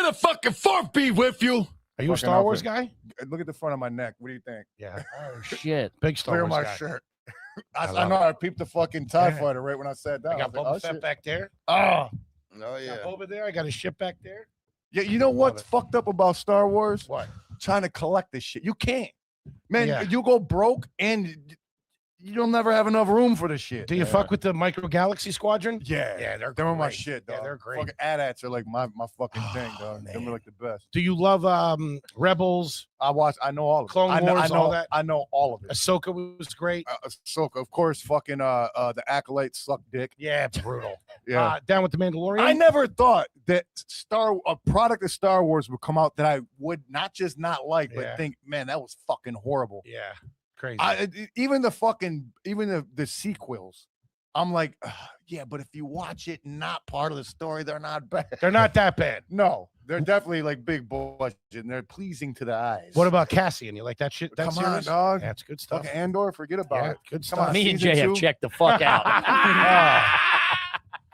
May the fucking fourth be with you. Are you a Star Wars guy? Look at the front of my neck. What do you think? Yeah. Oh shit. Big Star Clear Wars my guy. shirt. I know. I peeped the fucking TIE fighter right when I sat down. I got was Boba like, Fett shit. back there. Oh, yeah. Over there. I got a ship back there. yeah. You know what's fucked up about Star Wars? What? Trying to collect this shit. You can't, man. Yeah. You go broke and you'll never have enough room for this shit. Do you fuck with the Micro Galaxy Squadron? Yeah, Yeah, they're my great. shit, dog. Yeah, they're great. Fucking AT-ATs are like my fucking thing, Oh, dog. They're man. like the best. Do you love Rebels? I know all of Clone it. Wars, all that? I know all of it. Ahsoka was great. Ahsoka, of course, fucking the acolytes suck dick. Yeah, brutal. Yeah. Down with the Mandalorian. I never thought that a product of Star Wars would come out that I would not just not like, Yeah. but think, man, that was fucking horrible. Yeah, crazy. Even the sequels, I'm like, yeah, but if you watch it not part of the story, they're not bad. They're not that bad. No, they're definitely like big budget and they're pleasing to the eyes. What about Cassian? You like that shit? That Come on, series? dog. That's good stuff. Fucking Andor? Forget about Yeah, it. good Come stuff. on, Me and season Jay have 2? checked the fuck out.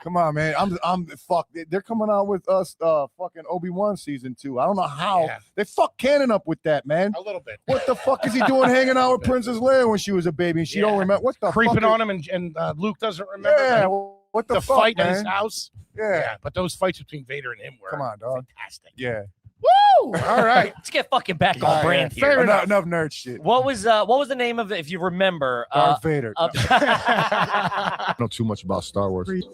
Come on, man. I'm fuck. They're coming out with us fucking Obi-Wan season 2. I don't know how Yeah. they fuck canon up with that, man. A little bit. What the fuck is he doing hanging out with Princess Leia when she was a baby and she don't remember? What the Creeping fuck on him and Luke doesn't remember. Yeah, the, what the fuck, fight man? in his house. Yeah. But those fights between Vader and him were Come on, dog. fantastic. Yeah. Woo! All right. Let's get fucking back on brand here. Fair enough. Enough nerd shit. What was the name of it, if you remember? Darth Vader. I know too much about Star Wars. It's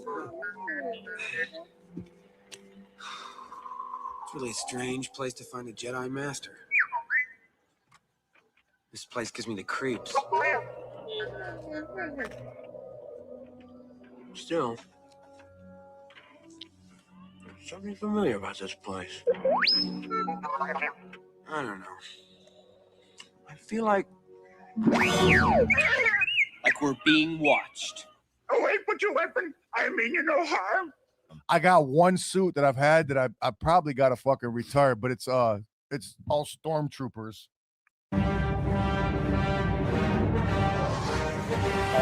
really a strange place to find a Jedi Master. This place gives me the creeps. Still, there's something familiar about this place. I don't know. I feel like we're being watched. Oh, wait, put your weapon. I mean you no harm. I got one suit that I've had that I probably got to fucking retire, but it's all stormtroopers.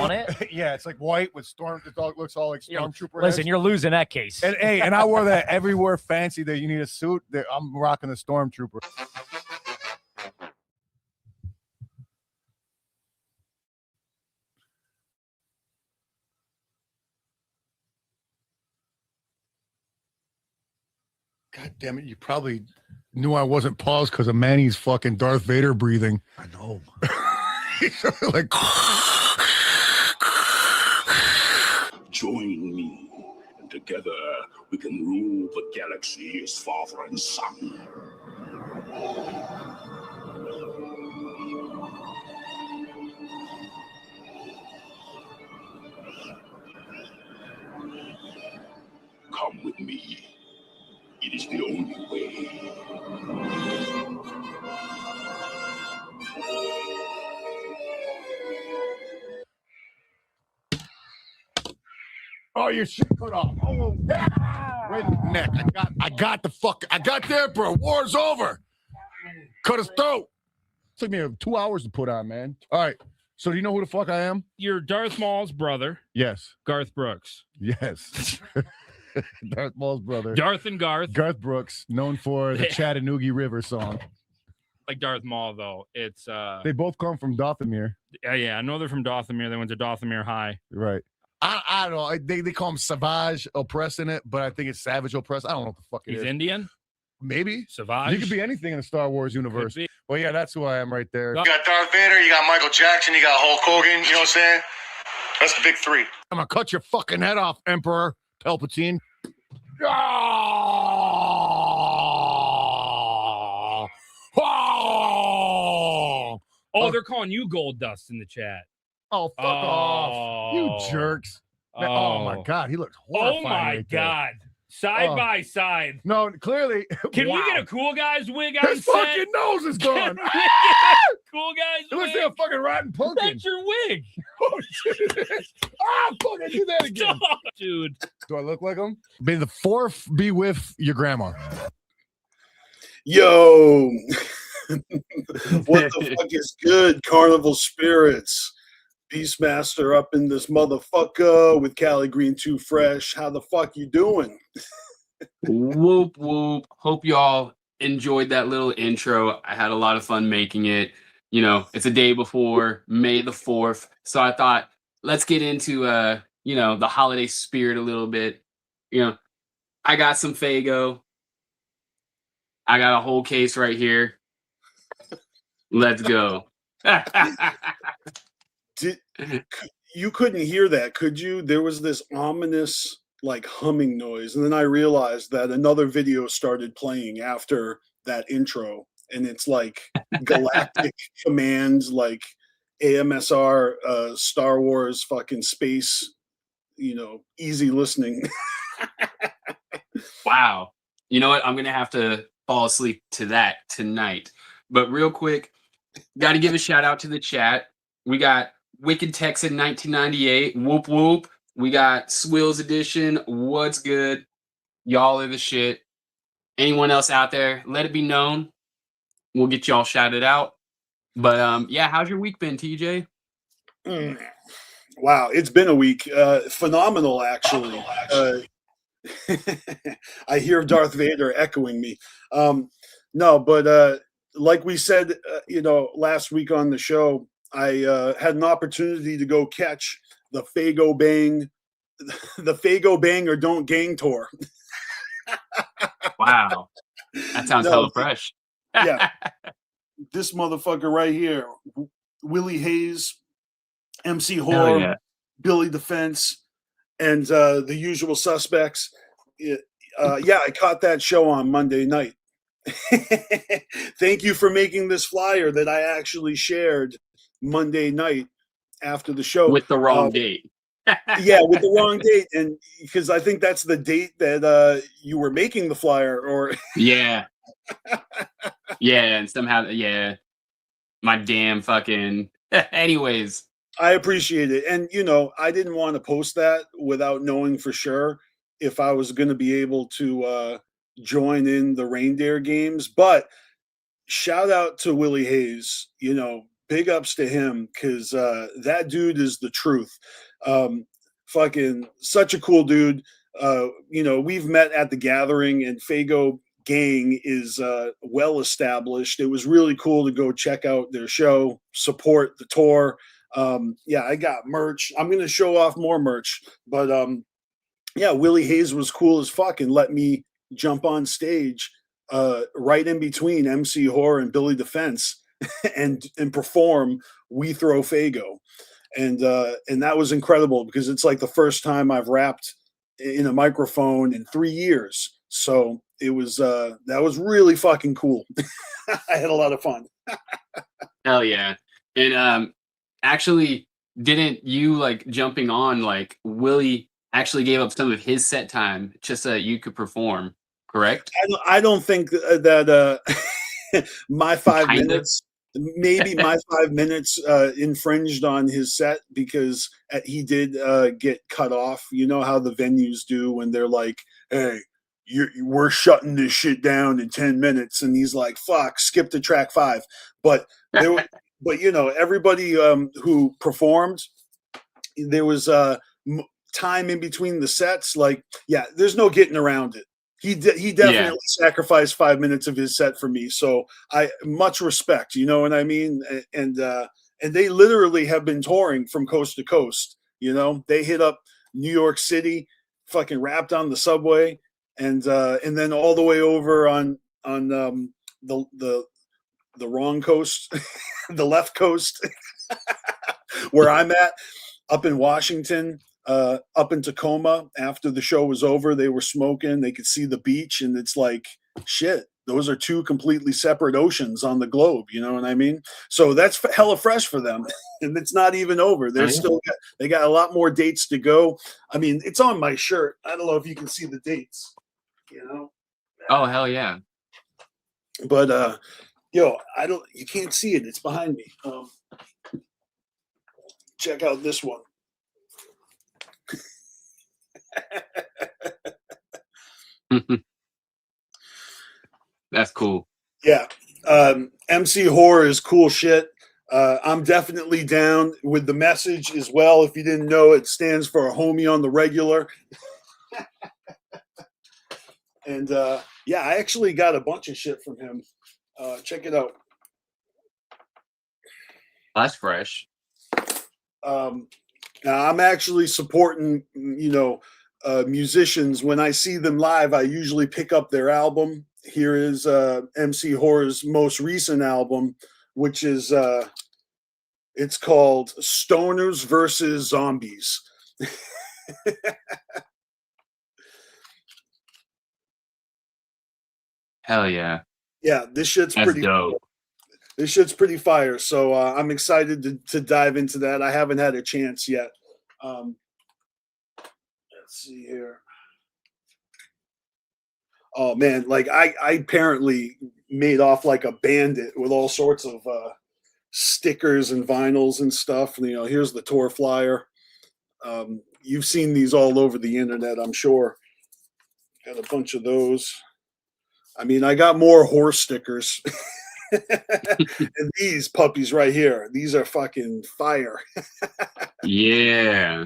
on it. Yeah, it's like white with storm. It looks all like stormtrooper. Listen, you're losing that case. And hey, and I wore that everywhere fancy that you need a suit. That I'm rocking the stormtrooper. God damn it! You probably knew I wasn't paused because of Manny's fucking Darth Vader breathing. I know. Like. Join me, and together we can rule the galaxy as father and son. Come with me. It is the only way. Oh, your shit cut off. Oh, yeah. Wait, Nick, I got the Emperor. War's over. Cut his throat. Took me 2 hours to put on, man. All right. So do you know who the fuck I am? You're Darth Maul's brother. Yes. Garth Brooks. Yes. Darth Maul's brother. Darth and Garth. Garth Brooks, known for the Chattanooga River song. Like Darth Maul, though. It's They both come from Dothamir. yeah, I know they're from Dothamir. They went to Dothamir High. Right. I don't know. They call him Savage Opress in it, but I think it's Savage Opress. I don't know what the fuck it is. He's Indian? Maybe. Savage? You could be anything in the Star Wars universe. Could be. Well, yeah, that's who I am right there. You got Darth Vader, you got Michael Jackson, you got Hulk Hogan, you know what I'm saying? That's the big three. I'm going to cut your fucking head off, Emperor Palpatine. Oh, they're calling you Gold Dust in the chat. Oh, fuck off. You jerks. Oh, my God. He looks horrifying. Oh, my right there. God. Side by side. No, clearly. Can Wow. we get a cool guy's wig on His set? fucking nose is gone. Can we get a cool guy's It looks wig? like a fucking rotten pumpkin. That's your wig. Oh, shit. Fucking do that again. Stop, dude. Do I look like him? May the fourth be with your grandma. Yo, what the fuck is good? Carnival Spirits. BstMstR up in this motherfucker with Cali Green Too Fresh. How the fuck you doing? Whoop whoop. Hope y'all enjoyed that little intro. I had a lot of fun making it. You know, it's a day before May the 4th. So I thought let's get into the holiday spirit a little bit. You know, I got some Fago. I got a whole case right here. Let's go. You couldn't hear that, could you? There was this ominous like humming noise, and then I realized that another video started playing after that intro, and it's like galactic commands, like AMSR, Star Wars, fucking space, easy listening. Wow. You know what? I'm going to have to fall asleep to that tonight. But real quick, got to give a shout out to the chat. We got Wicked Texan 1998. Whoop whoop. We got Swills Edition. What's good? Y'all are the shit. Anyone else out there, let it be known. We'll get y'all shouted out. But yeah, how's your week been, TJ? Wow, it's been a week. Phenomenal, actually. I hear Darth Vader echoing me. No, but like we said, last week on the show, I had an opportunity to go catch the Fago Bang or Don't Gang tour. Wow, that sounds hella fresh. Yeah, this motherfucker right here, Willie Hayes, MC Horror, yeah. Billy Defense, and the usual suspects. I caught that show on Monday night. Thank you for making this flyer that I actually shared Monday night after the show. With the wrong date. Yeah, with the wrong date. And because I think that's the date that you were making the flyer, or yeah. Yeah, and somehow, yeah. My damn fucking anyways. I appreciate it. And I didn't want to post that without knowing for sure if I was going to be able to join in the reindeer games. But shout out to Willie Hayes, big ups to him, because that dude is the truth. Fucking such a cool dude. We've met at the gathering, and Fago Gang is well established. It was really cool to go check out their show, support the tour. I got merch. I'm going to show off more merch, but Willie Hayes was cool as fuck and let me jump on stage right in between MC Horror and Billy Defense and perform We Throw Fago. And that was incredible because it's like the first time I've rapped in a microphone in 3 years. So it was that was really fucking cool. I had a lot of fun. Hell yeah. And actually, didn't you like jumping on, like Willie actually gave up some of his set time just so that you could perform, correct? I don't think that my 5 minutes, maybe my 5 minutes infringed on his set, because he did get cut off. You know how the venues do when they're like, hey, we're shutting this shit down in 10 minutes. And he's like, fuck, skip to track 5. But there were, but everybody who performed, there was time in between the sets. Like, yeah, there's no getting around it. He definitely sacrificed 5 minutes of his set for me. So I much respect, you know what I mean? And they literally have been touring from coast to coast. They hit up New York City, fucking rapped on the subway, and then all the way over on the wrong coast, the left coast, where I'm at, up in Washington, up in Tacoma. After the show was over, they were smoking. They could see the beach, and it's like, shit, those are two completely separate oceans on the globe. You know what I mean? So that's hella fresh for them, and it's not even over. They're they got a lot more dates to go. I mean, it's on my shirt. I don't know if you can see the dates. Oh hell yeah! But you can't see it. It's behind me. Check out this one. That's cool. Yeah. MC Horror is cool shit. I'm definitely down with the message as well. If you didn't know, it stands for a homie on the regular. And yeah, I actually got a bunch of shit from him. Check it out. That's fresh. Now I'm actually supporting, musicians. When I see them live, I usually pick up their album. Here is MC Horror's most recent album, which is it's called Stoners versus Zombies. Hell yeah. Yeah, this shit's That's pretty dope. This shit's pretty fire. So I'm excited to dive into that. I haven't had a chance yet. Let's see here. Oh man, like I apparently made off like a bandit with all sorts of stickers and vinyls and stuff. Here's the tour flyer. You've seen these all over the internet, I'm sure. Got a bunch of those. I mean, I got more horse stickers. And these puppies right here, these are fucking fire. Yeah.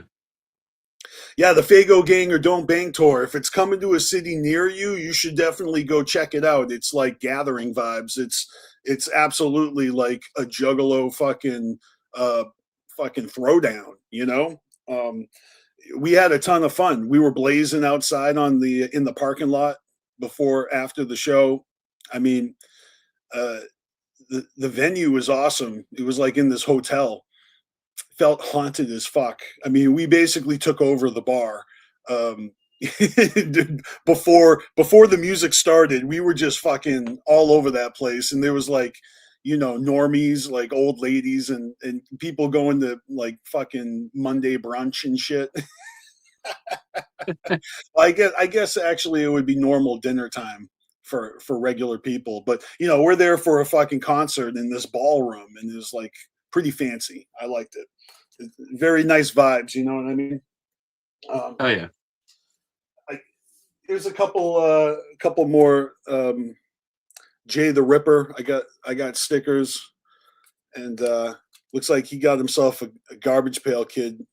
Yeah, the Fago Gang or Don't Bang tour. If it's coming to a city near you, you should definitely go check it out. It's like gathering vibes. It's absolutely like a Juggalo fucking throwdown, we had a ton of fun. We were blazing outside in the parking lot after the show. I mean, the venue was awesome. It was like in this hotel. Felt haunted as fuck. I mean, we basically took over the bar. Before the music started, we were just fucking all over that place, and there was like, normies, like old ladies and people going to like fucking Monday brunch and shit. I guess actually it would be normal dinner time for regular people, but we're there for a fucking concert in this ballroom, and it was like pretty fancy. I liked it. Very nice vibes, you know what I mean? Oh yeah. There's a couple more. Jay the Ripper. I got stickers, and looks like he got himself a Garbage Pail Kid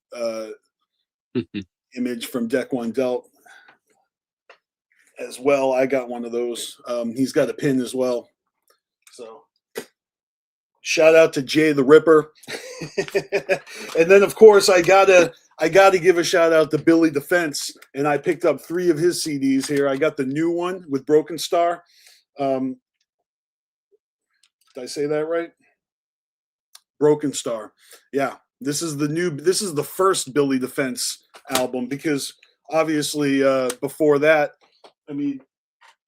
image from Deck One Delt as well. I got one of those. He's got a pin as well. So shout out to Jay the Ripper. And then of course I gotta give a shout out to Billy Defense, and I picked up 3 of his CDs here. I got the new one with Broken Star. Did I say that right? Broken Star. Yeah, this is the first Billy Defense album, because obviously before that, I mean,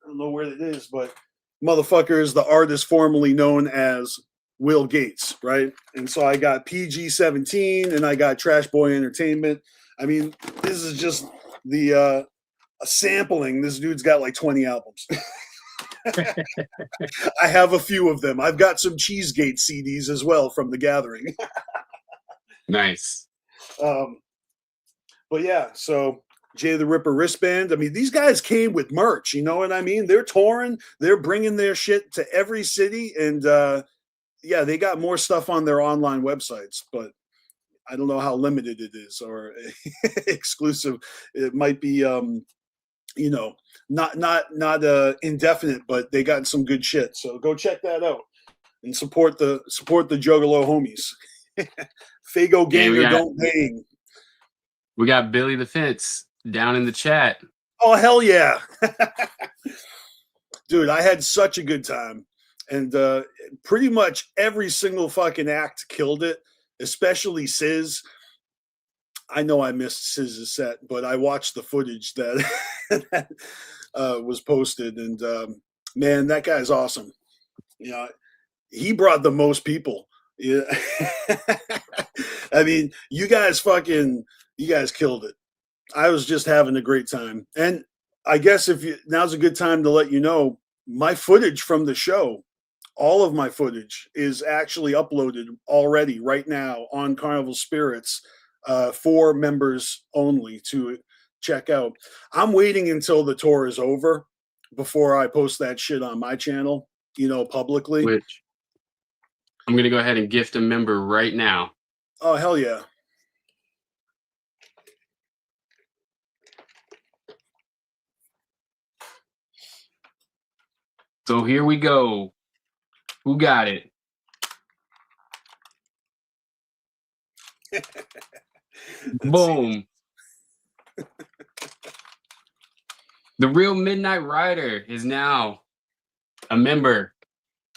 I don't know where it is, but motherfucker is the artist formerly known as Will Gates, right? And so I got PG-17 and I got Trash Boy Entertainment. I mean, this is just a sampling. This dude's got like 20 albums. I have a few of them. I've got some Cheesegate CDs as well from The Gathering. Nice. But yeah, so Jay the Ripper wristband. I mean, these guys came with merch, you know what I mean? They're touring, they're bringing their shit to every city, and yeah, they got more stuff on their online websites, but I don't know how limited it is or exclusive. It might be, not indefinite, but they got some good shit. So go check that out and support the Juggalo homies. Fago Gang or Don't Bang. We got Billy the Fence down in the chat. Oh hell yeah, dude! I had such a good time, and pretty much every single fucking act killed it. Especially Sizz. I know I missed Sizz's set, but I watched the footage that was posted, and man, that guy's awesome. He brought the most people. Yeah. I mean, you guys killed it. I was just having a great time. And I guess now's a good time to let you know, my footage from the show, all of my footage is actually uploaded already right now on Carnival Spirits for members only to check out. I'm waiting until the tour is over before I post that shit on my channel, publicly. Which I'm going to go ahead and gift a member right now. Oh, hell yeah. So here we go. Who got it? Boom. The Real Midnight Rider is now a member.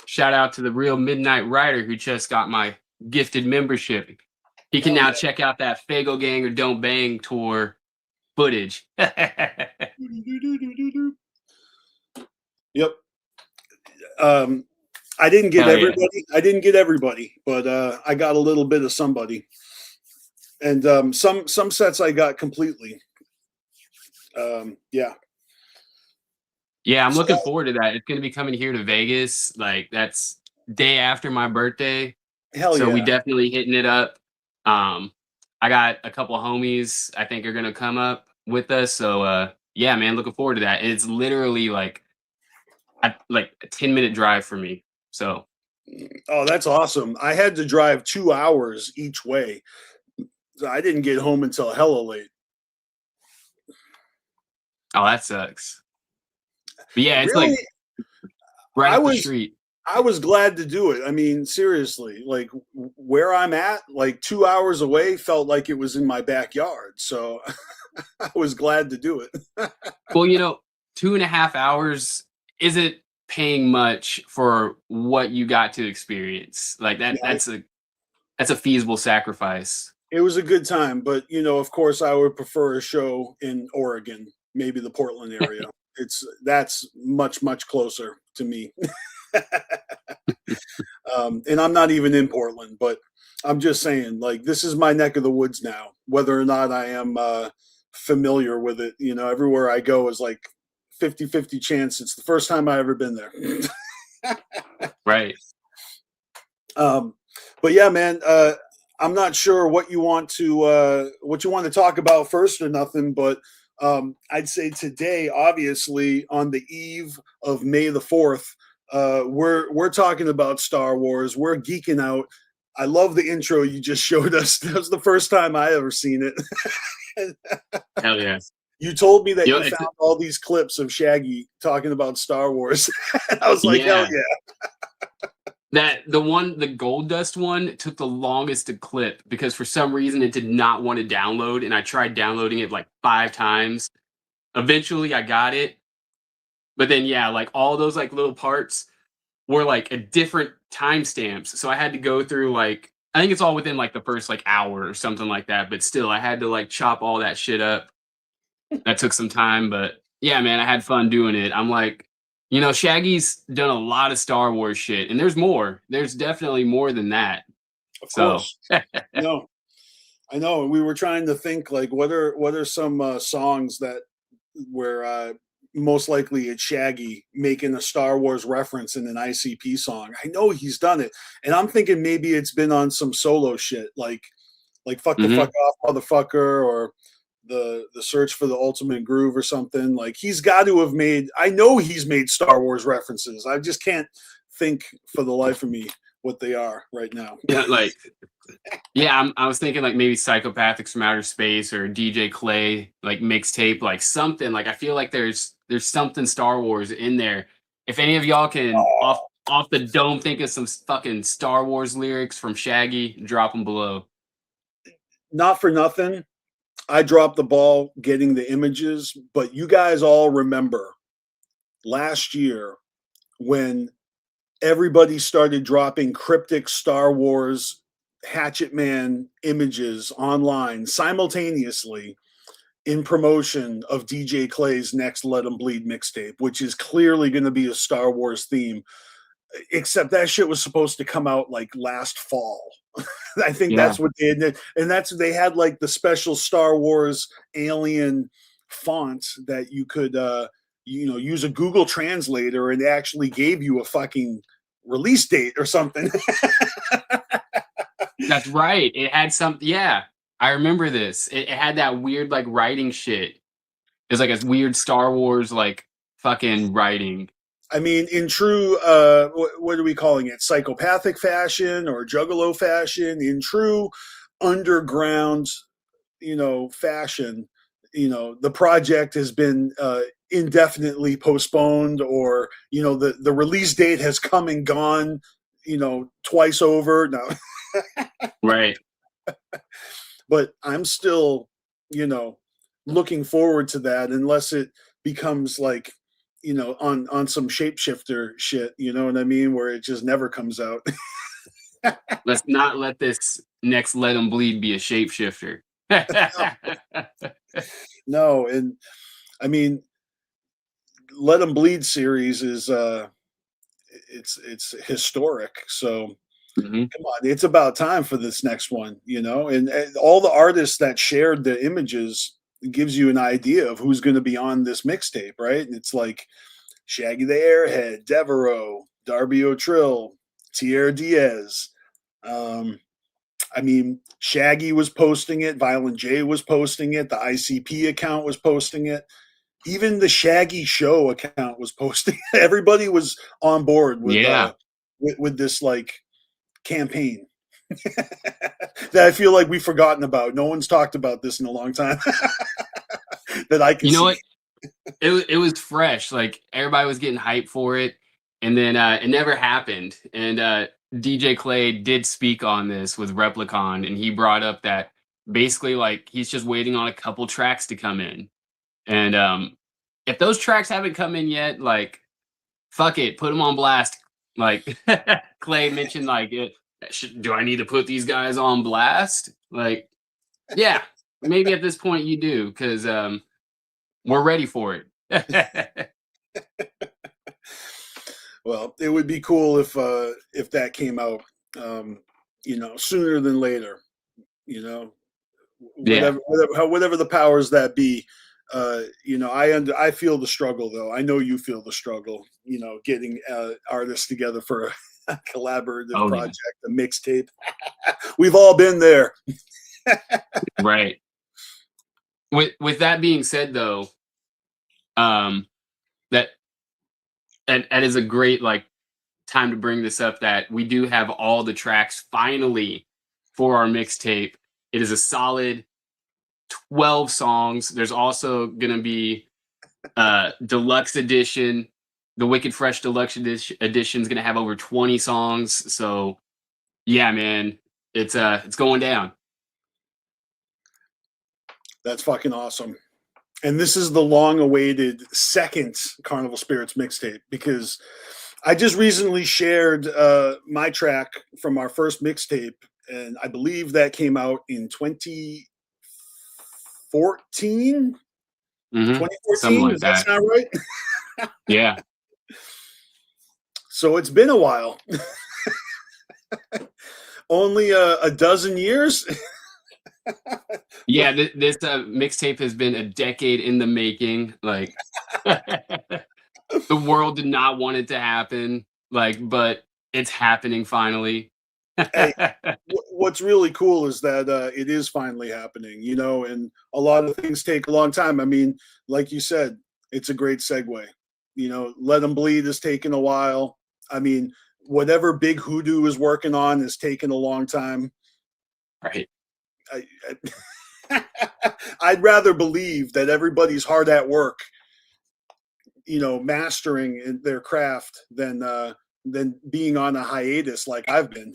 Shout out to the Real Midnight Rider who just got my gifted membership. He can now check out that Fago Gang or Don't Bang tour footage. Yep. I didn't get Hell yeah. everybody. I didn't get everybody, but I got a little bit of somebody. And some sets I got completely. Yeah. Yeah, I'm looking forward to that. It's going to be coming here to Vegas. Like, that's day after my birthday. Hell So yeah. we definitely hitting it up. I got a couple of homies I think are going to come up with us. So, yeah, man, looking forward to that. It's literally like a 10-minute drive for me. So, Oh, that's awesome. I had to drive 2 hours each way. So I didn't get home until hella late. oh, that sucks. But yeah, it's Really? like right I up the was- street. I was glad to do it. I mean, seriously, like where I'm at, like 2 hours away felt like it was in my backyard. So I was glad to do it. Well, 2.5 hours isn't paying much for what you got to experience. Like that, Yeah. that's a feasible sacrifice. It was a good time, but of course I would prefer a show in Oregon, maybe the Portland area. That's much, much closer to me. And I'm not even in Portland, but I'm just saying, like, this is my neck of the woods now, whether or not I am familiar with it. Everywhere I go is like 50-50 chance. It's the first time I've ever been there. Right. But yeah, man, I'm not sure what you want to talk about first or nothing, but I'd say today, obviously, on the eve of May the 4th, we're talking about Star Wars. We're geeking out. I love the intro you just showed us. That was the first time I ever seen it. Hell yeah. You told me that Yo, you it's- found all these clips of Shaggy talking about Star Wars. I was like, hell yeah. The Gold Dust one took the longest to clip because for some reason it did not want to download, and I tried downloading it like 5 times. Eventually I got it. But then like all those like little parts were like at different timestamps. So I had to go through like I think it's all within like the first like hour or something like that. But still I had to like chop all that shit up. That took some time, but yeah, man, I had fun doing it. I'm like, Shaggy's done a lot of Star Wars shit, and there's more. There's definitely more than that. Of course. No, I know. We were trying to think like what are some songs that were most likely it's Shaggy making a Star Wars reference in an ICP song. I know he's done it, and I'm thinking maybe it's been on some solo shit like "Fuck the Fuck Off, Motherfucker" or the Search for the Ultimate Groove or something. Like he's got to have made. I know he's made Star Wars references. I just can't think for the life of me what they are right now. Yeah, I was thinking like maybe Psychopathics from Outer Space or DJ Clay like mixtape, like something. Like I feel like there's something Star Wars in there. If any of y'all can off the dome think of some fucking Star Wars lyrics from Shaggy, drop them below. Not for nothing, I dropped the ball getting the images, but you guys all remember last year when everybody started dropping cryptic Star Wars Hatchet Man images online simultaneously in promotion of DJ Clay's next Let 'Em Bleed mixtape, which is clearly going to be a Star Wars theme, except that shit was supposed to come out like last fall. I think that's what they did. And they had like the special Star Wars alien font that you could, use a Google translator and they actually gave you a fucking release date or something. That's right. It had some. Yeah, I remember this. It had that weird like writing shit. It's like a weird Star Wars like fucking writing. I mean, in true, what are we calling it? Psychopathic fashion or Juggalo fashion? In true underground, fashion, the project has been indefinitely postponed, or the release date has come and gone, twice over. No. Right. But I'm still, looking forward to that, unless it becomes like, on some shapeshifter shit, you know what I mean, where it just never comes out. Let's not let this next Let 'Em Bleed be a shapeshifter. No, and I mean, Let 'Em Bleed series is it's historic. So Mhm. come on, it's about time for this next one, and all the artists that shared the images gives you an idea of who's going to be on this mixtape, right? And it's like Shaggy the Airhead, Devereaux, Darby O'Trill, Tierra Diaz. I mean, Shaggy was posting it, Violent J was posting it, the ICP account was posting it, even the Shaggy Show account was posting it. Everybody was on board with with this like campaign that I feel like we've forgotten about. No one's talked about this in a long time. That I can You know see. what? It was fresh. Like everybody was getting hyped for it, and then it never happened. And DJ Clay did speak on this with Replicon, and he brought up that basically like he's just waiting on a couple tracks to come in, and if those tracks haven't come in yet, like fuck it, put them on blast. Like Clay mentioned, like do I need to put these guys on blast? Like, yeah, maybe at this point you do, because we're ready for it. Well, it would be cool if that came out, sooner than later. Yeah. Whatever the powers that be. I feel the struggle, though. I know you feel the struggle. Getting artists together for a collaborative project, a mixtape. We've all been there. Right. With that being said, though, that is a great like time to bring this up, that we do have all the tracks finally for our mixtape. It is a solid 12 songs. There's also gonna be deluxe edition. The Wicked Fresh Deluxe edition is gonna have over 20 songs. So yeah, man, it's going down. That's fucking awesome. And this is the long-awaited second Carnival Spirits mixtape, because I just recently shared my track from our first mixtape, and I believe that came out in 2014. 2014, like does that sound right? Yeah. So it's been a while. Only a dozen years. Yeah, this mixtape has been a decade in the making. Like, the world did not want it to happen. Like, but it's happening finally. Hey, what's really cool is that it is finally happening, and a lot of things take a long time. I mean, like you said, it's a great segue. Let 'Em Bleed has taken a while. I mean, whatever Big Hoodoo is working on has taken a long time. Right. I'd rather believe that everybody's hard at work, mastering their craft than being on a hiatus like I've been.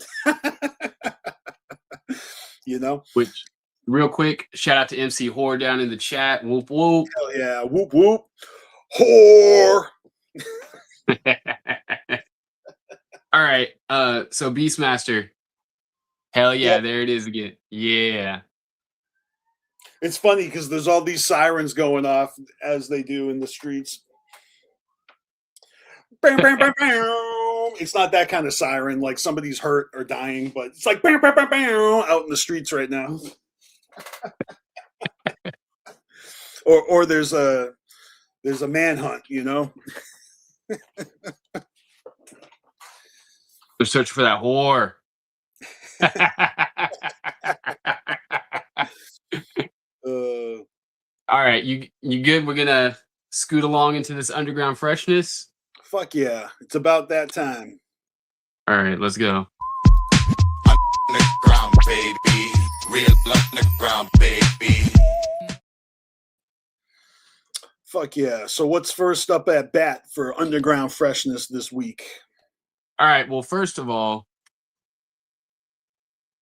Which, real quick, shout out to MC Whore down in the chat. Whoop whoop. Hell yeah, whoop whoop. Whore. All right. So BstMstR. Hell yeah, Yep. there it is again. Yeah. It's funny because there's all these sirens going off as they do in the streets. Bam, bam, bam, bam. It's not that kind of siren, like somebody's hurt or dying, but it's like bam, bam, bam, bam, out in the streets right now. or there's a manhunt, They're searching for that whore. All right, you good? We're gonna scoot along into this underground freshness. Fuck yeah, it's about that time. All right, let's go. Underground, baby. Real underground, baby. Fuck yeah. So what's first up at bat for underground freshness this week? All right. Well, first of all,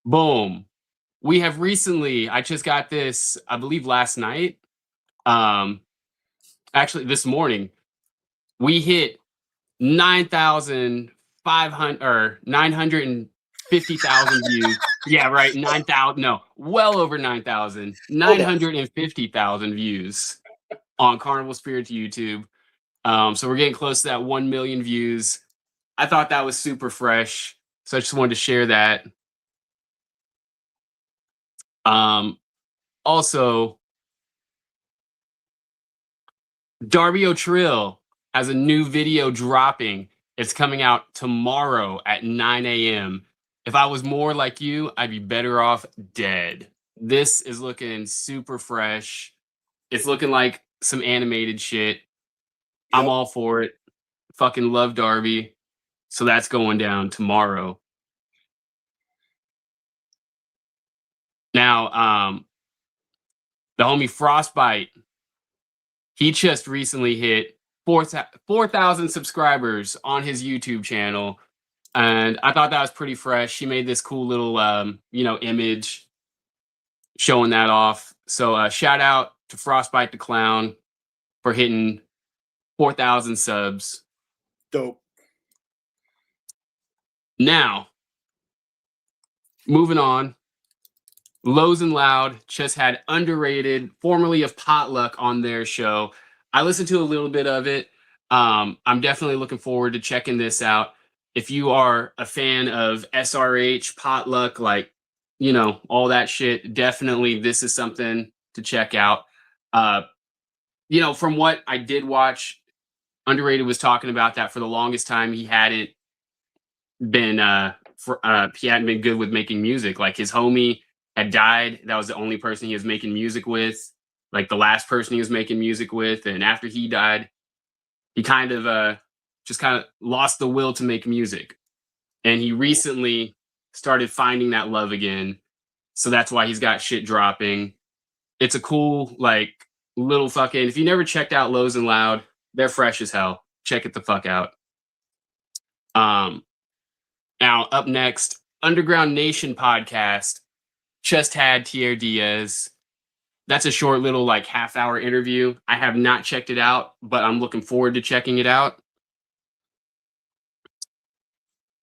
boom. We have recently, I just got this, I believe last night. Actually this morning, we hit 9,500 or 950,000 views. Yeah, right. 9,000. No, well over 9,000. 950,000 views on Carnival Spirits YouTube. So we're getting close to that 1 million views. I thought that was super fresh. So I just wanted to share that. Also, Darby O'Trill has a new video dropping. It's coming out tomorrow at 9 a.m. If I was more like you, I'd be better off dead. This is looking super fresh. It's looking like some animated shit. I'm all for it. Fucking love Darby. So that's going down tomorrow. Now, the homie Frostbite, he just recently hit 4,000 subscribers on his YouTube channel. And I thought that was pretty fresh. He made this cool little, image showing that off. So shout out to Frostbite the Clown for hitting 4,000 subs. Dope. Now, moving on. Lows and Loud just had Underrated, formerly of Potluck, on their show. I listened to a little bit of it. I'm definitely looking forward to checking this out. If you are a fan of SRH, Potluck, all that shit, definitely this is something to check out. From what I did watch, Underrated was talking about that for the longest time he hadn't been good with making music. Like, his homie had died. That was the only person he was making music with, like the last person he was making music with. And after he died, he kind of lost the will to make music. And he recently started finding that love again. So that's why he's got shit dropping. It's a cool, little fucking, if you never checked out Lows and Loud, they're fresh as hell. Check it the fuck out. Now up next, Underground Nation podcast just had Tier Diaz. That's a short little half-hour interview. I have not checked it out, but I'm looking forward to checking it out.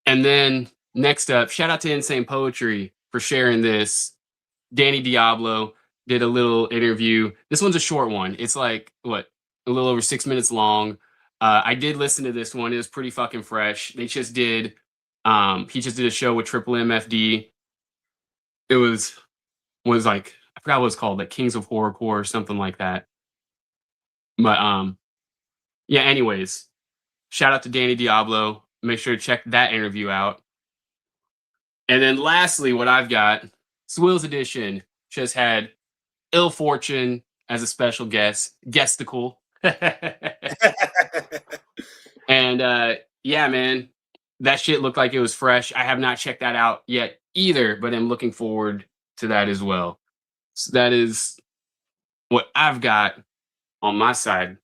And then next up, shout out to Insane Poetry for sharing this. Danny Diablo did a little interview. This one's a short one. It's a little over 6 minutes long. I did listen to this one. It was pretty fucking fresh. They just did, he just did a show with Triple MFD. It was I forgot what it's called, Kings of Horrorcore or something like that. But yeah, anyways, shout out to Danny Diablo. Make sure to check that interview out. And then lastly, what I've got, Swills Edition just had Ill Fortune as a special guest, Guesticle. And yeah, man, that shit looked like it was fresh. I have not checked that out yet either, but I'm looking forward to that as well. So that is what I've got on my side.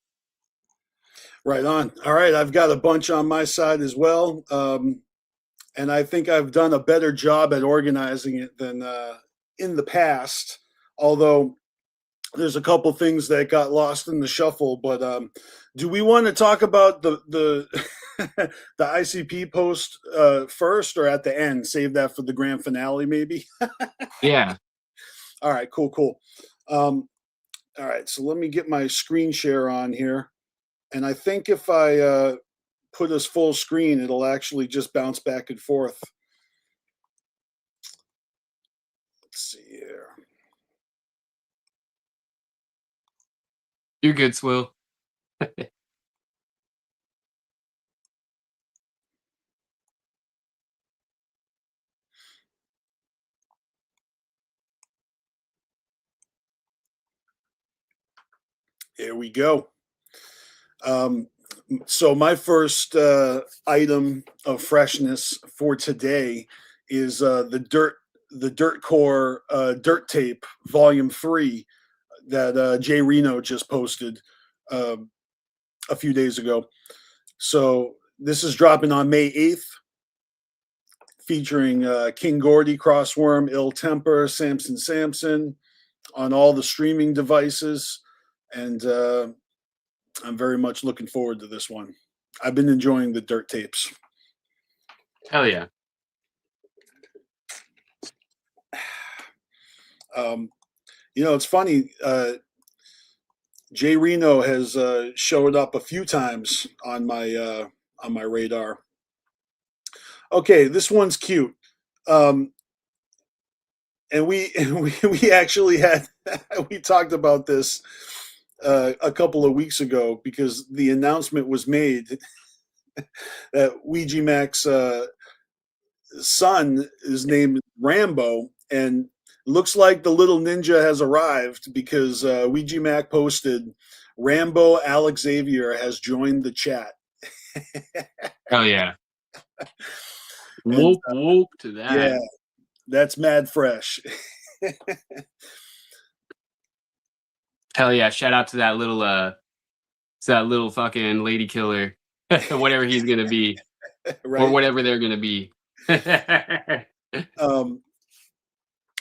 Right on. All right, I've got a bunch on my side as well. And I think I've done a better job at organizing it than in the past, although there's a couple things that got lost in the shuffle. But do we want to talk about the the ICP post first or at the end? Save that for the grand finale, maybe? Yeah. All right, cool. All right, so let me get my screen share on here. And I think if I put us full screen, it'll actually just bounce back and forth. Let's see here. You're good, Swill. Here we go. So my first item of freshness for today is the Dirtcore Dirt Tape Volume 3 that Jay Reno just posted. a few days ago. So this is dropping on May 8th, featuring King Gordy, Crossworm, Ill Temper, Samson on all the streaming devices. And I'm very much looking forward to this one. I've been enjoying the Dirt tapes. Hell yeah. It's funny. Jay Reno has showed up a few times on my radar. Okay, this one's cute. And we actually we talked about this a couple of weeks ago because the announcement was made that Ouija Mac's son is named Rambo, and looks like the little ninja has arrived because Ouija Mac posted, Rambo Alex Xavier has joined the chat. Hell yeah. Whoop whoop to that. Yeah, that's mad fresh. Hell yeah. Shout out to that little fucking lady killer. Whatever he's gonna be. Right. Or whatever they're gonna be.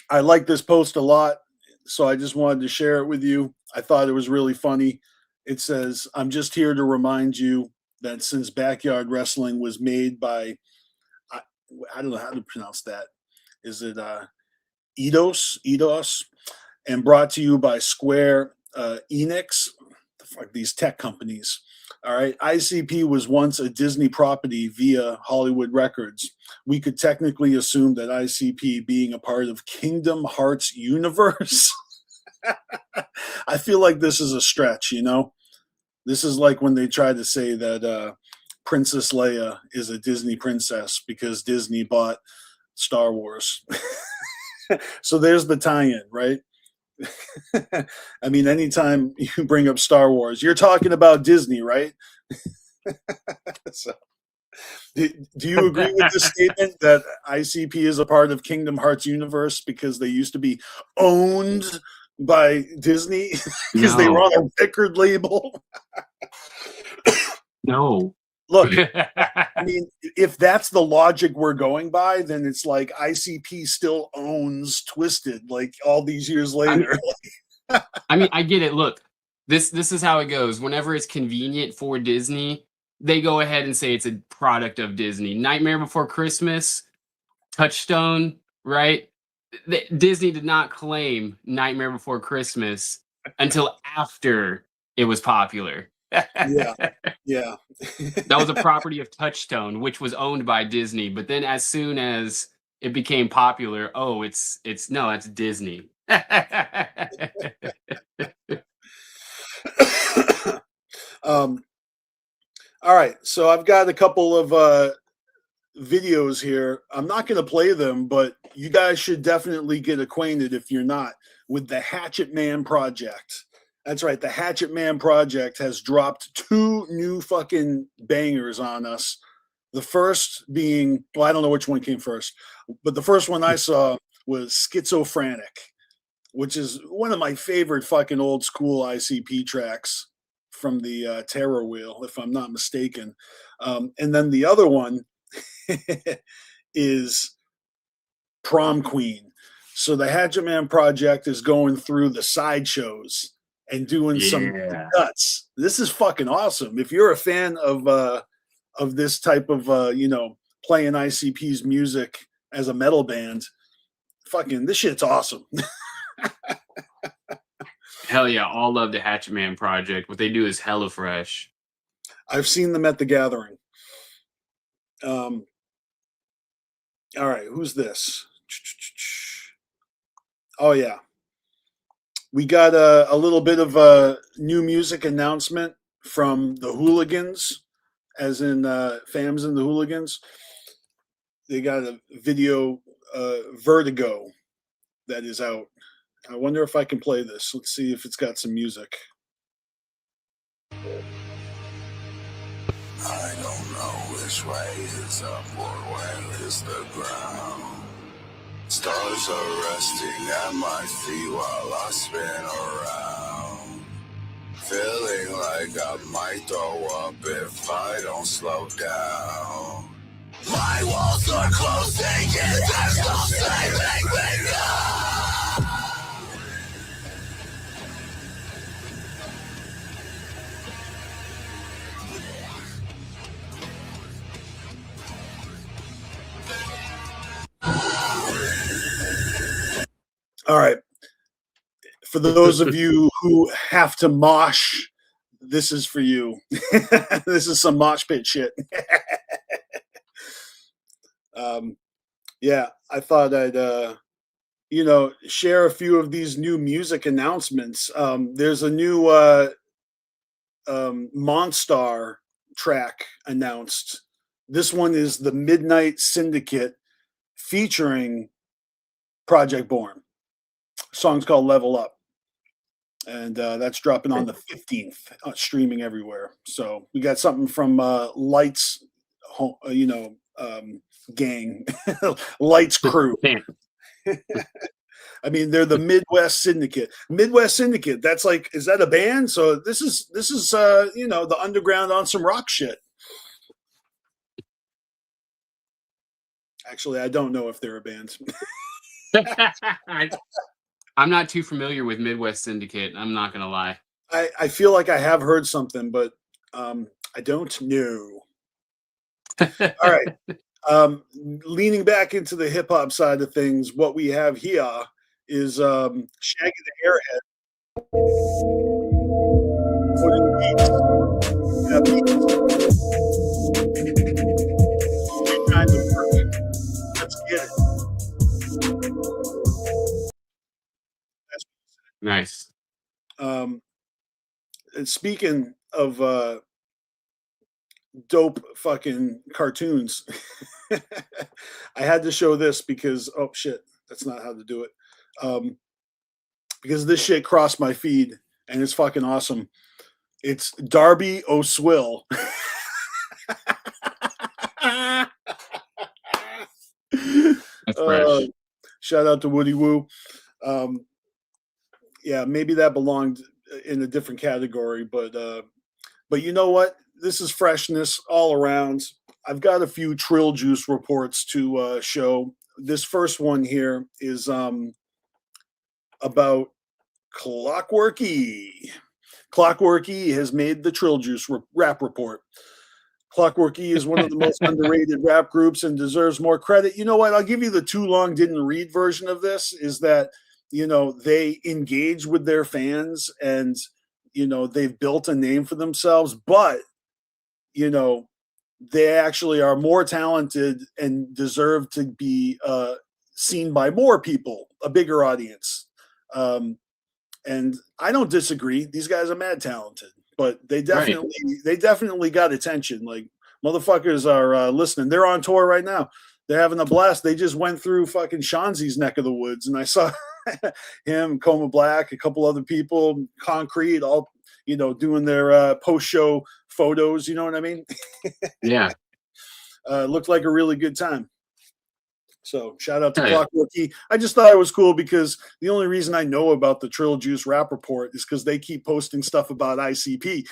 I like this post a lot, so I just wanted to share it with you. I thought it was really funny. It says, I'm just here to remind you that since backyard wrestling was made by, I don't know how to pronounce that. Is it Eidos, and brought to you by Square Enix, these tech companies. All right. ICP was once a Disney property via Hollywood Records. We could technically assume that ICP being a part of Kingdom Hearts universe. I feel like this is a stretch, This is like when they try to say that Princess Leia is a Disney princess because Disney bought Star Wars. So there's the tie-in, right? I mean, anytime you bring up Star Wars, you're talking about Disney, right? So, do you agree with this statement that ICP is a part of Kingdom Hearts universe because they used to be owned by Disney because they were on a record label? No. Look, I mean, if that's the logic we're going by, then it's like ICP still owns Twisted, like all these years later. I mean, I get it. Look, this is how it goes. Whenever it's convenient for Disney, they go ahead and say it's a product of Disney. Nightmare Before Christmas, Touchstone, right? Disney did not claim Nightmare Before Christmas until after it was popular. Yeah. That was a property of Touchstone, which was owned by Disney. But then as soon as it became popular, that's Disney. All right, so I've got a couple of videos here. I'm not going to play them, but you guys should definitely get acquainted, if you're not, with the Hatchet Man Project. That's right, the Hatchet Man Project has dropped 2 new fucking bangers on us. The first being, I don't know which one came first, but the first one I saw was Schizophrenic, which is one of my favorite fucking old school ICP tracks from the Terror Wheel, if I'm not mistaken. And then the other one is Prom Queen. So the Hatchet Man Project is going through the sideshows and doing some nuts. This is fucking awesome. If you're a fan of this type of playing ICP's music as a metal band, fucking this shit's awesome. Hell yeah, all love the Hatchet Man Project. What they do is hella fresh. I've seen them at the Gathering. All right, who's this? Oh yeah. We got a little bit of a new music announcement from the Hooligans, as in Fams and the Hooligans. They got a video, Vertigo, that is out. I wonder if I can play this. Let's see if it's got some music. I don't know which way is up or where is the ground. Stars are resting at my feet while I spin around. Feeling like I might throw up if I don't slow down. My walls are closing in, there's no saving me now. All right. For those of you who have to mosh, this is for you. This is some mosh pit shit. Yeah, I thought I'd, share a few of these new music announcements. There's a new Monstar track announced. This one is the Midnight Syndicate featuring Project Born. Song's called Level Up. And that's dropping on the 15th, streaming everywhere. So we got something from Lights, gang, Lights crew. I mean, they're the Midwest Syndicate. Midwest Syndicate. That's like, is that a band? So this is the underground on some rock shit. Actually, I don't know if they're a band. I'm not too familiar with Midwest Syndicate. I'm not gonna lie. I feel like I have heard something, but I don't know. All right. Leaning back into the hip hop side of things, what we have here is Shaggy the Airhead putting beats. Yeah, beats. Kind of work. Let's get it. Nice. And speaking of dope fucking cartoons, I had to show this because oh shit, that's not how to do it. Because this shit crossed my feed and it's fucking awesome. It's Darby O'Swill. That's fresh. Shout out to Woody Woo. Yeah, maybe that belonged in a different category, but you know what? This is freshness all around. I've got a few Trill Juice reports to show. This first one here is about Clockworky. Clockworky has made the Trill Juice rap report. Clockworky is one of the most underrated rap groups and deserves more credit. You know what? I'll give you the too long didn't read version of this, is that they engage with their fans and, they've built a name for themselves, but, they actually are more talented and deserve to be seen by more people, a bigger audience. And I don't disagree. These guys are mad talented, but they definitely got attention. Like motherfuckers are listening. They're on tour right now. They're having a blast. They just went through fucking Shanzi's neck of the woods, and I saw him, Coma Black, a couple other people, Concrete, all doing their post-show photos. You know what I mean? Yeah. Looked like a really good time. So shout out to Clockworky. I just thought it was cool because the only reason I know about the Trill Juice rap report is because they keep posting stuff about ICP.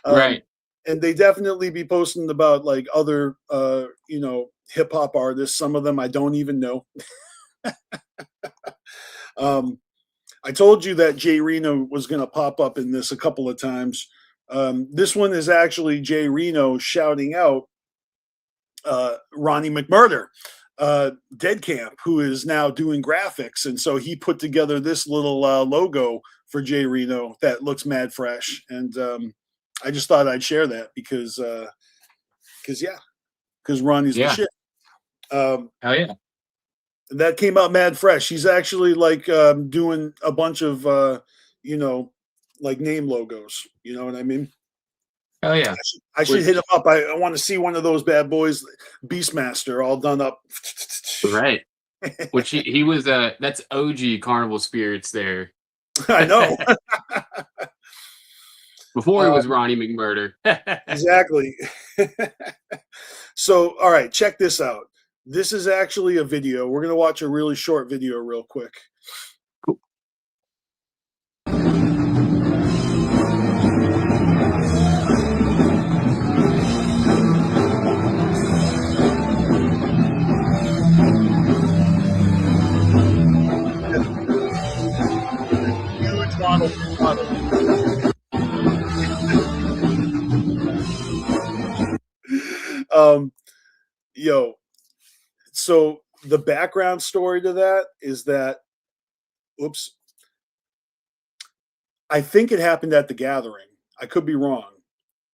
Right. And they definitely be posting about like other, hip hop artists. Some of them I don't even know. I told you that Jay Reno was going to pop up in this a couple of times. This one is actually Jay Reno shouting out Ronnie McMurder, Dead Camp, who is now doing graphics. And so he put together this little logo for Jay Reno that looks mad fresh. And I just thought I'd share that because Ronnie's the shit. Hell yeah. That came out mad fresh. He's actually like doing a bunch of, like name logos. You know what I mean? Hell yeah. I should hit him up. I want to see one of those bad boys, BstMstR, all done up. Right. Which he was, that's OG Carnival Spirits there. I know. Before he was Ronnie McMurder. Exactly. So, all right, check this out. This is actually a video. We're going to watch a really short video real quick. Cool. Yo, so the background story to that is that, oops, I think it happened at the gathering. I could be wrong,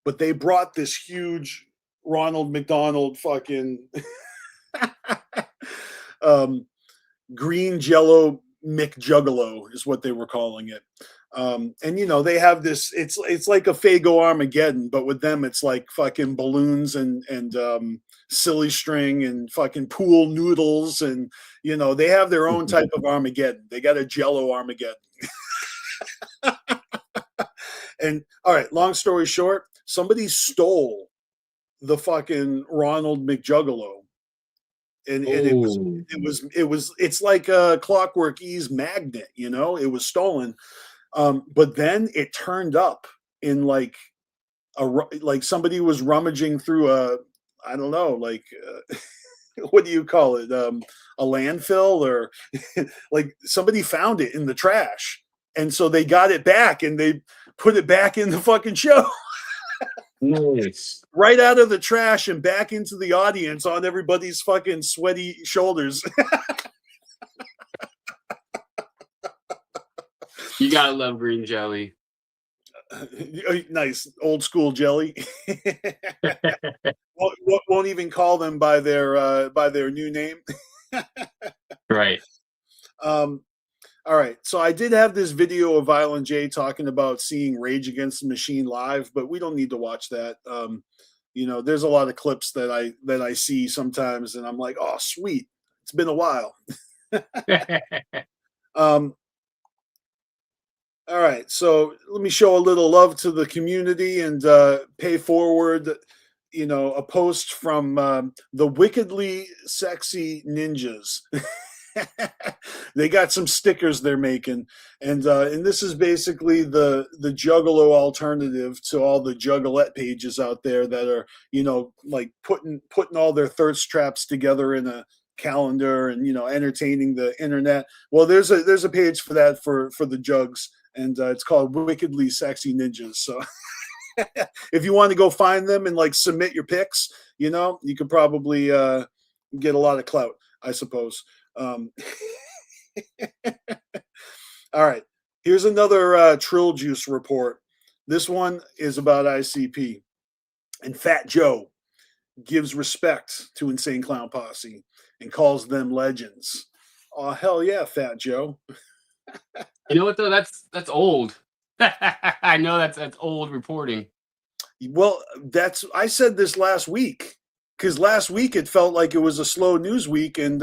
but they brought this huge Ronald McDonald fucking green Jello McJuggalo is what they were calling it. And you know, they have this, it's like a Fago Armageddon, but with them it's like fucking balloons and silly string and fucking pool noodles, and you know, they have their own type of Armageddon. They got a Jello Armageddon. And all right, long story short, somebody stole the fucking Ronald McJuggalo. And it's like a Clockwork E's magnet, you know, it was stolen. But then it turned up in like somebody was rummaging through I don't know, like what do you call it? A landfill, or like somebody found it in the trash. And so they got it back and they put it back in the fucking show. Nice. Right out of the trash and back into the audience on everybody's fucking sweaty shoulders. You gotta love green jelly. Nice old school jelly. won't even call them by their new name. Right. All right, so I did have this video of Violent J talking about seeing Rage Against the Machine live, but we don't need to watch that. You know, there's a lot of clips that I see sometimes, and I'm like, oh, sweet, it's been a while. All right, so let me show a little love to the community and pay forward, you know, a post from the Wickedly Sexy Ninjas. They got some stickers they're making, and this is basically the Juggalo alternative to all the Juggalette pages out there that are, you know, like putting all their thirst traps together in a calendar and, you know, entertaining the internet. Well, there's a page for that for the Jugs, and it's called Wickedly Sexy Ninjas. So if you want to go find them and like submit your pics, you know, you could probably get a lot of clout, I suppose. All right, here's another Trill Juice report. This one is about ICP, and Fat Joe gives respect to Insane Clown Posse and calls them legends. Oh, hell yeah, Fat Joe. You know what though? That's old. I know that's old reporting. Well, I said this last week, because last week it felt like it was a slow news week, and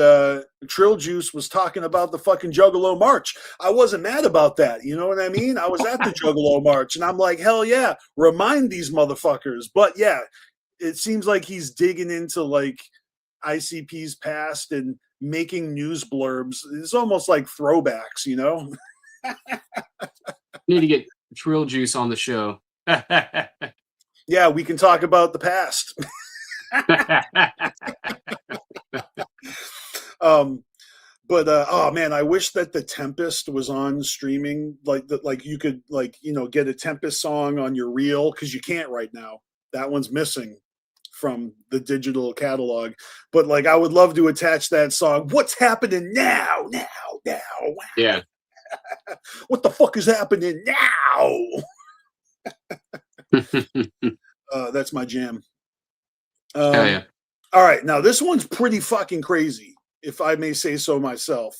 Trill Juice was talking about the fucking Juggalo March. I wasn't mad about that. You know what I mean? I was at the Juggalo March, and I'm like, hell yeah, remind these motherfuckers. But yeah, it seems like he's digging into like ICP's past and making news blurbs. It's almost like throwbacks, you know? Need to get Trill Juice on the show. Yeah, we can talk about the past. But oh man, I wish that the Tempest was on streaming, like you could, like, you know, get a Tempest song on your reel, because you can't right now. That one's missing from the digital catalog. But like, I would love to attach that song. What's happening now? Yeah. What the fuck is happening now? That's my jam. Yeah. All right, now this one's pretty fucking crazy, if I may say so myself.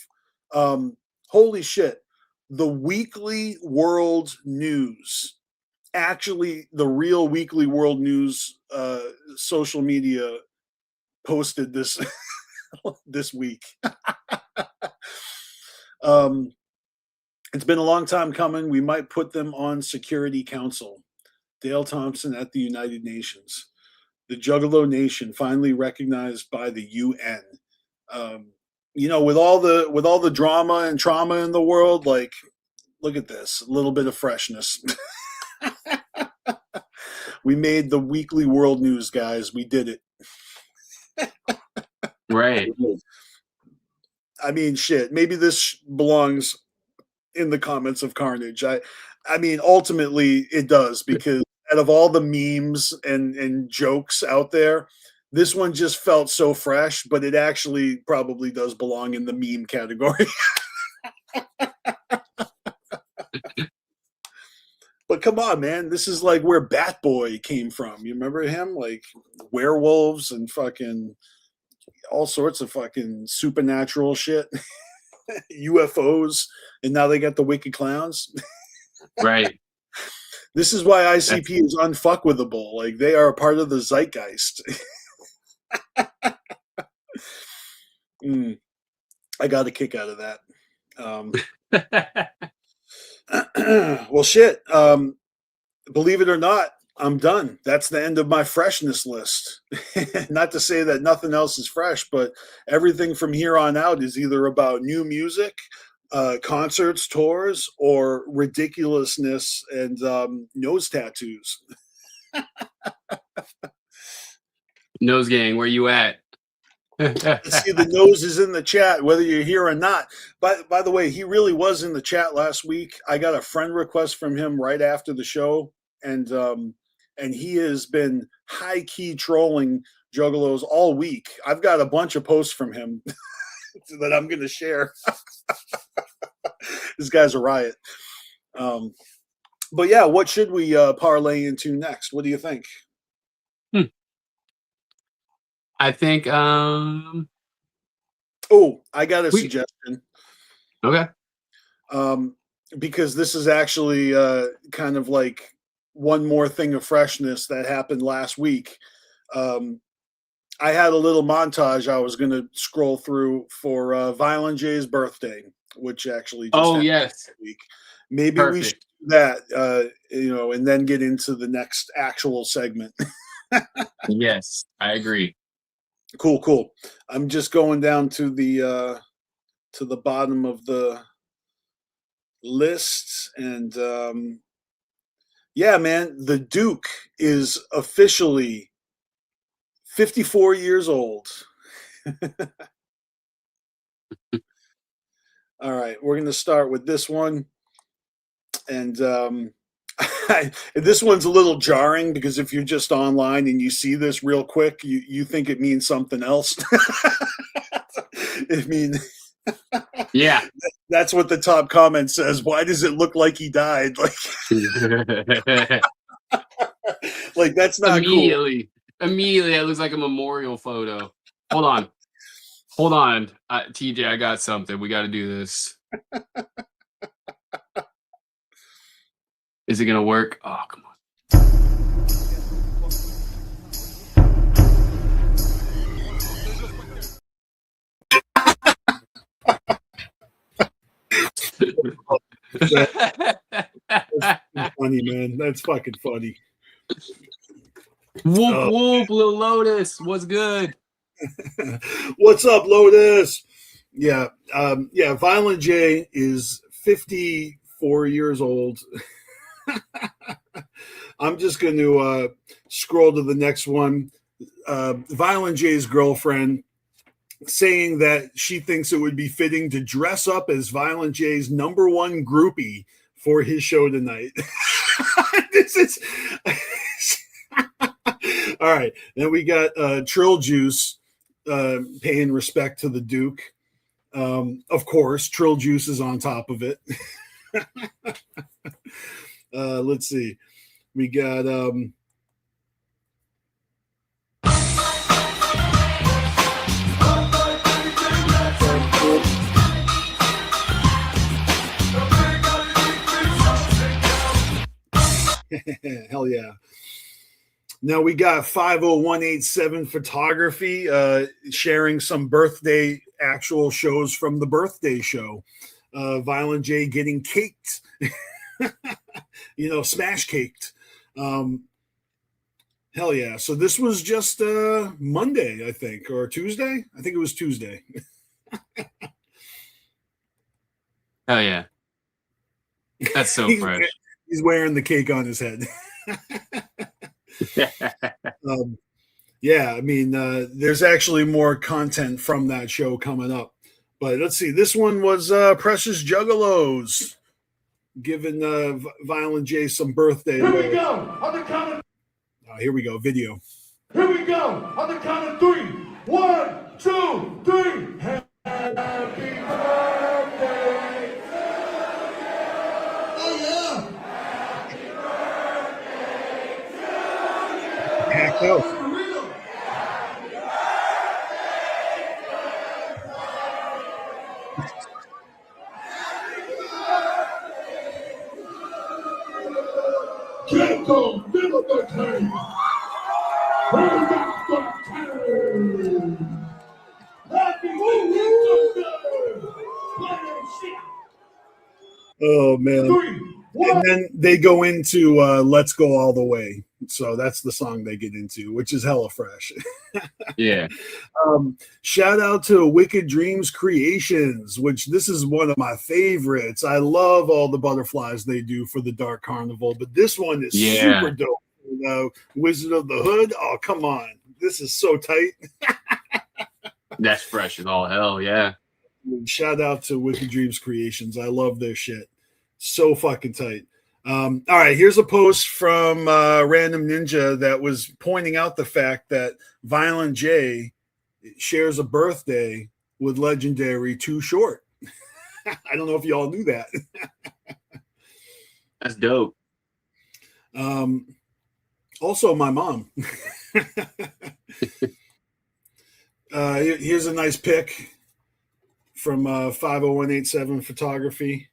Holy shit. The Weekly World News, actually the real Weekly World News social media posted this this week. It's been a long time coming. We might put them on Security Council. Dale Thompson at the United Nations. The Juggalo Nation finally recognized by the UN. You know, with all the drama and trauma in the world, like, look at this, a little bit of freshness. We made the Weekly World News, guys. We did it. Right. I mean, shit. Maybe this belongs in the comments of Carnage. I mean, ultimately it does, because out of all the memes and jokes out there, this one just felt so fresh, but it actually probably does belong in the meme category. But come on, man, this is like where Bat Boy came from. You remember him? Like werewolves and fucking all sorts of fucking supernatural shit, UFOs, and now they got the Wicked Clowns. Right. This is why ICP is unfuckwithable. Like, they are a part of the zeitgeist. I got a kick out of that. Well, shit. Believe it or not, I'm done. That's the end of my freshness list. Not to say that nothing else is fresh, but everything from here on out is either about new music, concerts, tours, or ridiculousness and nose tattoos. Nose gang, where you at? See, the nose is in the chat, whether you're here or not. By the way, he really was in the chat last week. I got a friend request from him right after the show, and he has been high key trolling Juggalos all week. I've got a bunch of posts from him that I'm going to share. This guy's a riot. But yeah, what should we parlay into next? What do you think? I think I got a suggestion. Okay. Because this is actually kind of like one more thing of freshness that happened last week. I had a little montage I was going to scroll through for Violent J's birthday, which actually just happened last week. Maybe we should do that, and then get into the next actual segment. Yes, I agree. Cool. I'm just going down to the bottom of the list, and yeah, man, the Duke is officially 54 years old. All right, we're going to start with this one, and this one's a little jarring because if you're just online and you see this real quick, you think it means something else. I mean, yeah, that's what the top comment says. Why does it look like he died? Like, like that's not immediately. Cool. Immediately, it looks like a memorial photo. Hold on, TJ, I got something. We got to do this. Is it gonna work? Oh, come on. That's funny, man. That's fucking funny. Whoop whoop, Lil Lotus. What's good? What's up, Lotus? Yeah, Violent J is 54 years old. I'm just going to scroll to the next one. Violent J's girlfriend saying that she thinks it would be fitting to dress up as Violent J's #1 groupie for his show tonight. This is all right. Then we got Trill Juice paying respect to the Duke. Of course, Trill Juice is on top of it. Let's see. We got hell yeah. Now we got 50187 Photography sharing some birthday actual shows from the birthday show. Violent J getting caked. Smash caked. Hell yeah. So this was just Monday, I think, or Tuesday. I think it was Tuesday. Hell yeah. That's so fresh. He's wearing the cake on his head. Yeah, I mean, there's actually more content from that show coming up. But let's see. This one was Precious Juggalos. giving Violent J some birthday. Here we go. On the count of Here we go. Video. Here we go. On the count of 3. 1, 2, 3. Happy birthday. Oh yeah. Hack out. Jacob, never the king. Happy Oh man. 3, 1. And then they go into Let's Go All the Way. So that's the song they get into, which is hella fresh. Yeah. Shout out to Wicked Dreams Creations, which this is one of my favorites. I love all the butterflies they do for the Dark Carnival, but this one is super dope. Wizard of the Hood. Oh, come on. This is so tight. That's fresh as all hell. Yeah. Shout out to Wicked Dreams Creations. I love their shit. So fucking tight. All right, here's a post from Random Ninja that was pointing out the fact that Violent J shares a birthday with legendary Too Short. I don't know if y'all knew that. That's dope. Also, my mom. Here's a nice pic from 50187 Photography.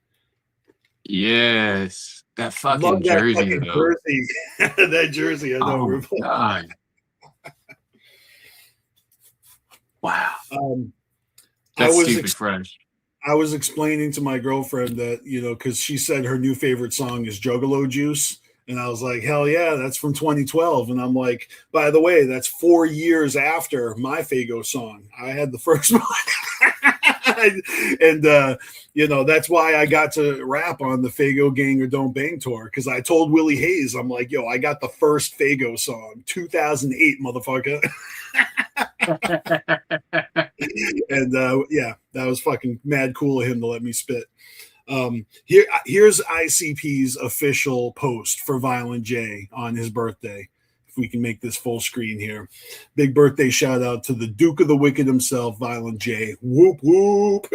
Yes. That fucking Love that jersey, fucking though. jersey. That jersey, I know. Oh, God. Wow. That's stupid fresh. I was explaining to my girlfriend that, because she said her new favorite song is Juggalo Juice. And I was like, hell yeah, that's from 2012. And I'm like, by the way, that's 4 years after my Fago song. I had the first one. And, that's why I got to rap on the Fago Gang or Don't Bang tour. Because I told Willie Hayes, I'm like, yo, I got the first Fago song, 2008, motherfucker. And, that was fucking mad cool of him to let me spit. Here's ICP's official post for Violent J on his birthday. If we can make this full screen here. Big birthday shout out to the Duke of the Wicked himself, Violent J. Whoop, whoop.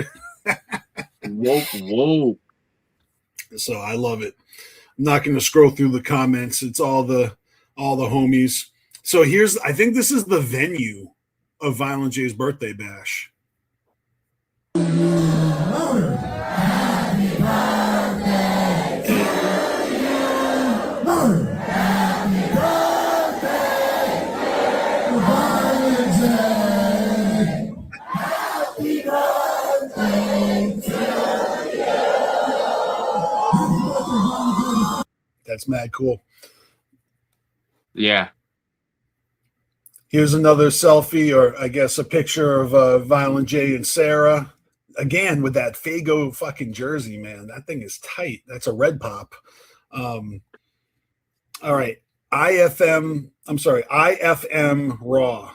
Whoop, whoop. So I love it. I'm not going to scroll through the comments. It's all the homies. So I think this is the venue of Violent J's birthday bash. That's mad cool. Yeah. Here's another selfie, or I guess a picture of Violent J and Sarah. Again, with that Fago fucking jersey, man. That thing is tight. That's a red pop. All right. IFM Raw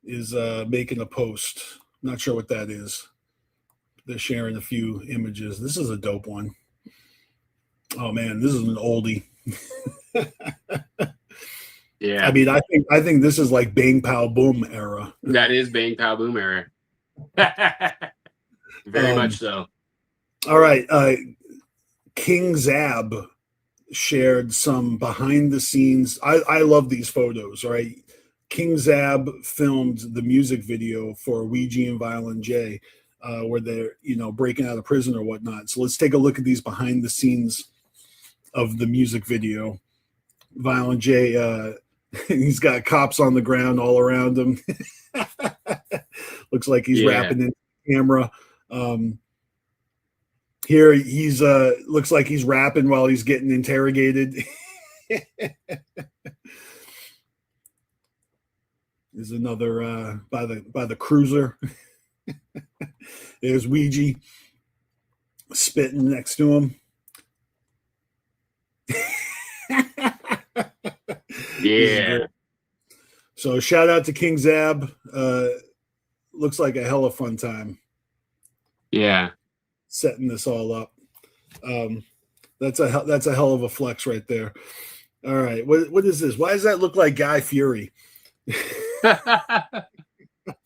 is making a post. Not sure what that is. They're sharing a few images. This is a dope one. Oh man, this is an oldie. Yeah. I mean, I think this is like Bang Pow Boom era. That is Bang Pow Boom era. Very much so. All right. King Zab shared some behind the scenes. I love these photos, right? King Zab filmed the music video for Ouija and Violent J, where they're, breaking out of prison or whatnot. So let's take a look at these behind the scenes of the music video. Violent J, he's got cops on the ground all around him. Looks like he's rapping in the camera. Here he's looks like he's rapping while he's getting interrogated. There's another by the cruiser. There's Ouija spitting next to him. Yeah. So shout out to King Zab. Looks like a hella fun time. Yeah. Setting this all up. That's a hell of a flex right there. All right, what is this? Why does that look like Guy Fieri?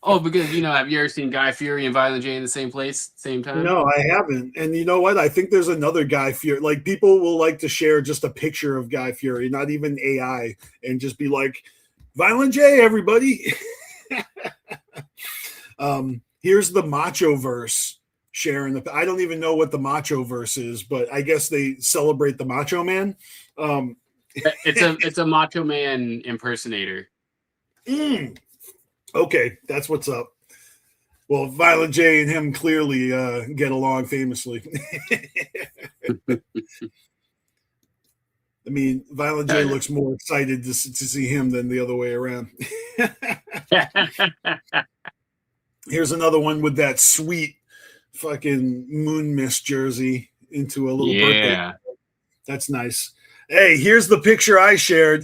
Oh, because have you ever seen Guy Fieri and Violent J in the same place, same time? No, I haven't. And you know what? I think there's another Guy Fieri. Like, people will like to share just a picture of Guy Fieri, not even AI, and just be like, Violent J, everybody. Here's the Macho Verse sharing. I don't even know what the Macho Verse is, but I guess they celebrate the Macho Man. It's a Macho Man impersonator. Okay, that's what's up. Well, Violent J and him clearly get along famously. I mean, Violent J looks more excited to see him than the other way around. Here's another one with that sweet fucking Moon Mist jersey into a little birthday. That's nice. Hey, here's the picture I shared.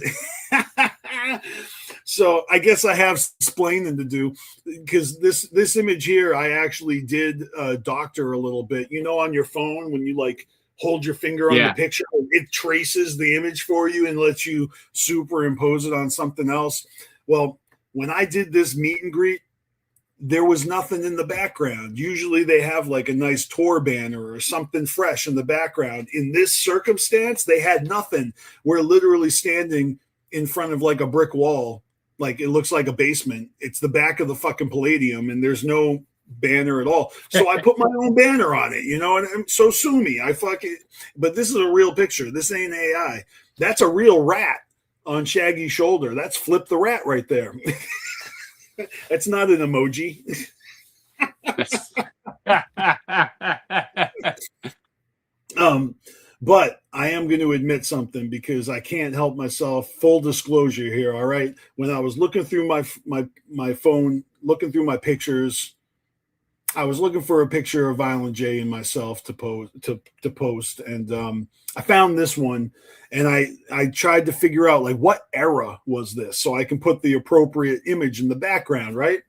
So I guess I have explaining to do, because this image here, I actually did doctor a little bit. On your phone, when you like hold your finger on the picture, it traces the image for you and lets you superimpose it on something else. Well, when I did this meet and greet, there was nothing in the background. Usually they have like a nice tour banner or something fresh in the background. In this circumstance, they had nothing. We're literally standing in front of like a brick wall. Like, it looks like a basement. It's the back of the fucking Palladium, and there's no banner at all. So I put my own banner on it, and so sue me. I fucking, but this is a real picture. This ain't AI. That's a real rat on Shaggy's shoulder. That's Flip the Rat right there. That's not an emoji. But I am going to admit something, because I can't help myself. Full disclosure here, all right? When I was looking through my phone, looking through my pictures, I was looking for a picture of Violent J and myself to post, and I found this one, and I tried to figure out like what era was this, so I can put the appropriate image in the background, right?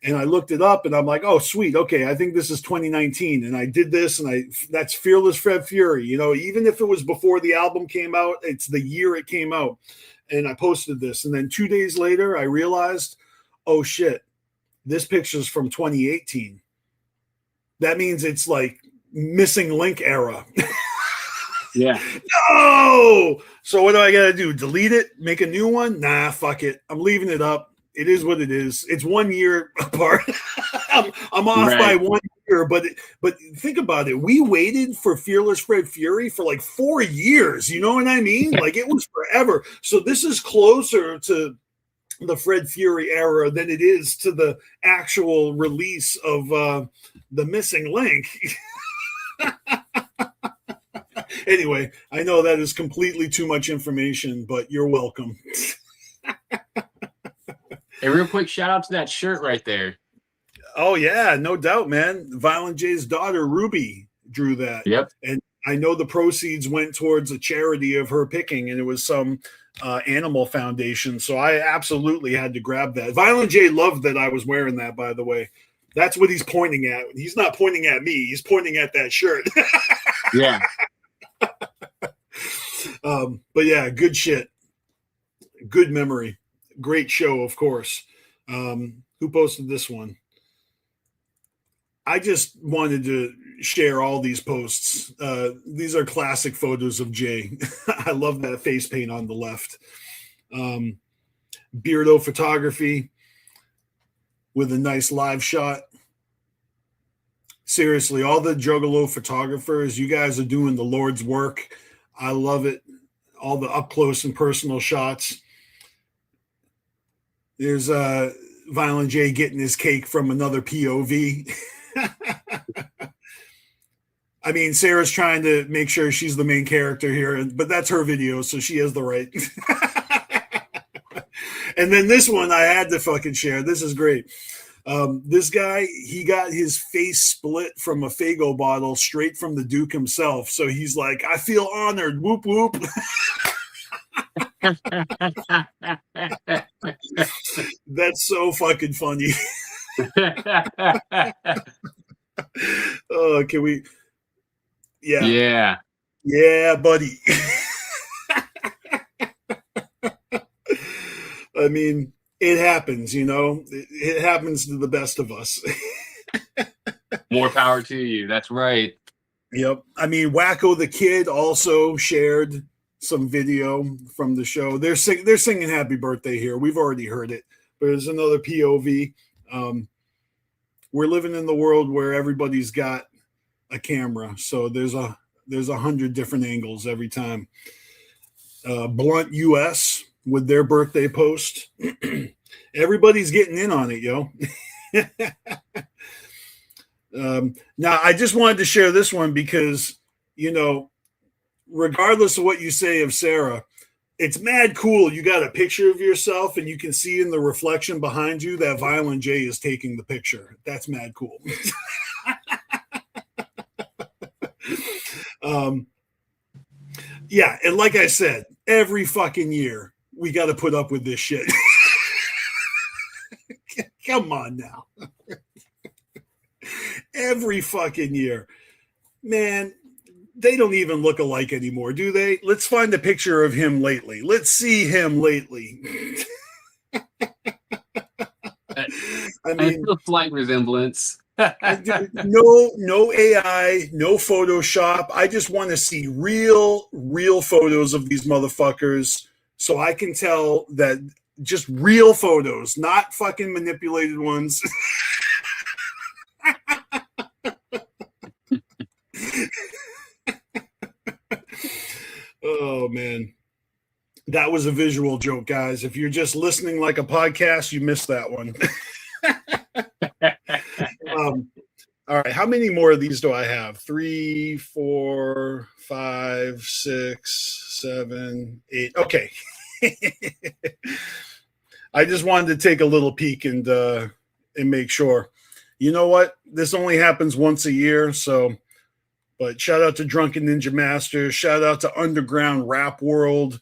And I looked it up, and I'm like, oh, sweet. Okay, I think this is 2019. And I did this, and that's Fearless Fred Fury. Even if it was before the album came out, it's the year it came out. And I posted this. And then 2 days later, I realized, oh, shit, this picture's from 2018. That means it's like missing link era. Yeah. No! So what do I got to do? Delete it? Make a new one? Nah, fuck it. I'm leaving it up. It is what it is. It's 1 year apart. I'm off by 1 year, but think about it. We waited for Fearless Fred Fury for like 4 years. You know what I mean? Like, it was forever. So this is closer to the Fred Fury era than it is to the actual release of the missing link. Anyway, I know that is completely too much information, but you're welcome. Hey, real quick, shout out to that shirt right there. Oh, yeah, no doubt, man. Violent J's daughter, Ruby, drew that. Yep. And I know the proceeds went towards a charity of her picking, and it was some animal foundation. So I absolutely had to grab that. Violent J loved that I was wearing that, by the way. That's what he's pointing at. He's not pointing at me. He's pointing at that shirt. Yeah. But yeah, good shit. Good memory. Great show, of course. Who posted this one? I just wanted to share all these posts. These are classic photos of Jay. I love that face paint on the left. Beardo photography with a nice live shot. Seriously, all the Juggalo photographers, you guys are doing the Lord's work. I love it. All the up close and personal shots. There's Violent J getting his cake from another POV. I mean, Sarah's trying to make sure she's the main character here, but that's her video, so she has the right. And then this one I had to fucking share. This is great. This guy, he got his face split from a Faygo bottle straight from the Duke himself. So he's like, I feel honored. Whoop, whoop. That's so fucking funny. Can we? Yeah. Yeah. Yeah, buddy. I mean, it happens, you know. It happens to the best of us. More power to you. That's right. Yep. I mean, Wacko the Kid also shared some video from the show. They're singing "Happy Birthday" here. We've already heard it, but there's another POV. We're living in the world where everybody's got a camera, so there's 100 different angles every time. Blunt US with their birthday post. Everybody's getting in on it, yo. Now, I just wanted to share this one because, you know, regardless of what you say of Sarah, it's mad cool. You got a picture of yourself and you can see in the reflection behind you that Violent J is taking the picture. That's mad cool. Yeah, and like I said, every fucking year we got to put up with this shit. Come on now. Every fucking year. Man, they don't even look alike anymore, do they? Let's find a picture of him lately. Let's see him lately. I mean, a slight resemblance. no AI, no Photoshop. I just want to see real photos of these motherfuckers so I can tell that just real photos, not fucking manipulated ones. Oh, man. That was a visual joke, guys. If you're just listening like a podcast, you missed that one. All right. How many more of these do I have? 3, 4, 5, 6, 7, 8. Okay. I just wanted to take a little peek and make sure. You know what? This only happens once a year, so... But shout out to Drunken Ninja Master. Shout out to Underground Rap World.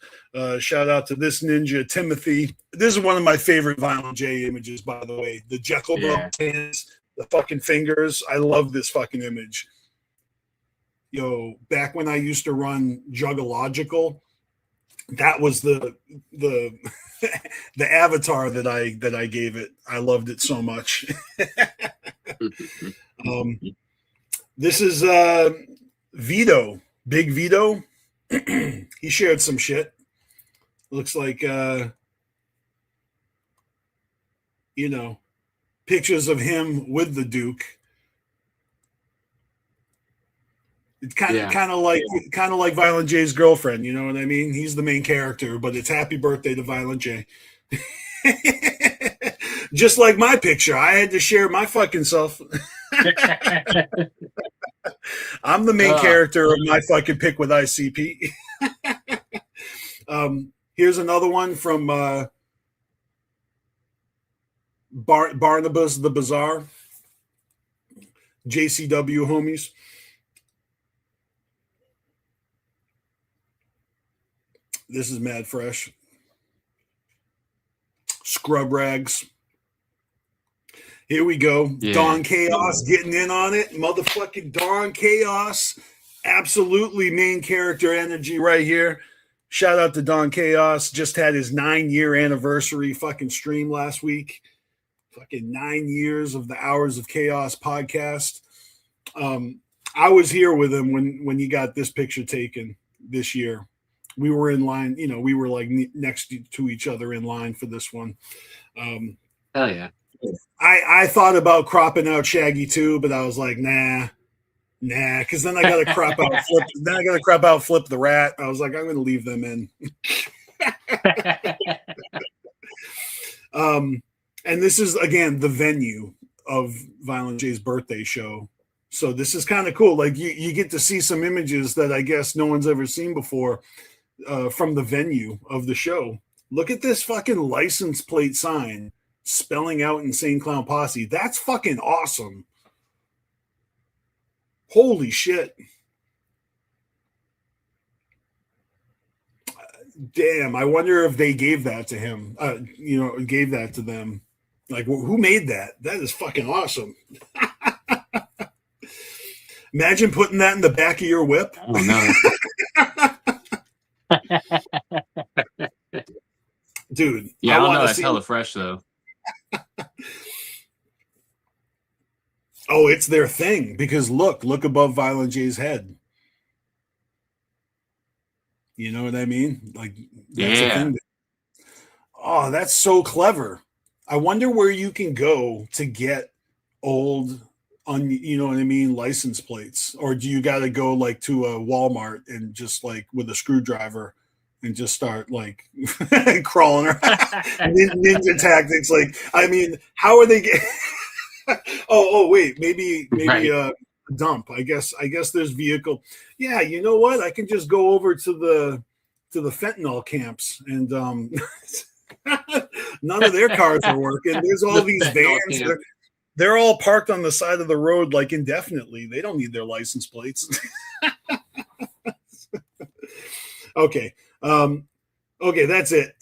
Shout out to this ninja, Timothy. This is one of my favorite Violent J images, by the way. The Jekyll hands, the fucking fingers. I love this fucking image. Yo, back when I used to run Juggalogical, that was the the avatar that I gave it. I loved it so much. This is Vito, Big Vito. He shared some shit. Looks like, you know, pictures of him with the Duke. It's kind of like Violent J's girlfriend. You know what I mean? He's the main character, but it's happy birthday to Violent J. Just like my picture, I had to share my fucking self. I'm the main character of my fucking pick with ICP. Here's another one from Barnabas the Bazaar. JCW homies. This is mad fresh. Scrub rags. Here we go. Yeah. Don Chaos getting in on it. Motherfucking Don Chaos. Absolutely main character energy right here. Shout out to Don Chaos. Just had his 9-year anniversary fucking stream last week. Fucking 9 years of the Hours of Chaos podcast. I was here with him when he got this picture taken this year. We were in line, you know, we were like next to each other in line for this one. Hell yeah. I thought about cropping out Shaggy too, but I was like, nah, because then I got to crop out Flip. Then I got to crop out Flip the Rat. I was like, I'm going to leave them in. And this is again the venue of Violent J's birthday show, so this is kind of cool. Like you get to see some images that I guess no one's ever seen before from the venue of the show. Look at this fucking license plate sign spelling out Insane Clown Posse. That's fucking awesome. Holy shit. Damn, I wonder if they gave that to him. Gave that to them. Like, who made that? That is fucking awesome. Imagine putting that in the back of your whip. Oh no. Dude, Yeah, I don't know. wanna That's hella fresh though. Oh, it's their thing because look above Violent J's head. You know what I mean? Like that's a thing. Oh, that's so clever. I wonder where you can go to get old you know what I mean, license plates, or do you got to go like to a Walmart and just like with a screwdriver and just start like crawling around ninja tactics? Like, I mean, how are they getting? oh, wait, maybe Right. a dump. I guess there's vehicle. Yeah, you know what? I can just go over to the fentanyl camps and none of their cars are working. There's all these vans. They're all parked on the side of the road like indefinitely. They don't need their license plates. Okay. Okay, that's it.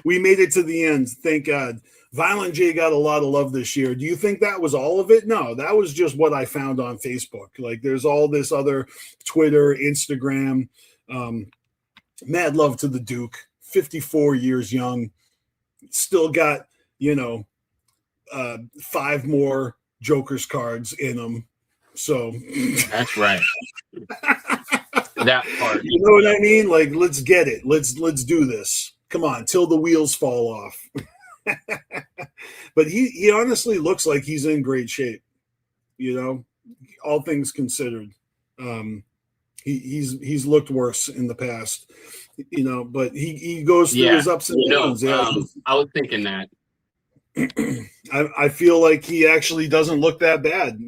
We made it to the end. Thank God. Violent J got a lot of love this year. Do you think that was all of it? No, that was just what I found on Facebook. Like there's all this other Twitter, Instagram. Mad love to the Duke. 54 years young. Still got, 5 more Joker's cards in him. So That's right. That part. You know what I mean? Like, let's get it. Let's do this. Come on, till the wheels fall off. But he honestly looks like he's in great shape. All things considered. He's looked worse in the past. But he goes through his ups and downs. I was thinking that. I feel like he actually doesn't look that bad,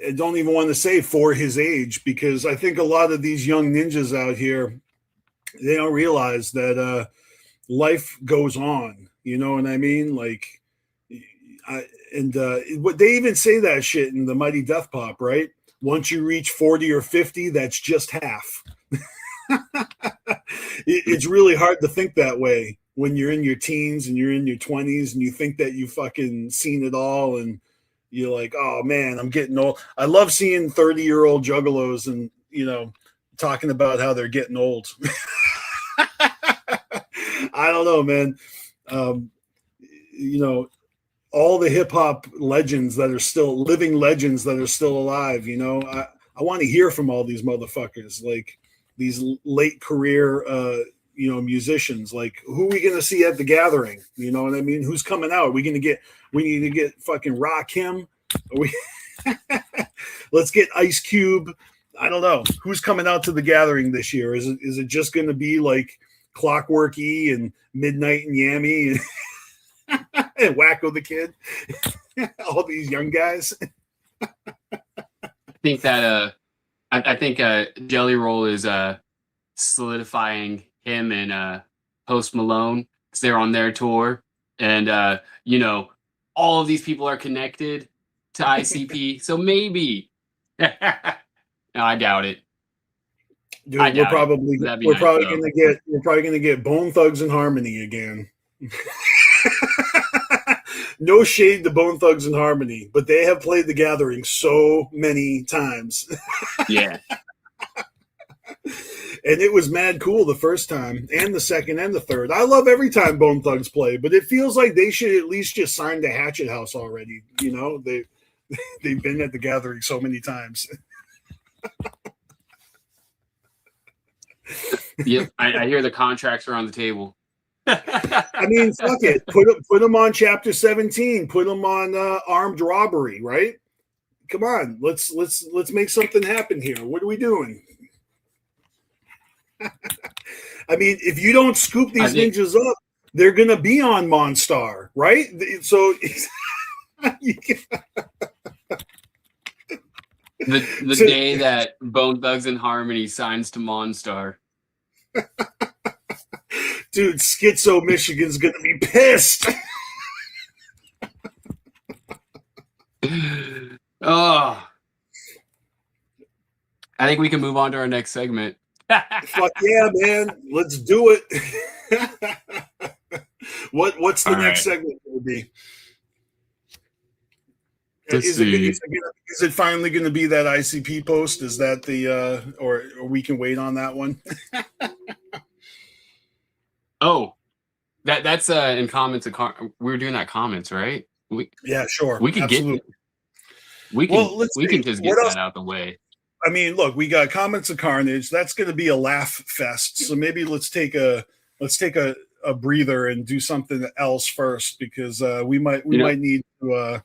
I don't even want to say for his age, because I think a lot of these young ninjas out here, they don't realize that life goes on. You know what I mean? Like, what they even say that shit in the Mighty Death Pop, right? Once you reach 40 or 50, that's just half. It's really hard to think that way when you're in your teens and you're in your 20s and you think that you fucking seen it all and you're like, oh man, I'm getting old. I love seeing 30-year-old juggalos and, talking about how they're getting old. I don't know, man. All the hip hop legends that are still living legends that are still alive, I want to hear from all these motherfuckers, like these late career, musicians. Like, who are we going to see at the gathering? You know what I mean? Who's coming out? We need to get fucking Rakim. Let's get Ice Cube. I don't know who's coming out to the gathering this year. Is it just going to be like Clockwork E and Midnight and Yami and Wacko the Kid? All these young guys. I think that I think Jelly Roll is solidifying him and Post Malone because they're on their tour, and all of these people are connected to ICP, so maybe. No, I doubt it. Dude, we're probably gonna get Bone Thugs and Harmony again. No shade to Bone Thugs and Harmony, but they have played the gathering so many times. Yeah. And it was mad cool the first time and the second and the third. I love every time Bone Thugs play, but it feels like they should at least just sign to Hatchet House already. They've been at the gathering so many times. Yep, I hear the contracts are on the table. I mean, fuck it. Put them on Chapter 17. Put them on armed robbery, right? Come on, let's make something happen here. What are we doing? I mean, if you don't scoop these ninjas up, they're gonna be on Monstar, right? So the day that Bone Thugs and Harmony signs to Monstar. Dude, Schizo Michigan's gonna be pissed. Oh, I think we can move on to our next segment. Fuck yeah, man! Let's do it. What's the next segment going to be? Let's Is see. it finally going to be that ICP post? Is that the or we can wait on that one? Oh, that's in comments. We were doing that comments, right? Yeah, sure. We can Absolutely. we can just get that out the way. I mean, look, we got Comments of Carnage. That's going to be a laugh fest. So maybe let's take a breather and do something else first, because we might need to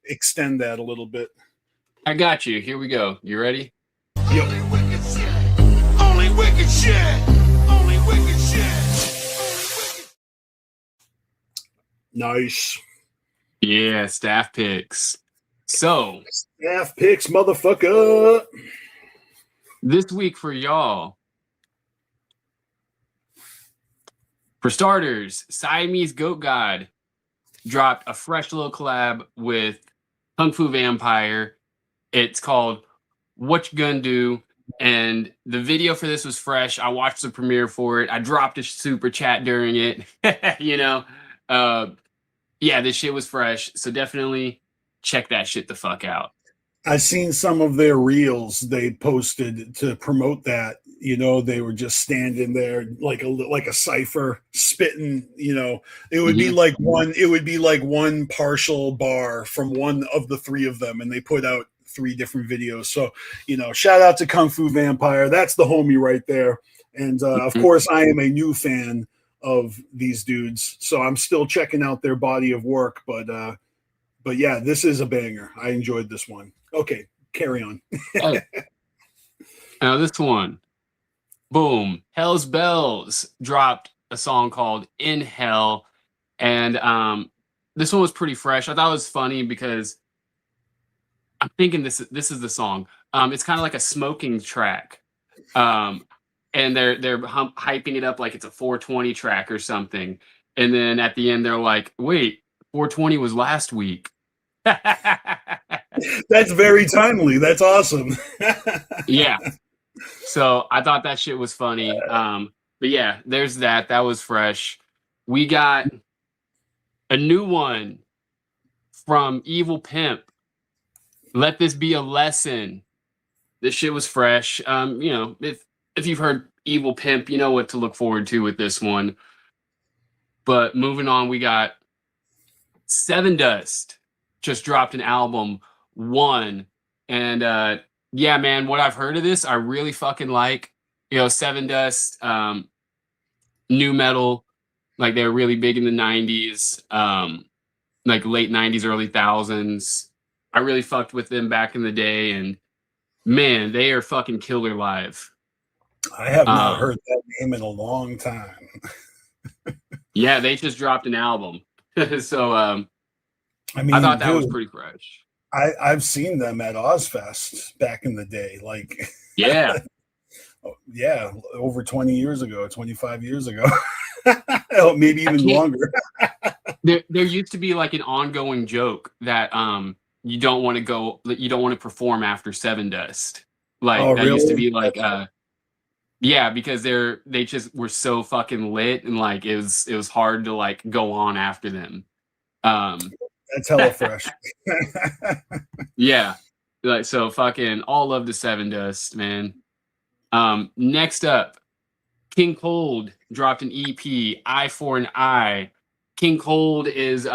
extend that a little bit. I got you. Here we go. You ready? Yep. Only wicked shit. Only wicked shit. Only wicked shit. Nice. Yeah, staff picks. So staff picks, motherfucker. This week for y'all, for starters, Siamese Goat God dropped a fresh little collab with Kung Fu Vampire. It's called What You Gonna Do, and the video for this was fresh. I watched the premiere for it. I dropped a super chat during it. Yeah, this shit was fresh, so definitely check that shit the fuck out. I've seen some of their reels they posted to promote that. You know, they were just standing there like a cipher spitting. You know, it would be like one. It would be like one partial bar from one of the three of them, and they put out 3 different videos. So, you know, shout out to Kung Fu Vampire. That's the homie right there. And of course, I am a new fan of these dudes, so I'm still checking out their body of work. But yeah, this is a banger. I enjoyed this one. Okay, carry on. Now this one, boom, Hell's Bells dropped a song called In Hell, and this one was pretty fresh. I thought it was funny because I'm thinking this is the song. It's kind of like a smoking track, and they're hyping it up like it's a 420 track or something, and then at the end they're like, "Wait, 420 was last week." That's very timely. That's awesome. Yeah. So I thought that shit was funny. But yeah, there's that. That was fresh. We got a new one from Evil Pimp. Let This Be a Lesson. This shit was fresh. You know, if you've heard Evil Pimp, you know what to look forward to with this one. But moving on, we got Seven Dust just dropped an album, One. And yeah, man, what I've heard of this, I really fucking like. You know, Seven Dust, new metal, like they were really big in the 90s, like late 90s, early thousands. I really fucked with them back in the day, and man, they are fucking killer live. I have not heard that name in a long time. Yeah, they just dropped an album. So I mean, I thought that was pretty fresh. I've seen them at Ozfest back in the day. Like, yeah. Yeah, over 20 years ago, 25 years ago. Oh, maybe even longer. There used to be like an ongoing joke that you don't want to perform after Seven Dust. Like that used to be like yeah, because they just were so fucking lit, and like it was hard to like go on after them. That's hella fresh. Yeah. Like so fucking all love to Seven Dust, man. Next up, King Cold dropped an EP, Eye for an Eye. King Cold is a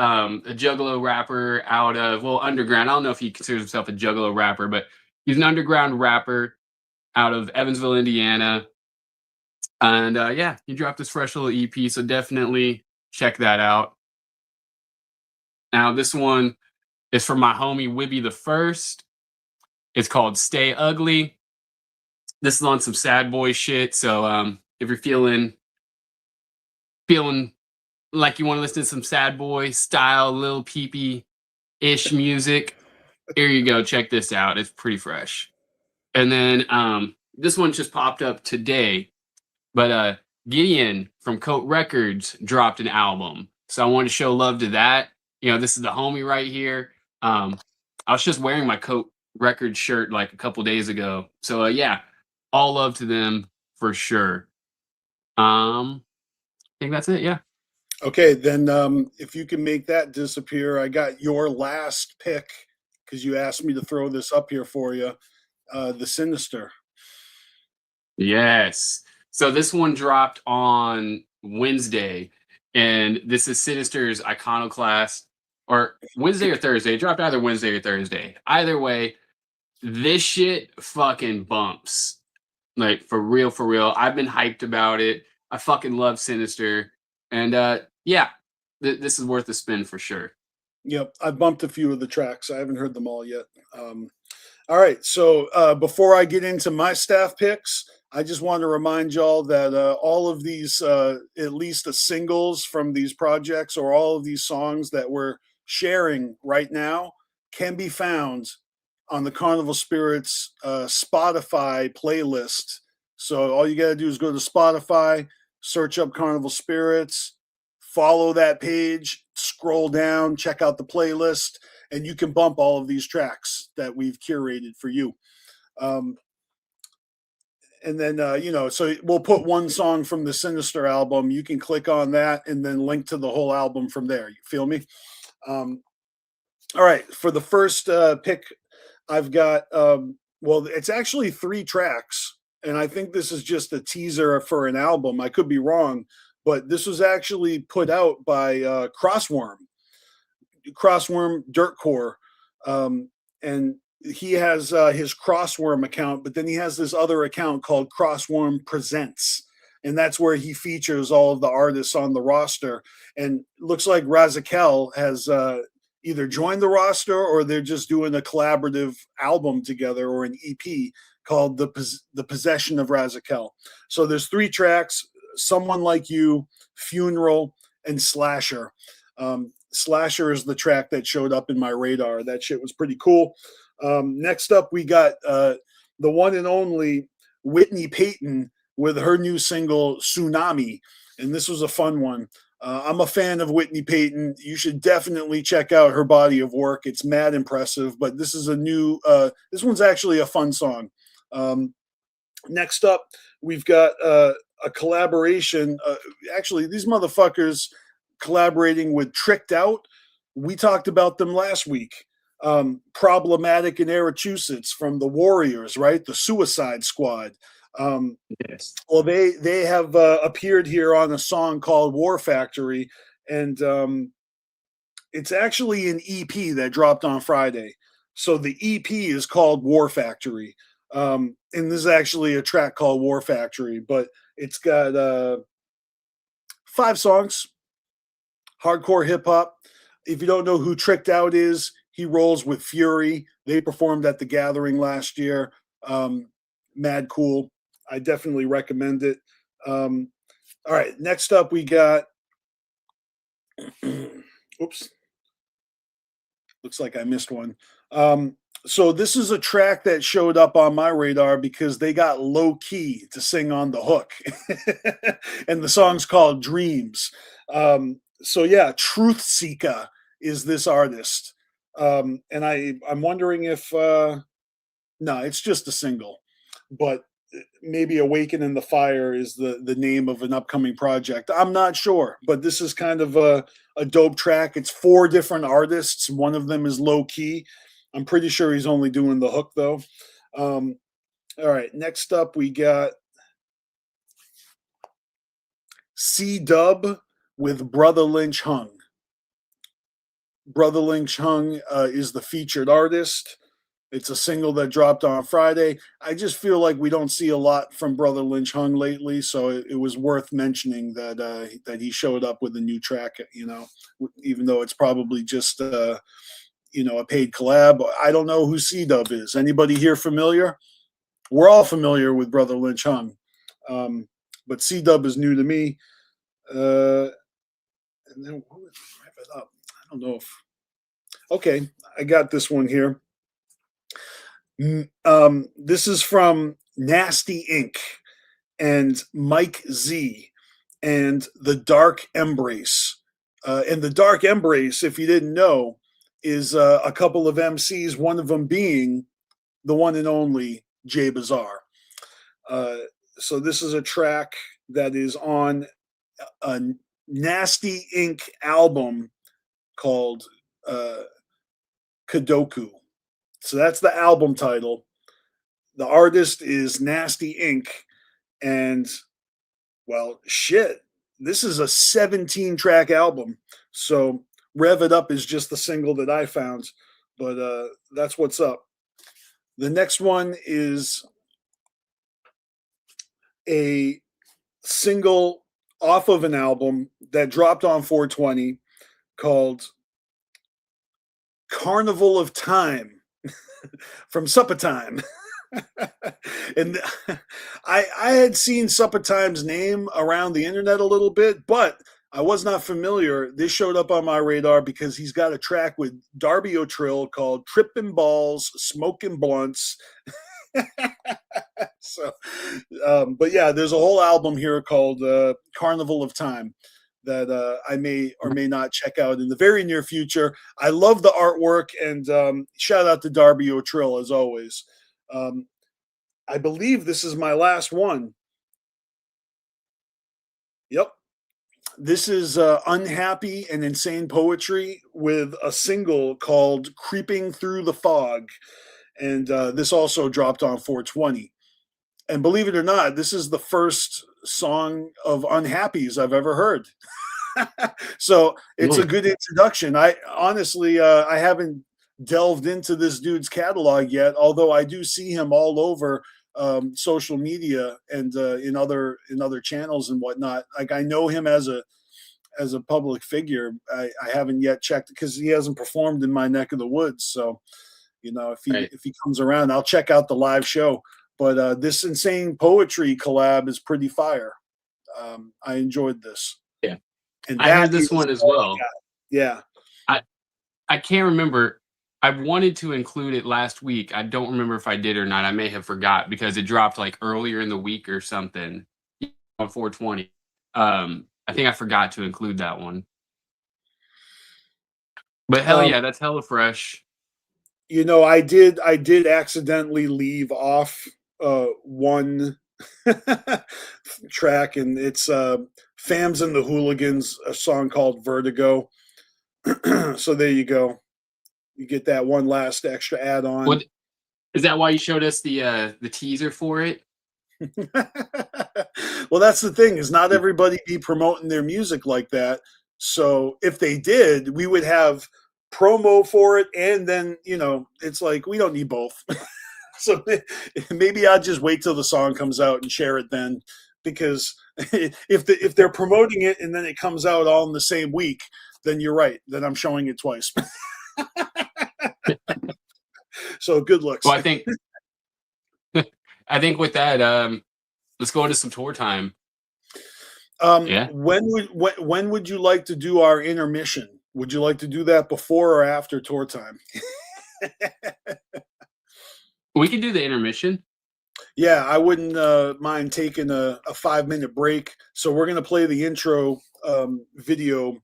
Juggalo rapper out of, well, underground. I don't know if he considers himself a Juggalo rapper, but he's an underground rapper out of Evansville, Indiana. And yeah, he dropped this fresh little EP, so definitely check that out. Now, this one is from my homie Wibby the First. It's called Stay Ugly. This is on some sad boy shit, so if you're feeling like you want to listen to some sad boy style, little peepee-ish music, here you go. Check this out. It's pretty fresh. And then this one just popped up today, but Gideon from Coat Records dropped an album. So I wanted to show love to that. You know, this is the homie right here. I was just wearing my Coat Records shirt like a couple days ago. So yeah, all love to them for sure. I think that's it. Yeah. Okay, then if you can make that disappear, I got your last pick because you asked me to throw this up here for you. The Sinister. Yes. So this one dropped on Wednesday, and this is Sinister's Iconoclast, or Wednesday or Thursday. It dropped either Wednesday or Thursday. Either way, this shit fucking bumps. Like, for real, for real. I've been hyped about it. I fucking love Sinister. And yeah, this is worth a spin for sure. Yep, I bumped a few of the tracks. I haven't heard them all yet. All right, so before I get into my staff picks, I just want to remind y'all that all of these, at least the singles from these projects or all of these songs that we're sharing right now can be found on the Carnival Spirits Spotify playlist. So all you got to do is go to Spotify, search up Carnival Spirits, follow that page, scroll down, check out the playlist, and you can bump all of these tracks that we've curated for you. And then, so we'll put one song from the Sinister album. You can click on that and then link to the whole album from there. You feel me? All right. For the first pick, I've got, well, it's actually 3 tracks. And I think this is just a teaser for an album. I could be wrong, but this was actually put out by Crossworm Dirtcore. And he has his Crossworm account, but then he has this other account called Crossworm Presents. And that's where he features all of the artists on the roster. And looks like Razakel has either joined the roster or they're just doing a collaborative album together or an EP called The Possession of Razakel. So there's 3 tracks: Someone Like You, Funeral, and Slasher. Slasher is the track that showed up in my radar. That shit was pretty cool. Next up, we got the one and only Whitney Payton with her new single Tsunami, and this was a fun one. I'm a fan of Whitney Payton. You should definitely check out her body of work. It's mad impressive, but this is a new this one's actually a fun song. Next up, we've got a collaboration. Actually, these motherfuckers collaborating with Tricked Out. We talked about them last week. Problematic in Massachusetts from the Warriors, right? The Suicide Squad. Yes. Well, they have appeared here on a song called War Factory, and it's actually an EP that dropped on Friday. So the EP is called War Factory, and this is actually a track called War Factory, but it's got 5 songs, hardcore hip hop. If you don't know who Tricked Out is, he rolls with Fury. They performed at the Gathering last year. Mad cool. I definitely recommend it. All right, next up we got oops. Looks like I missed one. So this is a track that showed up on my radar because they got Low Key to sing on the hook. And the song's called Dreams. So yeah, Truth Seeker is this artist. And I'm wondering if no, it's just a single, but maybe Awaken in the Fire is the name of an upcoming project. I'm not sure, but this is kind of a dope track. It's 4 different artists. One of them is Low Key. I'm pretty sure he's only doing the hook though. All right, next up we got C-Dub with Brother Lynch Hung. Brother Lynch Hung is the featured artist. It's a single that dropped on Friday. I just feel like we don't see a lot from Brother Lynch Hung lately, so it was worth mentioning that he showed up with a new track, even though it's probably just a paid collab. I don't know who C-Dub is. Anybody here familiar? We're all familiar with Brother Lynch Hung, but C-Dub is new to me. And then wrap it up. I don't know if. Okay, I got this one here. This is from Nasty Inc. and Mike Z and The Dark Embrace. And The Dark Embrace, if you didn't know, is a couple of MCs, one of them being the one and only Jay Bazaar. So this is a track that is on a Nasty Inc. album called Kadoku. So that's the album title. The artist is Nasty Inc. And, well, shit. This is a 17-track album. So Rev It Up is just the single that I found. But that's what's up. The next one is a single off of an album that dropped on 420 called Carnival of Time from Supper Time. And I had seen Supper Time's name around the internet a little bit, but I was not familiar. This showed up on my radar because he's got a track with Darby O'Trill called Trippin' Balls, Smoking Blunts. So, but yeah, there's a whole album here called Carnival of Time that I may or may not check out in the very near future. I love the artwork, and shout out to Darby O'Trill as always. I believe this is my last one. Yep. This is Unhappy and Insane Poetry with a single called Creeping Through the Fog. And this also dropped on 420. And believe it or not, this is the first song of Unhappies I've ever heard. So it's a good introduction. I honestly, I haven't delved into this dude's catalog yet, although I do see him all over social media and in other channels and whatnot. Like I know him as a public figure. I haven't yet checked because he hasn't performed in my neck of the woods. So, you know, if he comes around, I'll check out the live show. But this Insane Poetry collab is pretty fire. I enjoyed this. Yeah, and I heard this one as well. Yeah, I can't remember. I wanted to include it last week. I don't remember if I did or not. I may have forgot because it dropped like earlier in the week or something on 420. I think I forgot to include that one. But hell yeah, that's hella fresh. You know, I did accidentally leave off one track, and it's Fams and the Hooligans, a song called Vertigo. So there you go. You get that one last extra add-on. What is that? Why you showed us the teaser for it? Well, that's the thing, is not everybody be promoting their music like that. So if they did, we would have promo for it, and then, you know, it's like we don't need both. So maybe I'll just wait till the song comes out and share it then, because if they're promoting it and then it comes out all in the same week, then you're right. Then I'm showing it twice. So good looks. Well, I think with that, let's go into some tour time. Yeah. When would you like to do our intermission? Would you like to do that before or after tour time? We can do the intermission. Yeah, I wouldn't mind taking a 5-minute break. So we're gonna play the intro video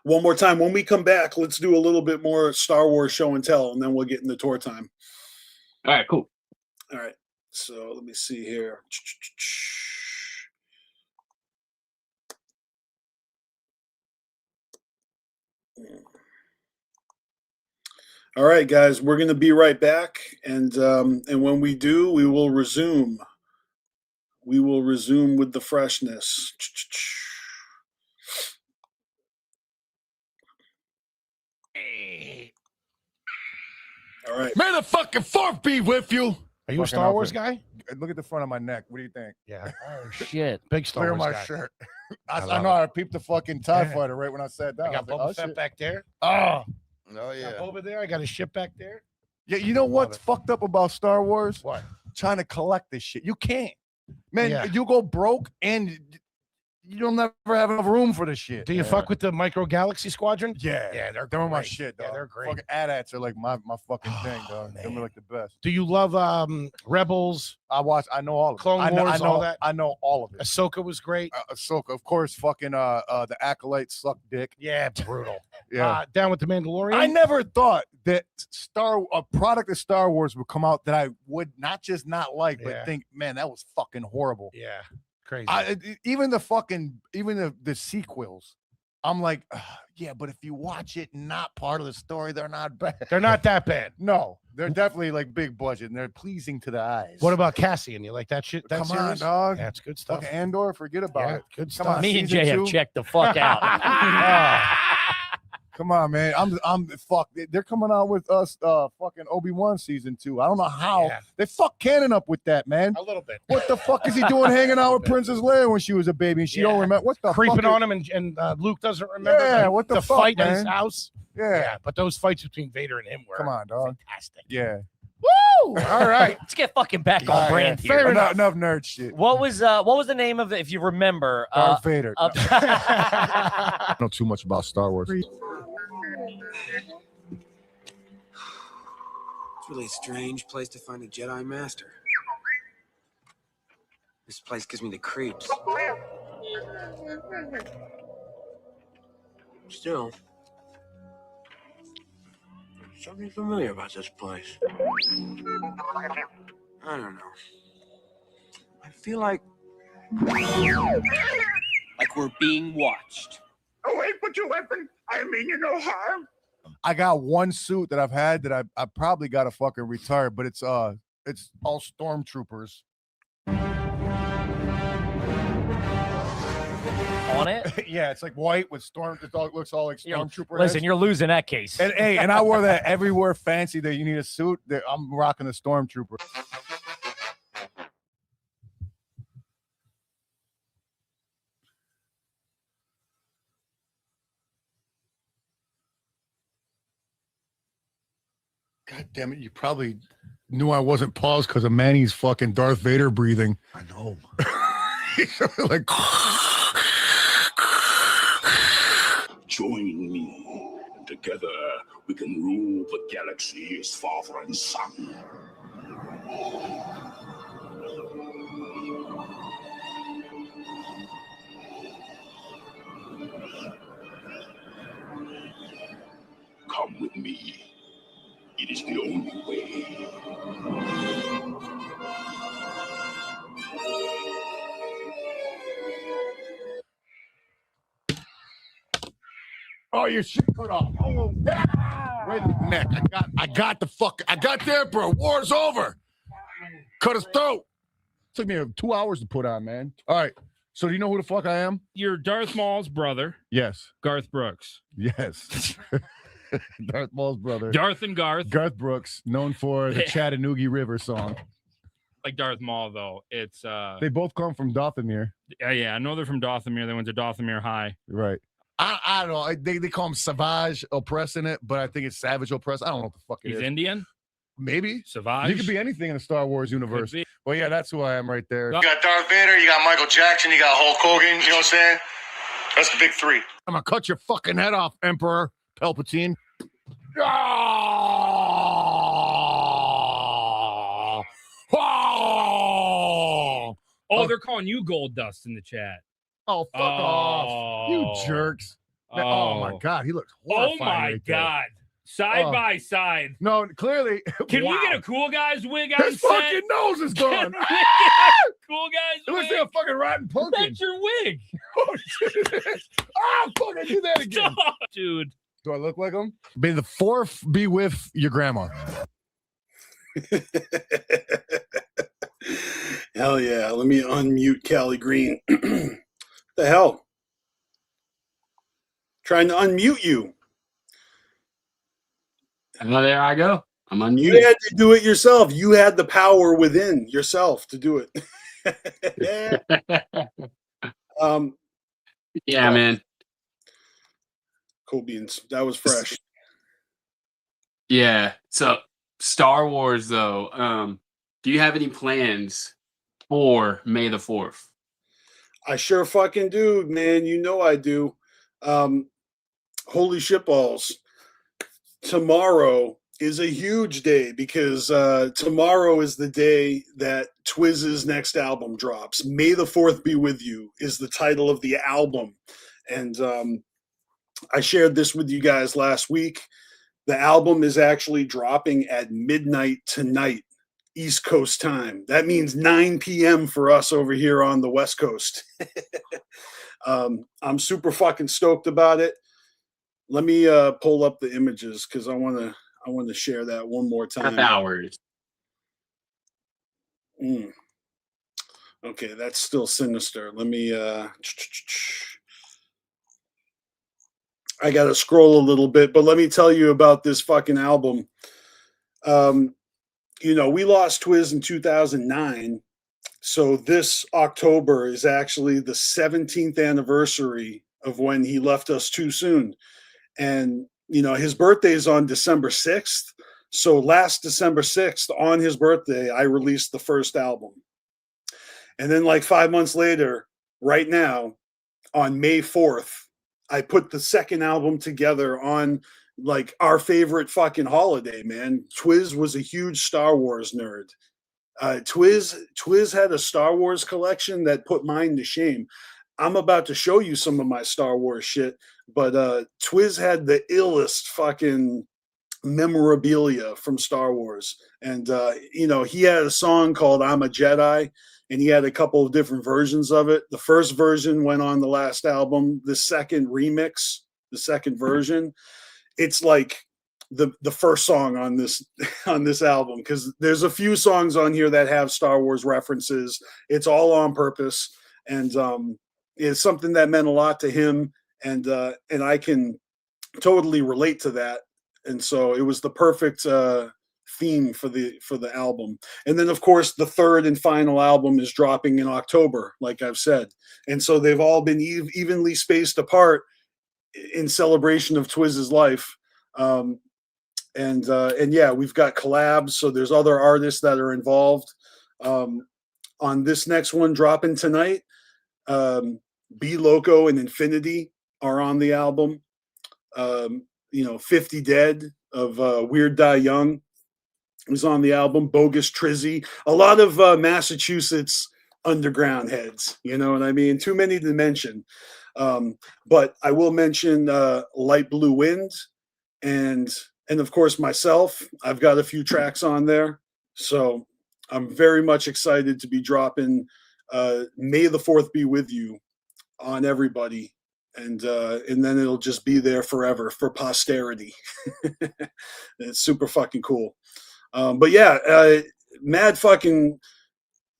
one more time. When we come back, let's do a little bit more Star Wars show and tell, and then we'll get into tour time. All right, cool. All right. So let me see here. All right, guys, we're going to be right back, and when we do, we will resume. We will resume with the freshness. All right. May the fucking fork be with you. Are you a Star Wars guy? Look at the front of my neck. What do you think? Yeah. Oh shit. Big Star Clear Wars my guy. shirt. I I love know. I peeped the fucking TIE fighter right when I sat down. I got was like, Boba oh, Fett shit. back there. Oh, I yeah. got Boba there. I got a ship back there. Yeah, you know what's fucked up about Star Wars? What? Trying to collect this shit. You can't. Man, Yeah. you go broke and you'll never have enough room for this shit. Do you fuck with the Micro Galaxy Squadron? Yeah. Yeah, they're my great. shit, dog. Yeah, they're great. Fucking AT-ATs are like my fucking thing, Oh, dog. They're man. like the best. Do you love Rebels? I know all of it. Clone I know, Wars, I know, all that? I know all of it. Ahsoka was great. Ahsoka, of course, fucking the Acolyte suck dick. Yeah, brutal. Yeah. Down with the Mandalorian. I never thought that a product of Star Wars would come out that I would not just not like, but Yeah. think, man, that was fucking horrible. Yeah, crazy. Even the sequels, I'm like, yeah, but if you watch it not part of the story, they're not bad. They're not that bad. No, they're definitely like big budget and they're pleasing to the eyes. What about Cassian? You like that shit? That Come on, series? dog. Yeah, it's good stuff. Fucking Andor, forget about Yeah, it. good Come stuff. on, Me and season Jay have 2. checked the fuck out. Come on, man. I'm fuck. They're coming out with us fucking Obi-Wan season 2. I don't know how Yeah. they fuck Cannon up with that, man. A little bit. What the fuck is he doing hanging out with Princess Leia when she was a baby and she don't Yeah. remember what the Creeping fuck on him, and Luke doesn't remember. Yeah, what the fuck, fight in his man? house? Yeah. But those fights between Vader and him were Come on, dog. fantastic. Yeah. Woo! All right. Let's get fucking back on brand here. fair Enough nerd shit. What was the name of it, if you remember? Darth Vader. I I know too much about Star Wars. It's really a strange place to find a Jedi Master. This place gives me the creeps. Still, there's something familiar about this place. I don't know. I feel like we're being watched. Oh, wait, put your weapon. I mean you no harm. I got one suit that I've had that I probably got to fucking retire, but it's all stormtroopers. on it. Yeah, it's like white with storm. It looks all like stormtrooper. Listen, you're losing that case. And hey, and I wore that everywhere fancy that you need a suit. That I'm rocking the stormtrooper. God damn it! You probably knew I wasn't paused because of Manny's fucking Darth Vader breathing. I know. Like. Join me, and together we can rule the galaxy as father and son. Come with me. It is the only way. Oh, your shit cut off. Oh, wait, Nick. I got the Emperor. War's over. Cut his throat. Took me 2 hours to put on, man. All right. So do you know who the fuck I am? You're Darth Maul's brother, Yes. Garth Brooks. Yes. Darth Maul's brother. Darth and Garth. Garth Brooks, known for the Chattanooga River song. Like Darth Maul, though. It's They both come from Dothamir. yeah, I know they're from Dothamir. They went to Dothamir High. Right. I don't know. They call him Savage Opress in it, but I think it's Savage Opress. I don't know what the fuck it He's is. Indian. Maybe. Savage. He could be anything in the Star Wars universe. Could be. Well, yeah, that's who I am right there. You got Darth Vader, you got Michael Jackson, you got Hulk Hogan, you know what I'm saying? That's the big three. I'm gonna cut your fucking head off, Emperor Palpatine. Oh, they're calling you Gold Dust in the chat. Oh, fuck off. You jerks. Oh, my God. He looks horrifying. Oh, my right there. God. Side Oh. by side. No, clearly. Can Wow. we get a cool guy's wig on His set? fucking nose is Can gone. we get a cool guy's It looks wig? like a fucking rotten pumpkin. That's your wig. Oh, shit. Oh, fucking do that again. Stop, dude. Do I look like him? May the fourth be with your grandma. Hell yeah. Let me unmute Callie Green. The hell? Trying to unmute you. And there I go. I'm You unmuted. had to do it yourself. You had the power within yourself to do it. Yeah, man. Cool beans. That was fresh. Yeah. So Star Wars, though. Do you have any plans for May the 4th? I sure fucking do, man. You know I do. Holy shitballs. Tomorrow is a huge day because tomorrow is the day that Twizz's next album drops. May the 4th be with you is the title of the album. And I shared this with you guys last week. The album is actually dropping at midnight tonight, East Coast time. That means 9 p.m. for us over here on the West Coast. I'm super fucking stoked about it. Let me pull up the images because I want to share that one more time. hours. Okay, that's still sinister. Let me I gotta scroll a little bit, but let me tell you about this fucking album. We lost Twiz in 2009. So this October is actually the 17th anniversary of when he left us too soon. And, his birthday is on December 6th. So last December 6th, on his birthday, I released the first album. And then like 5 months later, right now, on May 4th, I put the second album together on like our favorite fucking holiday, man. Twiz was a huge Star Wars nerd. Twiz had a Star Wars collection that put mine to shame. I'm about to show you some of my Star Wars shit, but Twiz had the illest fucking memorabilia from Star Wars. And, he had a song called I'm a Jedi, and he had a couple of different versions of it. The first version went on the last album. The second remix, the second version, it's like the first song on this album, because there's a few songs on here that have Star Wars references. It's all on purpose, and it's something that meant a lot to him, and I can totally relate to that. And so it was the perfect theme for the album. And then of course the third and final album is dropping in October, like I've said, and so they've all been evenly spaced apart in celebration of Twiz's life. And yeah, we've got collabs, so there's other artists that are involved. On this next one dropping tonight, B Loco and Infinity are on the album. 50 Dead of Weird Die Young was on the album. Bogus Trizzy, a lot of Massachusetts underground heads, you know what I mean? Too many to mention. But I will mention Light Blue Wind and of course myself. I've got a few tracks on there, so I'm very much excited to be dropping May the 4th Be With You on everybody, and then it'll just be there forever for posterity. It's super fucking cool. But yeah, mad fucking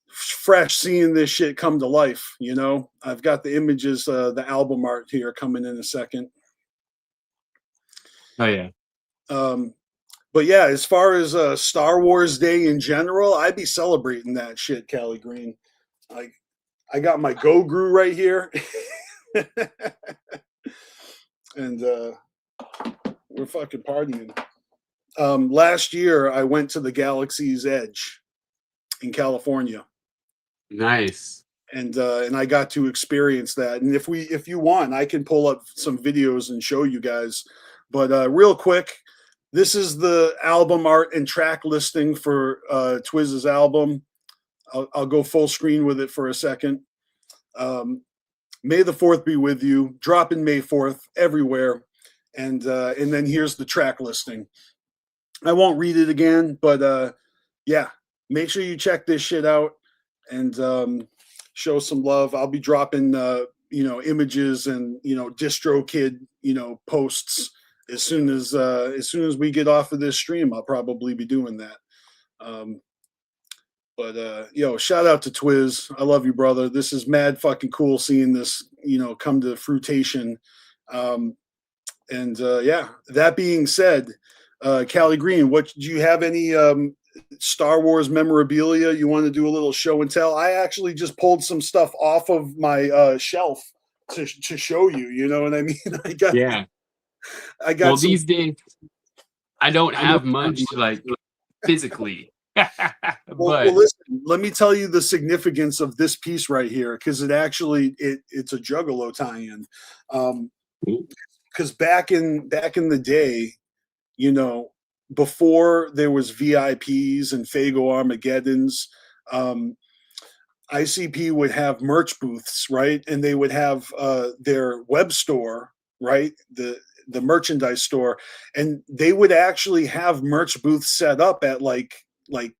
fresh seeing this shit come to life. I've got the images, the album art here coming in a second. Oh yeah. But yeah, as far as Star Wars Day in general, I'd be celebrating that shit, Callie Green. I got my Go-Gru right here. And we're fucking partying. Last year I went to the Galaxy's Edge in California. Nice. And I got to experience that. And if you want, I can pull up some videos and show you guys. But real quick, this is the album art and track listing for Twiz's album. I'll go full screen with it for a second. May the 4th Be With You, dropping May 4th everywhere. And then here's the track listing. I won't read it again, but yeah, make sure you check this shit out and show some love. I'll be dropping images and DistroKid posts as soon as we get off of this stream. I'll probably be doing that. But shout out to Twiz. I love you, brother. This is mad fucking cool seeing this come to fruition. Yeah, that being said, Callie Green, do you have any Star Wars memorabilia you want to do a little show and tell? I actually just pulled some stuff off of my shelf to show you. You know what I mean? I got Well, these days I don't have much like physically. Well, listen, let me tell you the significance of this piece right here, because it's a Juggalo tie-in. Because back in the day, before there was VIPs and Fago Armageddons, ICP would have merch booths, right? And they would have their web store, right? The merchandise store, and they would actually have merch booths set up at like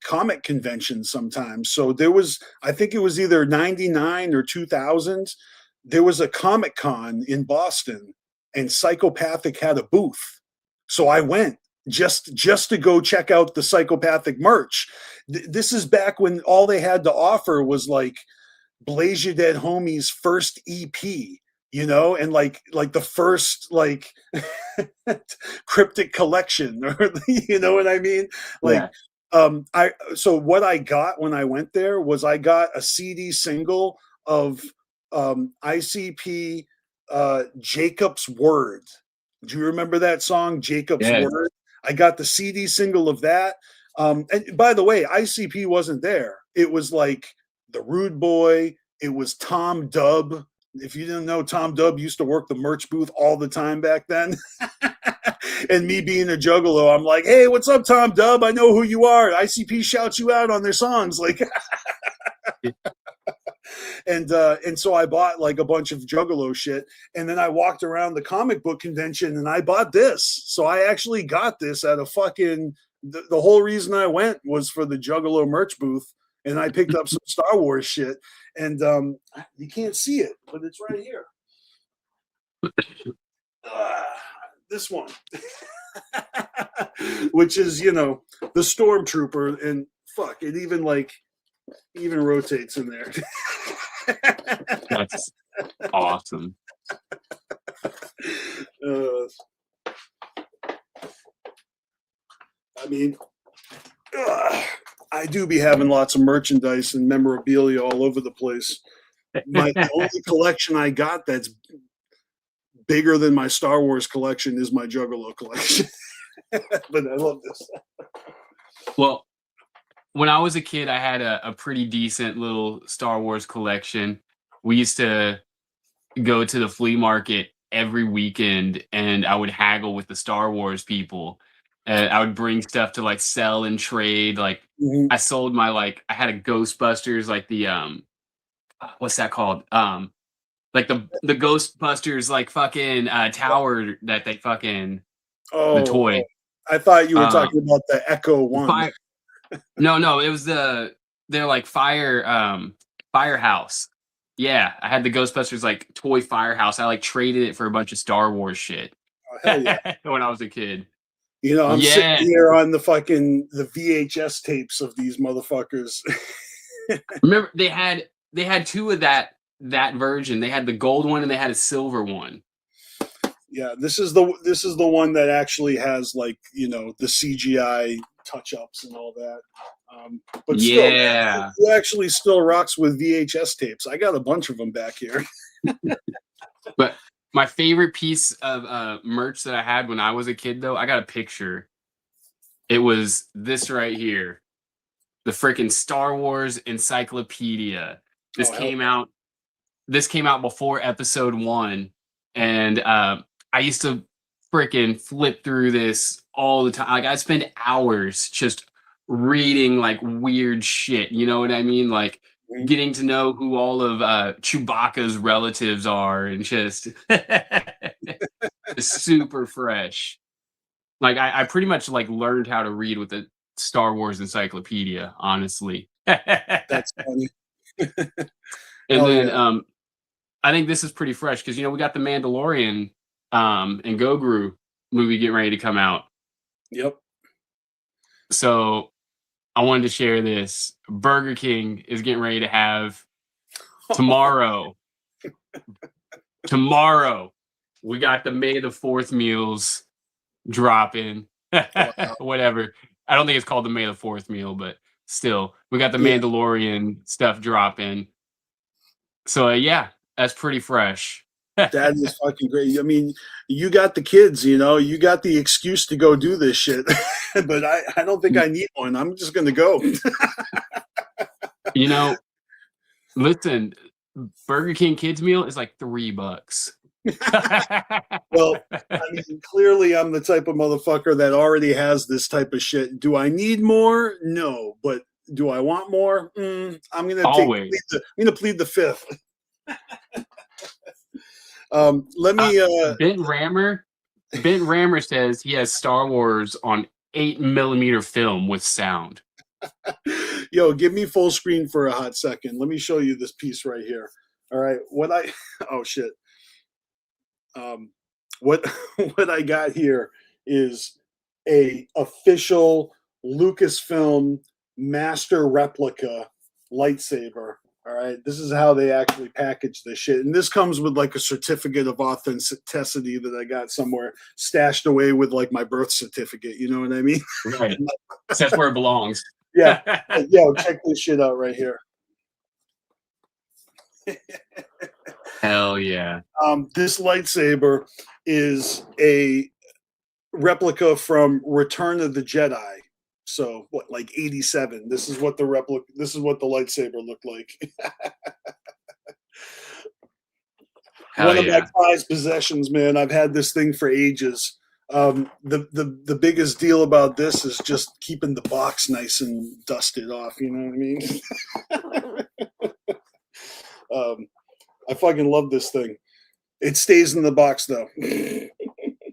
comic conventions sometimes. So there was, I think it was either 99 or 2000, there was a Comic Con in Boston, and Psychopathic had a booth, so I went just to go check out the Psychopathic merch. This is back when all they had to offer was like Blaze Your Dead Homies' first EP, you know, and like the first like cryptic collection, or you know what I mean? Like, so what I got when I went there was I got a CD single of ICP Jacob's Word. Do you remember that song, Jacob's Word? I got the CD single of that. And by the way, ICP wasn't there. It was like the Rude Boy. It was Tom Dubb. If you didn't know, Tom Dubb used to work the merch booth all the time back then. And me being a juggalo, I'm like, hey, what's up, Tom Dubb? I know who you are. ICP shouts you out on their songs. Like, and so I bought like a bunch of juggalo shit. And then I walked around the comic book convention and I bought this. So I actually got this at a fucking, the whole reason I went was for the juggalo merch booth. And I picked up some Star Wars shit. And you can't see it, but it's right here. This one, which is, you know, the Stormtrooper, and fuck, it even rotates in there. That's awesome. I mean, I do be having lots of merchandise and memorabilia all over the place. The only collection I got that's bigger than my Star Wars collection is my Juggalo collection. But I love this. Well, when I was a kid, I had a pretty decent little Star Wars collection. We used to go to the flea market every weekend, and I would haggle with the Star Wars people. I would bring stuff to like sell and trade. Like I sold my I had a Ghostbusters, like the what's that called? Like the Ghostbusters fucking tower that they fucking the toy. I thought you were talking about the Echo one. No, it was they're like Firehouse. Yeah, I had the Ghostbusters toy Firehouse. I traded it for a bunch of Star Wars shit. Oh, hell yeah. When I was a kid. You know, I'm sitting here on the VHS tapes of these motherfuckers. Remember, they had two of that version. They had the gold one and they had a silver one. Yeah, this is the one that actually has the CGI touch-ups and all that. But still, man, who actually still rocks with VHS tapes? I got a bunch of them back here. But my favorite piece of merch that I had when I was a kid, though, I got a picture. It was this right here, the freaking Star Wars Encyclopedia. This came out before Episode 1, and I used to freaking flip through this all the time. I'd spend hours just reading weird shit. You know what I mean? Getting to know who all of Chewbacca's relatives are, and just super fresh. I pretty much learned how to read with the Star Wars Encyclopedia, honestly. That's funny. And then I think this is pretty fresh because we got the Mandalorian and Goguru movie getting ready to come out. Yep. So I wanted to share this. Burger King is getting ready to have tomorrow. Tomorrow, we got the May the 4th meals dropping. Whatever. I don't think it's called the May the 4th meal, but still, we got the Mandalorian stuff dropping. So yeah, that's pretty fresh. That is fucking great. I mean, you got the kids, you got the excuse to go do this shit. But I don't think I need one. I'm just going to go. Listen, Burger King kids meal is $3. Well, I mean, clearly I'm the type of motherfucker that already has this type of shit. Do I need more? No. But do I want more? I'm going to plead the fifth. Let me. Ben Rammer says he has Star Wars on 8mm film with sound. Yo, give me full screen for a hot second. Let me show you this piece right here. All right. Oh shit. What what I got here is a official Lucasfilm master replica lightsaber. All right. This is how they actually package this shit. And this comes with like a certificate of authenticity that I got somewhere stashed away with like my birth certificate. You know what I mean? Right. That's where it belongs. Yeah. Yo, check this shit out right here. Hell yeah. This lightsaber is a replica from Return of the Jedi. So what, like 87? This is what the lightsaber looked like. One of my prized possessions, man. I've had this thing for ages. The biggest deal about this is just keeping the box nice and dusted off. You know what I mean? I fucking love this thing. It stays in the box though.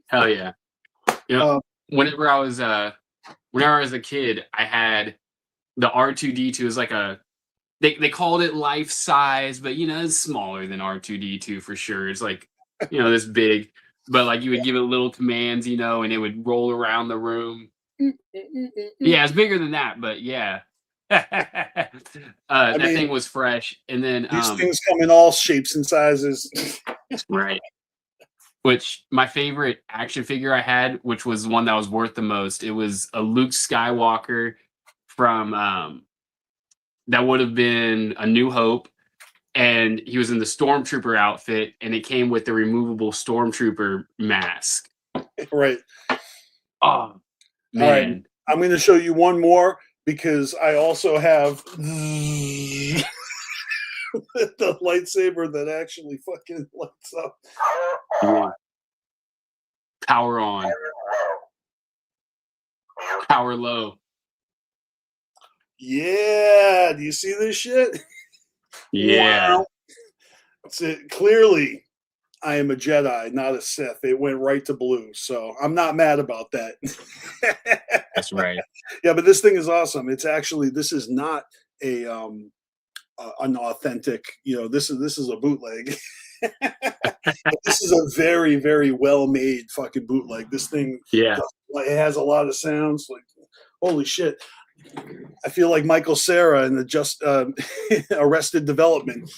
Hell yeah. You know, whenever I was a kid, I had the R2D2 is like they called it life size, but you know, it's smaller than R2D2 for sure. It's like, you know, this big, but like you would give it little commands, you know, and it would roll around the room. Yeah, it's bigger than that, but yeah. That thing was fresh. And then these things come in all shapes and sizes. Right. Which my favorite action figure I had, which was one that was worth the most, it was a Luke Skywalker from that would have been A New Hope, and he was in the Stormtrooper outfit, and it came with the removable Stormtrooper mask. Right. Oh man. All right. I'm going to show you one more because I also have the lightsaber that actually fucking lights up. Yeah. Power on. Power low. Yeah. Do you see this shit? Yeah. Wow. That's it. Clearly, I am a Jedi, not a Sith. It went right to blue, so I'm not mad about that. That's right. Yeah, but this thing is awesome. It's actually, this is not an authentic, you know, this is a bootleg. This is a very, very well made fucking bootleg. This thing, yeah, it has a lot of sounds. Like, holy shit! I feel like Michael Cera in the just Arrested Development.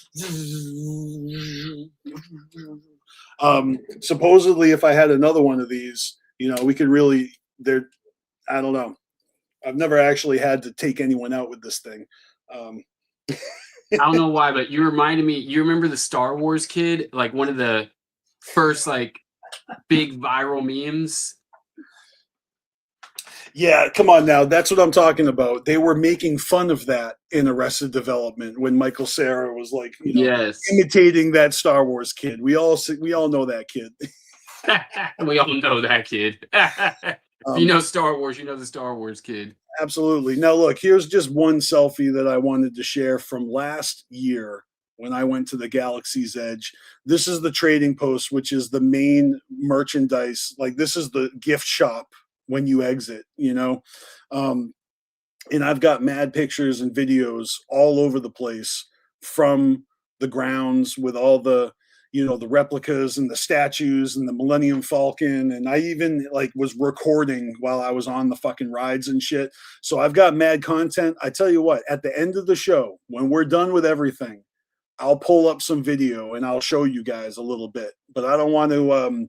Supposedly, if I had another one of these, you know, we could really. I don't know. I've never actually had to take anyone out with this thing. I don't know why, but you reminded me. You remember the Star Wars kid, like one of the first like big viral memes. Yeah, come on now. That's what I'm talking about. They were making fun of that in Arrested Development when Michael Cera was like, you know, yes, imitating that Star Wars kid. We all know that kid. We all know that kid. If you know Star Wars, you know the Star Wars kid. Absolutely. Now, look, here's just one selfie that I wanted to share from last year when I went to the Galaxy's Edge. This is the trading post, which is the main merchandise. Like, this is the gift shop when you exit, you know. And I've got mad pictures and videos all over the place from the grounds with all the, you know, the replicas and the statues and the Millennium Falcon. And I even like was recording while I was on the fucking rides and shit. So I've got mad content. I tell you what, at the end of the show, when we're done with everything, I'll pull up some video and I'll show you guys a little bit, but I don't want to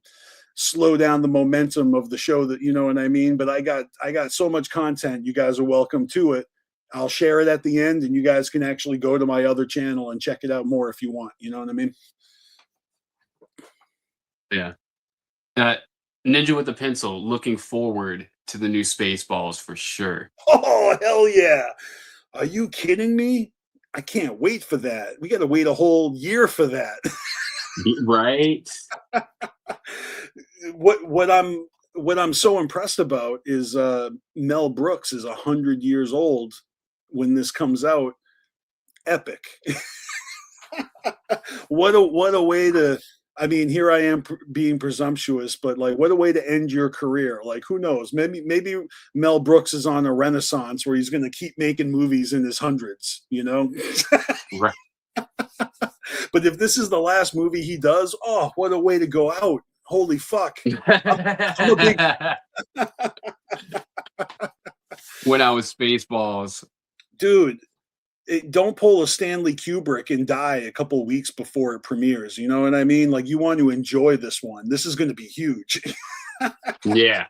slow down the momentum of the show, that, you know what I mean? But I got so much content. You guys are welcome to it. I'll share it at the end and you guys can actually go to my other channel and check it out more if you want. You know what I mean? Yeah. Ninja with the Pencil, looking forward to the new Spaceballs for sure. Oh, hell yeah. Are you kidding me? I can't wait for that. We got to wait a whole year for that. Right? What I'm so impressed about is Mel Brooks is 100 years old when this comes out. Epic. What a way to, I mean, here I am being presumptuous, but like, what a way to end your career. Like, who knows? Maybe Mel Brooks is on a renaissance where he's going to keep making movies in his hundreds, you know? Right. But if this is the last movie he does, oh, what a way to go out. Holy fuck. I'm a big When I was Spaceballs. dude. Don't pull a Stanley Kubrick and die a couple weeks before it premieres. You know what I mean? Like, you want to enjoy this one. This is going to be huge. Yeah,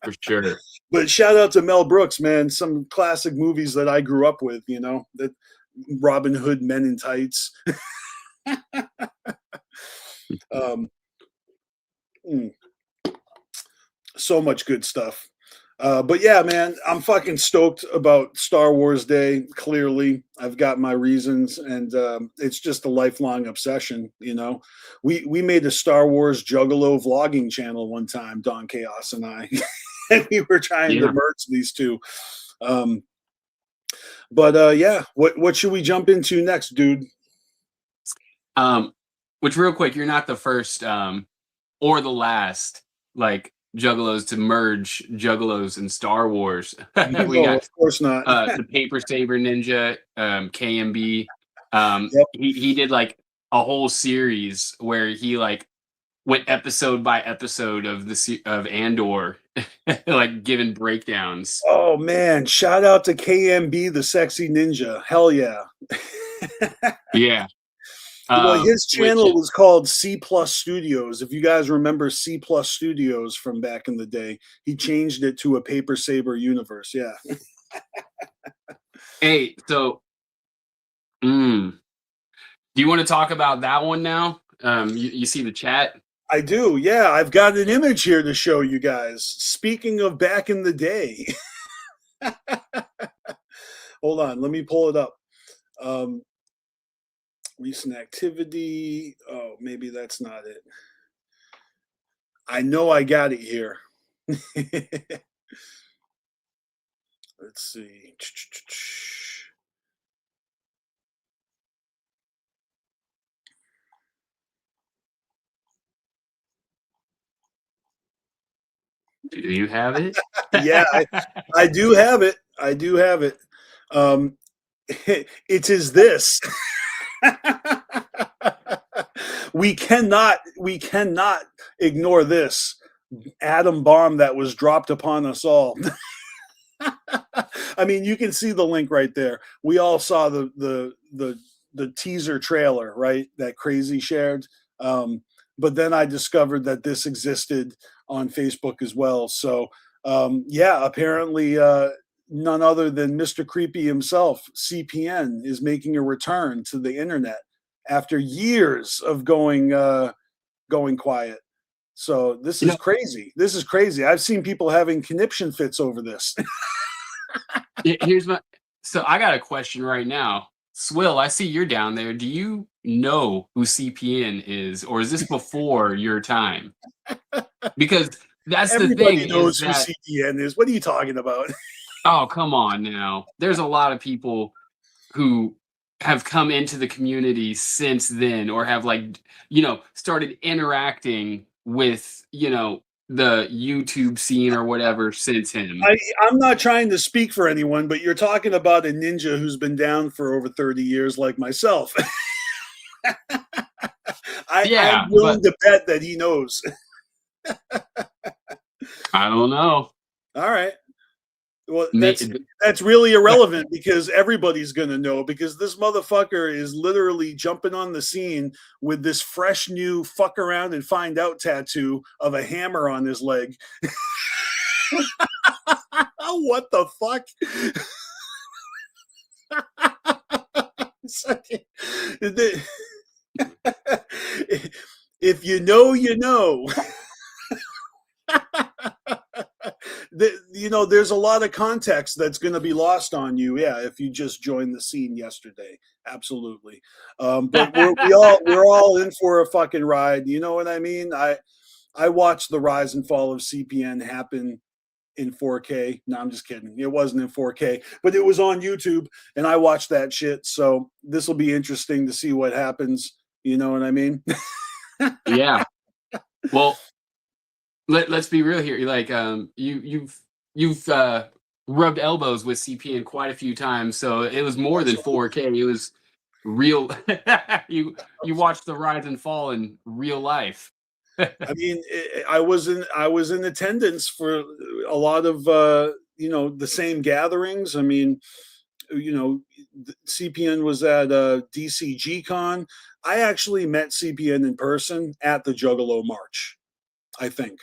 for sure. But shout out to Mel Brooks, man. Some classic movies that I grew up with, you know, that Robin Hood, Men in Tights. So much good stuff. But yeah, man, I'm fucking stoked about Star Wars Day. Clearly, I've got my reasons, and it's just a lifelong obsession. You know, we made a Star Wars Juggalo vlogging channel one time, Don Chaos and I, and we were trying to merge these two. But yeah, what should we jump into next, dude? Which, real quick, you're not the first or the last, like, Juggalos to merge Juggalos and Star Wars. We got, of course not. The Paper Saber Ninja, KMB. Yep. He did like a whole series where he like went episode by episode of of Andor, like giving breakdowns. Oh man, shout out to KMB, the sexy ninja. Hell yeah. Yeah. Well, his channel was called C Plus Studios. If you guys remember C Plus Studios from back in the day, he changed it to a Paper Saber universe. Yeah. Hey, so, do you want to talk about that one now? You see the chat? I do. Yeah, I've got an image here to show you guys. Speaking of back in the day. Hold on, let me pull it up. Recent activity. Oh, maybe that's not it. I know I got it here. Let's see. Do you have it? Yeah, I do have it. I do have it. It is this. we cannot ignore this atom bomb that was dropped upon us all. I mean, you can see the link right there. We all saw the teaser trailer, right? That Crazy shared. But then I discovered that this existed on Facebook as well. So yeah, apparently none other than Mr. Creepy himself, CPN, is making a return to the internet after years of going quiet. So this is crazy. This is crazy. I've seen people having conniption fits over this. So I got a question right now. Swill, I see you're down there. Do you know who CPN is, or is this before your time? Because that's Everybody the thing. knows who CPN is. What are you talking about? Oh, come on now. There's a lot of people who have come into the community since then, or have started interacting with, the YouTube scene or whatever since him. I'm not trying to speak for anyone, but you're talking about a ninja who's been down for over 30 years like myself. I'm willing to bet that he knows. I don't know. All right. Well, that's really irrelevant because everybody's going to know, because this motherfucker is literally jumping on the scene with this fresh new fuck around and find out tattoo of a hammer on his leg. What the fuck? If you know, you know. There's a lot of context that's going to be lost on you, if you just joined the scene yesterday. Absolutely. But we're all in for a fucking ride. You know what I mean? I watched the rise and fall of CPN happen in 4K. No, I'm just kidding. It wasn't in 4K, but it was on YouTube, and I watched that shit. So this will be interesting to see what happens. You know what I mean? Yeah. Well, let's be real here. Like, you've rubbed elbows with CPN quite a few times, so it was more than 4K. real. you watch the rise and fall in real life. I mean, I was in attendance for a lot of the same gatherings. I mean, CPN was at DCG Con. I actually met CPN in person at the Juggalo March. I think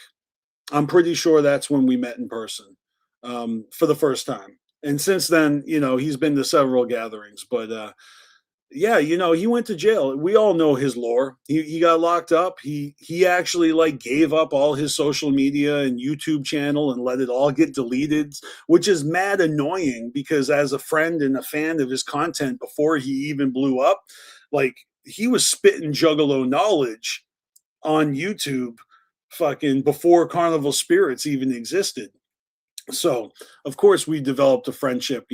I'm pretty sure that's when we met in person for the first time. And since then, he's been to several gatherings. But yeah, he went to jail. We all know his lore. He got locked up. He actually gave up all his social media and YouTube channel and let it all get deleted, which is mad annoying because as a friend and a fan of his content before he even blew up, he was spitting Juggalo knowledge on YouTube fucking before Carnival Spirits even existed. So of course we developed a friendship,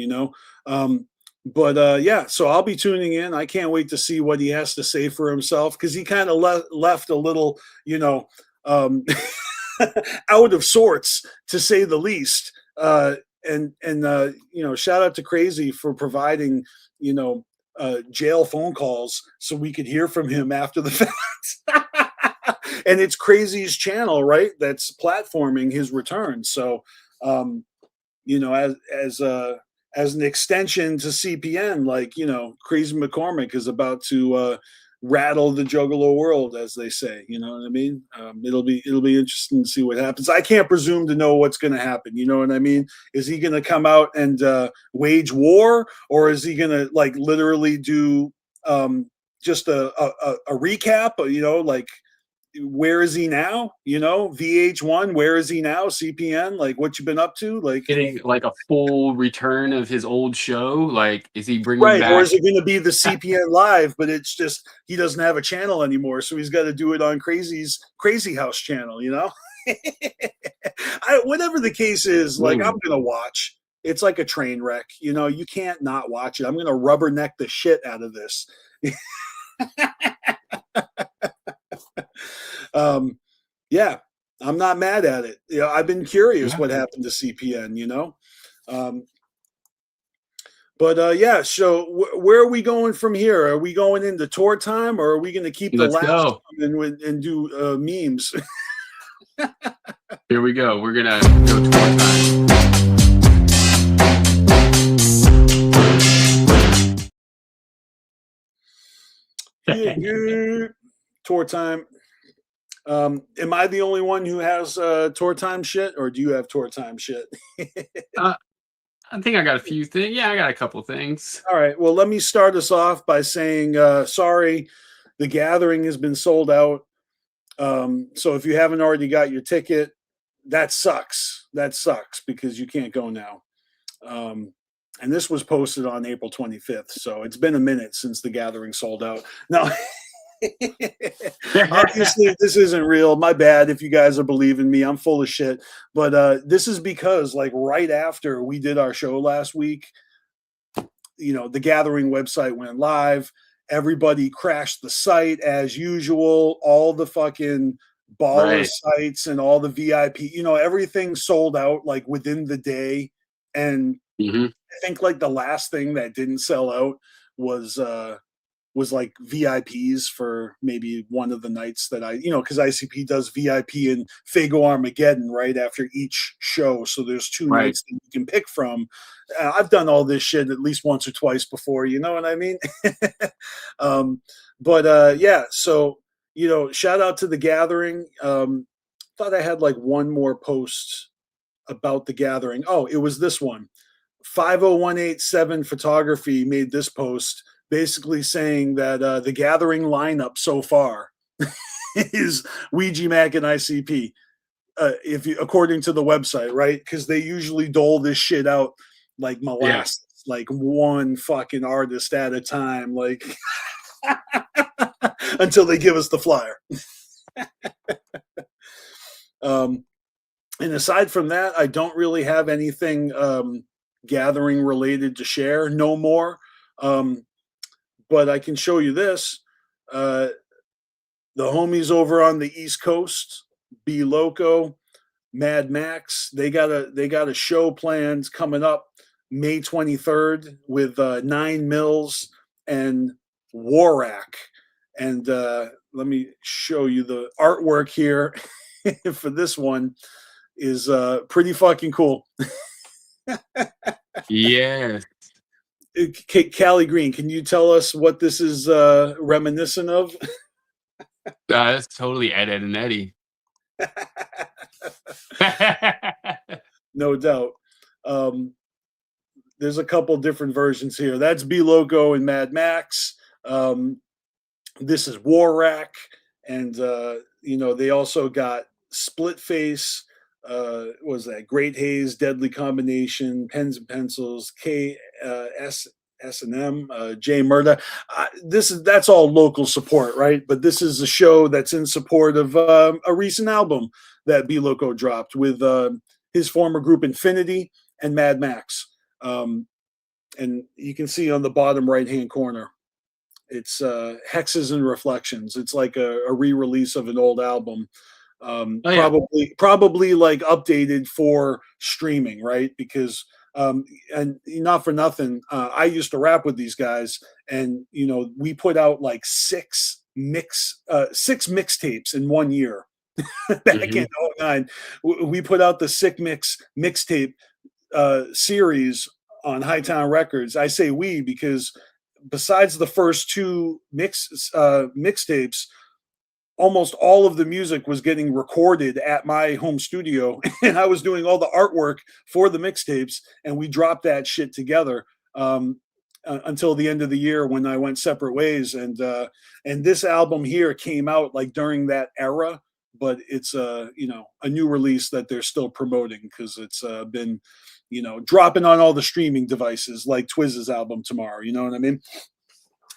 But yeah, so I'll be tuning in. I can't wait to see what he has to say for himself because he kind of left a little, out of sorts to say the least. And shout out to Crazy for providing, jail phone calls so we could hear from him after the fact. And it's Crazy's channel, right? That's platforming his return. So, as an extension to CPN, Crazy McCormick is about to rattle the Juggalo world, as they say. You know what I mean? It'll be interesting to see what happens. I can't presume to know what's going to happen. You know what I mean? Is he going to come out and wage war, or is he going to literally do just a recap? Where is he now? VH1, where is he now? CPN, what you been up to? Getting a full return of his old show. Is he bringing right, back? or is it going to be the CPN live? But it's just he doesn't have a channel anymore, so he's got to do it on Crazy's Crazy House channel. Whatever the case is, I'm gonna watch. It's like a train wreck. You can't not watch it. I'm gonna rubberneck the shit out of this. Yeah, I'm not mad at it. I've been curious what happened to CPN, But yeah, so where are we going from here? Are we going into tour time, or are we going to keep the laughs and do memes? Here we go. We're going to go tour time. Tour time. Am I the only one who has tour time shit, or do you have tour time shit? I think I got a few things. Yeah, I got a couple things. All right. Well, let me start us off by saying sorry, the gathering has been sold out. So if you haven't already got your ticket, that sucks. That sucks because you can't go now. And this was posted on April 25th, so it's been a minute since the gathering sold out. Now, obviously, this isn't real. My bad if you guys are believing me. I'm full of shit. But this is because, right after we did our show last week, the gathering website went live. Everybody crashed the site as usual. All the fucking baller sites and all the VIP, everything sold out within the day. And I think the last thing that didn't sell out was VIPs for maybe one of the nights that because ICP does VIP and Fago Armageddon right after each show. So there's two nights that you can pick from. I've done all this shit at least once or twice before. You know what I mean? Yeah. So, shout out to the gathering. Thought I had one more post about the gathering. Oh, it was this one. 50187 Photography made this post basically saying that the gathering lineup so far is Ouija Mac and ICP, according to the website, right? Because they usually dole this shit out like molasses, one fucking artist at a time, until they give us the flyer. And aside from that, I don't really have anything gathering related to share no more. But I can show you this. The homies over on the East Coast, B Loco, Mad Max, they got a show planned coming up May 23rd with 9 Mills and Warak. And let me show you the artwork here for this one is pretty fucking cool. Yeah. Callie Green, can you tell us what this is reminiscent of? That's totally Ed, Ed, and Eddie. No doubt. There's a couple different versions here. That's B Loco and Mad Max. This is Warak, and they also got Split Face. What was that? Great Haze, Deadly Combination, Pens and Pencils, S&M, J Murda. That's all local support, right? But this is a show that's in support of a recent album that B Loco dropped with his former group Infinity and Mad Max. And you can see on the bottom right-hand corner, it's Hexes and Reflections. It's like a re-release of an old album. Probably like updated for streaming, right? Because and not for nothing, I used to rap with these guys, and we put out like six mixtapes in 1 year. Back in 2009, we put out the Sick Mix mixtape series on Hightown Records. I say we because besides the first two mixtapes, almost all of the music was getting recorded at my home studio, and I was doing all the artwork for the mixtapes, and we dropped that shit together until the end of the year when I went separate ways. And this album here came out like during that era, but it's a new release that they're still promoting because it's been dropping on all the streaming devices like Twizz's album tomorrow. You know what I mean?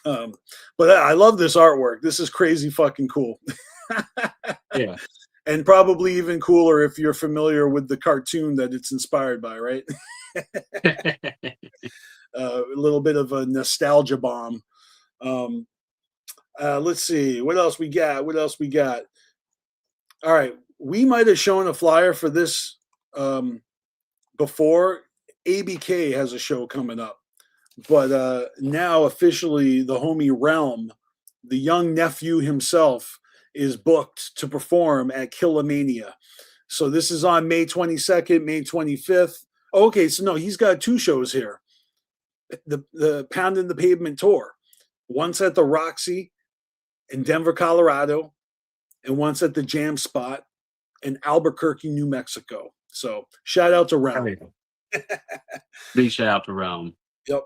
But I love this artwork. This is crazy fucking cool. Yeah. And probably even cooler if you're familiar with the cartoon that it's inspired by, right? A little bit of a nostalgia bomb. Let's see. What else we got? All right. We might have shown a flyer for this before. ABK has a show coming up. But now officially the homie Realm, the young nephew himself, is booked to perform at Killamania. So this is on May 22nd, May 25th. Okay, so no, he's got two shows here. The Pounding the Pavement tour. Once at the Roxy in Denver, Colorado, and once at the Jam Spot in Albuquerque, New Mexico. So shout out to Realm. Big shout out to Realm. Yep.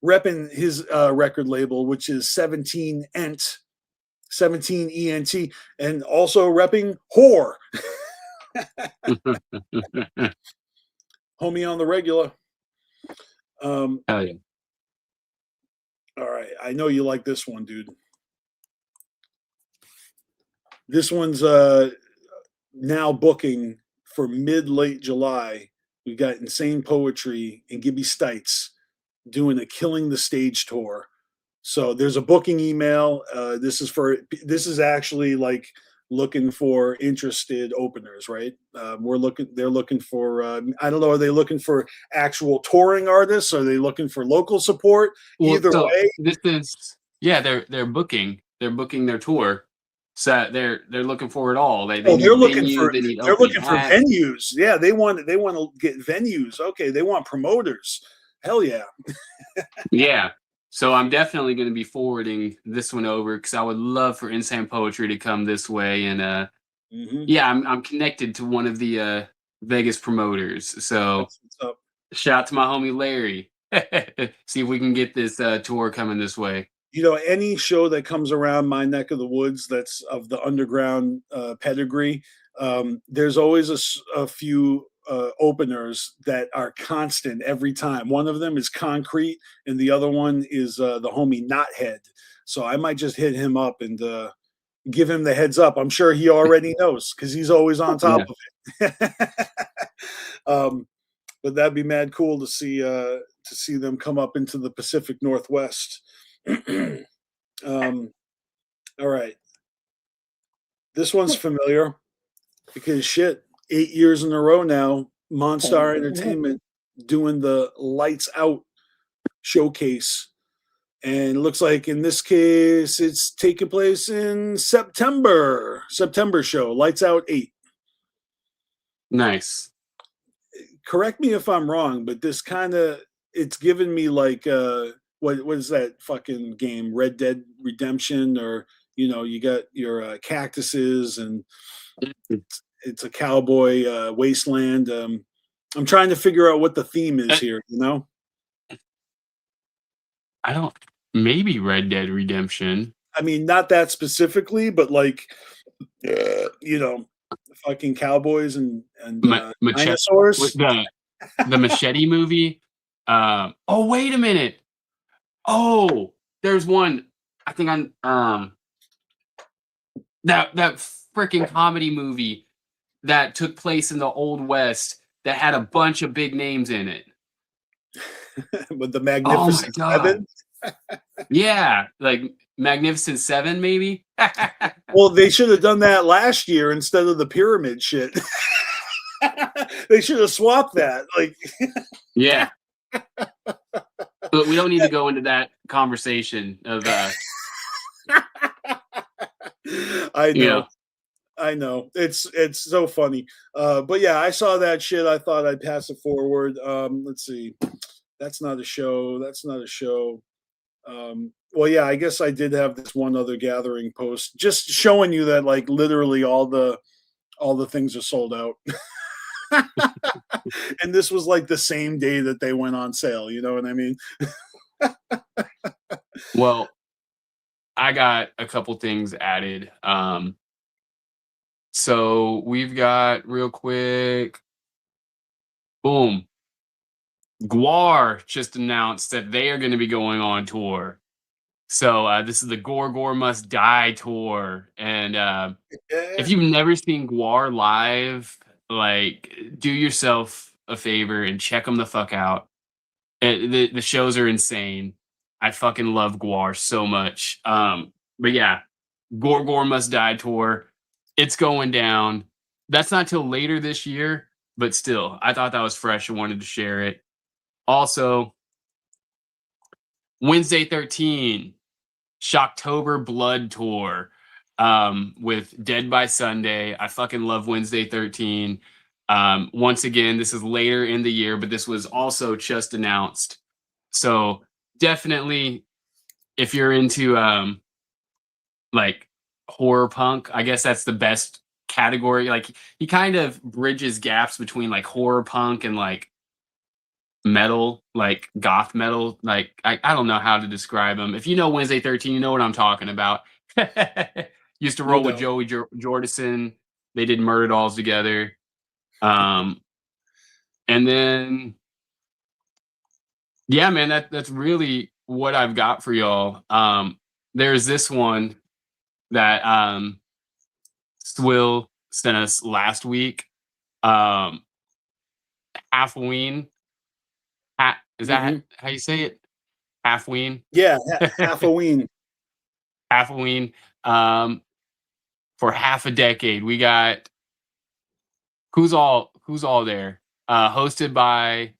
Repping his record label, which is 17 ENT, and also repping Whore. Homie on the regular. Hell yeah. All right. I know you like this one, dude. This one's now booking for mid-late July. We got Insane Poetry and Gibby Stites doing a Killing the Stage tour. So there's a booking email. This is actually like looking for interested openers, right? They're looking for, I don't know, are they looking for actual touring artists? Are they looking for local support? Either way. They're booking their tour. So they're looking for it all. They're looking for venues. Yeah, they want to get venues. Okay, they want promoters. Hell yeah. Yeah. So I'm definitely going to be forwarding this one over because I would love for Insane Poetry to come this way. And I'm connected to one of the Vegas promoters. So shout out to my homie Larry. See if we can get this tour coming this way. Any show that comes around my neck of the woods that's of the underground pedigree, there's always a few openers that are constant every time. One of them is Concrete, and the other one is the homie Knothead. So I might just hit him up and give him the heads up. I'm sure he already knows because he's always on top of it. But that'd be mad cool to see them come up into the Pacific Northwest. All right. This one's familiar because 8 years in a row now, Monstar Entertainment doing the Lights Out showcase And it looks like in this case, it's taking place in September. September show, Lights Out 8. Nice. Correct me if I'm wrong, but this kind of, it's given me like, what is that fucking game? Red Dead Redemption, or, you got your cactuses, and it's a cowboy wasteland. I'm trying to figure out what the theme is here, I don't. Maybe Red Dead Redemption. I mean, not that specifically, but like, fucking cowboys and dinosaurs. The Machete movie. Oh, wait a minute. Oh, there's one. I think I'm that freaking comedy movie that took place in the Old West that had a bunch of big names in it. With the Magnificent Seven. Yeah, like Magnificent Seven, maybe. Well, they should have done that last year instead of the pyramid shit. They should have swapped that. Like, yeah. But we don't need to go into that conversation of. I know. I know. It's so funny. But yeah, I saw that shit. I thought I'd pass it forward. Let's see. That's not a show. That's not a show. Well, yeah, I guess I did have this one other gathering post just showing you that like literally all the things are sold out. And this was like the same day that they went on sale. You know what I mean? Well, I got a couple things added. So we've got real quick. Boom. Gwar just announced that they are going to be going on tour. So this is the Gore Must Die tour. And if you've never seen Gwar live, like, do yourself a favor and check them the fuck out. The shows are insane. I fucking love Gwar so much. But yeah, Gore Must Die tour. It's going down. That's not till later this year, but still, I thought that was fresh. I wanted to share it. Also, Wednesday 13, Shocktober Blood Tour with Dead by Sunday. I fucking love Wednesday 13. Once again, this is later in the year, but this was also just announced. So definitely, if you're into like horror punk, I guess that's the best category. Like, he kind of bridges gaps between like horror punk and like metal, like goth metal. Like, I don't know how to describe him. If you know Wednesday 13, you know what I'm talking about. Used to roll with Joey Jordison. They did Murder Dolls together. And then yeah, man, that's really what I've got for y'all. There's this one that Swill sent us last week. Halfween. Is that how you say it? Halfween? Yeah, Halfween. Halfween. For half a decade. We got who's all there? Hosted by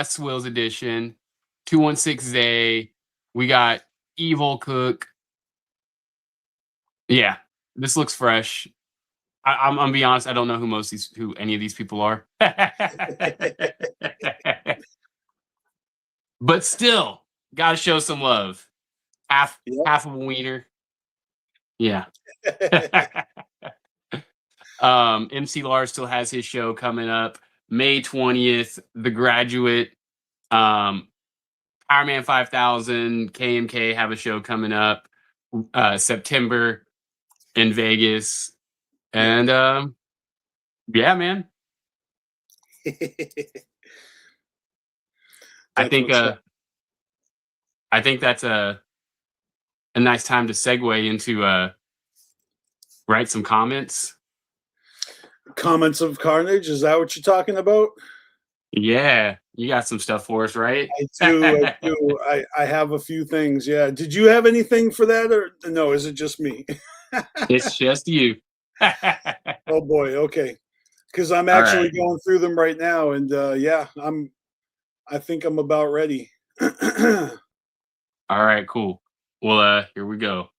Swill's Edition, 216 Zay. We got Evil Cook. Yeah, this looks fresh. I'm gonna be honest, I don't know who any of these people are. But still, gotta show some love. Half of a wiener. Yeah. MC Lars still has his show coming up May 20th. The Graduate, Power Man 5000, KMK have a show coming up September in Vegas. And yeah, man. I think that's a nice time to segue into write some comments. Comments of Carnage, is that what you're talking about? Yeah, you got some stuff for us, right? I do. I have a few things. Yeah. Did you have anything for that, or no? Is it just me? It's just you. Oh boy. Okay. Because I'm actually going through them right now, and yeah, I think I'm about ready. All right, cool. Well, here we go.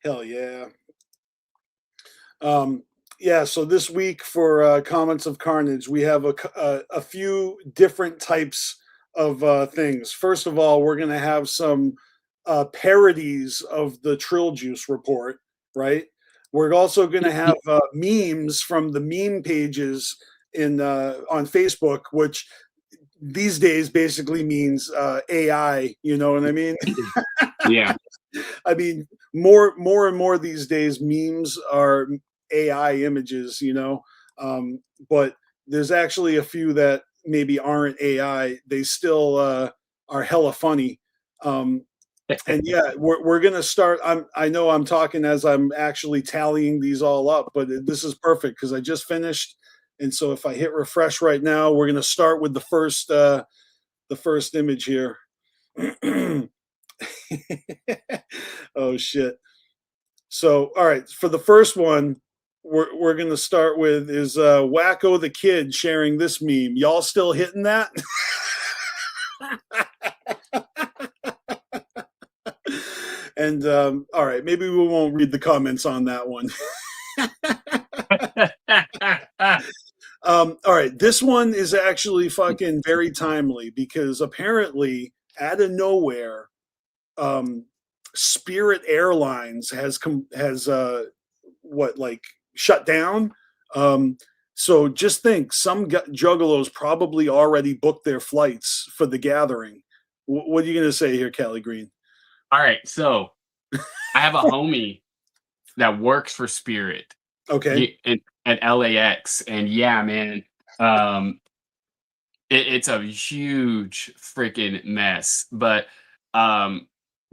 Hell yeah. Yeah, so this week for Comments of Carnage, we have a few different types of things. First of all, we're going to have some parodies of the Trill Juice report, right? We're also going to have memes from the meme pages on Facebook, which these days basically means AI. You know what I mean? Yeah. I mean, more and more these days, memes are AI images, you know. But there's actually a few that maybe aren't AI. They still are hella funny. And yeah, we're gonna start. I know I'm talking as I'm actually tallying these all up, but this is perfect because I just finished. And so if I hit refresh right now, we're gonna start with the first image here. Oh shit. So all right, for the first one, we're gonna start with is Wacko the Kid sharing this meme. Y'all still hitting that? And all right, maybe we won't read the comments on that one. All right, this one is actually fucking very timely because apparently out of nowhere, Spirit Airlines has shut down. So just think, some juggalos probably already booked their flights for the gathering. What are you going to say here, Callie Green? All right, so I have a homie that works for Spirit. Okay. At LAX, and yeah, man, it's a huge freaking mess. But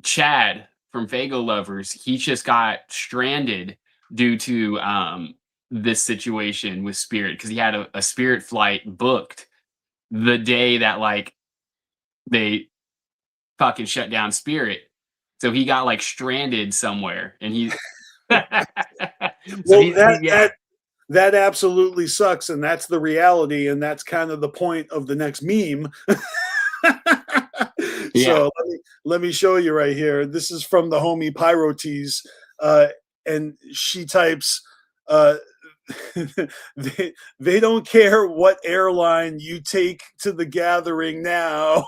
Chad from Fago Lovers, he just got stranded due to this situation with Spirit because he had a Spirit flight booked the day that like they fucking shut down Spirit. So he got like stranded somewhere, and he. That absolutely sucks, and that's the reality, and that's kind of the point of the next meme. So let me show you right here. This is from the homie Pyrotees, and she types, they don't care what airline you take to the gathering now.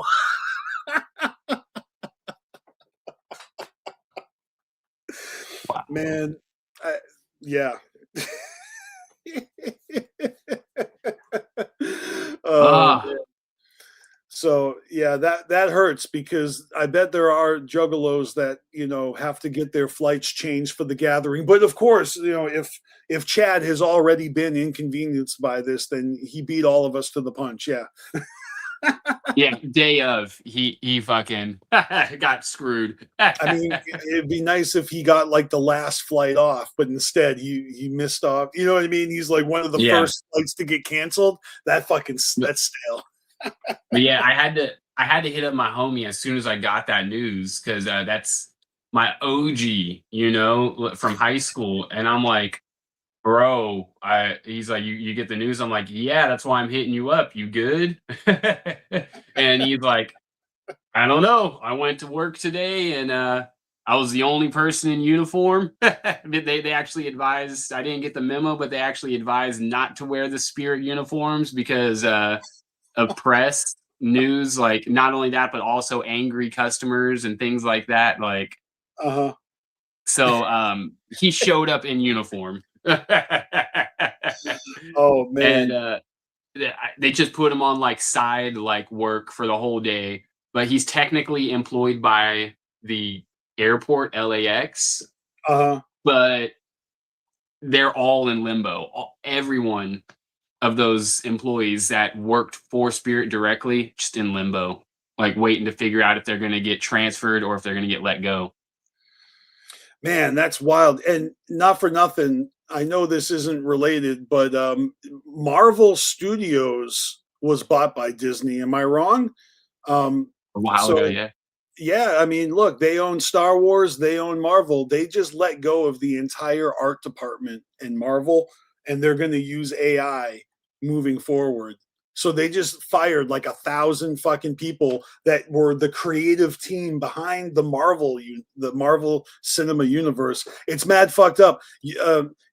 Wow. Man, yeah. Man. So yeah, that hurts because I bet there are juggalos that have to get their flights changed for the gathering. But of course, if Chad has already been inconvenienced by this, then he beat all of us to the punch. Yeah. Yeah, day of he fucking got screwed. I mean, it'd be nice if he got like the last flight off, but instead he missed off. You know what I mean? He's like one of the first flights to get canceled. That's stale. But yeah, I had to hit up my homie as soon as I got that news because that's my OG, from high school, and I'm like, bro, he's like, you get the news? I'm like, yeah, that's why I'm hitting you up. You good? And he's like, I don't know. I went to work today and I was the only person in uniform. They actually advised, I didn't get the memo, but they actually advised not to wear the Spirit uniforms because of press news, like not only that, but also angry customers and things like that. Like, so he showed up in uniform. Oh man. And they just put him on like side like work for the whole day, but he's technically employed by the airport LAX. But they're all in limbo. Everyone of those employees that worked for Spirit directly just in limbo, like waiting to figure out if they're going to get transferred or if they're going to get let go. Man, that's wild. And not for nothing, I know this isn't related, but Marvel Studios was bought by Disney. Am I wrong? A while ago, yeah. Yeah, I mean, look, they own Star Wars, they own Marvel. They just let go of the entire art department in Marvel, and they're going to use AI moving forward. So they just fired like 1,000 fucking people that were the creative team behind the Marvel cinema universe. It's mad fucked up.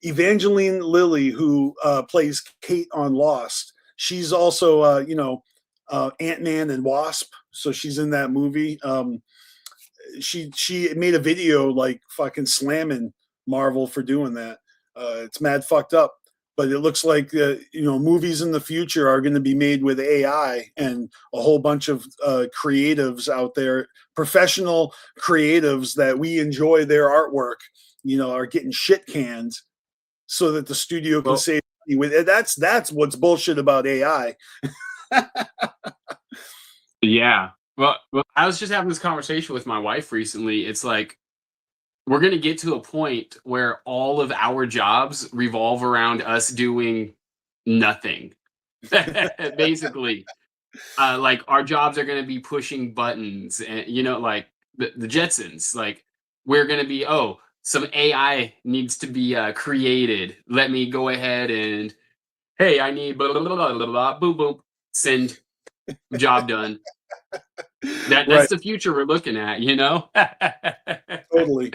Evangeline Lilly, who plays Kate on Lost, she's also Ant-Man and Wasp, so she's in that movie. She made a video like fucking slamming Marvel for doing that. It's mad fucked up. But it looks like movies in the future are going to be made with AI, and a whole bunch of creatives out there, professional creatives that we enjoy their artwork, are getting shit canned so that the studio can save money with it. That's what's bullshit about AI. Yeah. Well, I was just having this conversation with my wife recently. It's like, we're going to get to a point where all of our jobs revolve around us doing nothing. Basically, like our jobs are going to be pushing buttons and, like the Jetsons, like we're going to be, some AI needs to be created. Let me go ahead and, hey, I need blah, blah, blah, blah, blah, blah, boom, boom, send, job done. That's Right. the future we're looking at, Totally.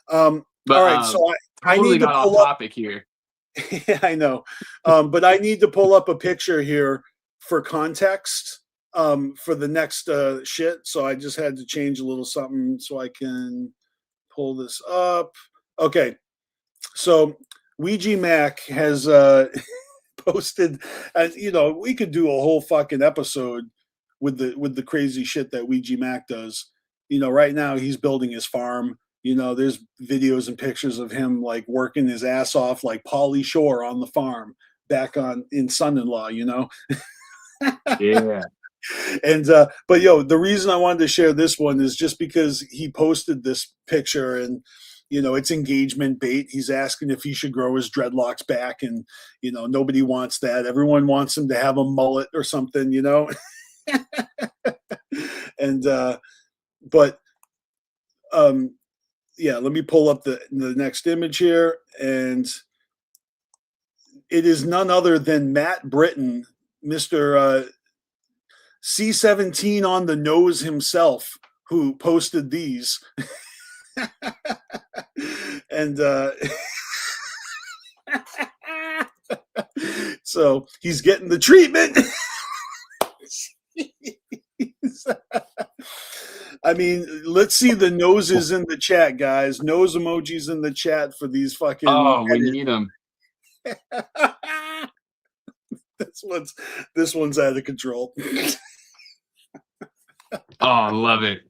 But, all right, so I totally need to got pull off up. topic here. Yeah, I know, but I need to pull up a picture here for context for the next shit. So I just had to change a little something so I can pull this up. Okay, so Ouija Mac has posted, and we could do a whole fucking episode with the crazy shit that Ouija Mac does. Right now he's building his farm. There's videos and pictures of him like working his ass off like Pauly Shore on the farm back in Son-in-Law, Yeah. And but the reason I wanted to share this one is just because he posted this picture, and it's engagement bait. He's asking if he should grow his dreadlocks back, and nobody wants that. Everyone wants him to have a mullet or something, and but yeah, let me pull up the next image here, and it is none other than Matt Britton, Mr. C17 on the nose himself, who posted these. And so he's getting the treatment. I mean, let's see the noses in the chat, guys. Nose emojis in the chat for these fucking. Oh, we need them. This one's out of control. Oh, I love it.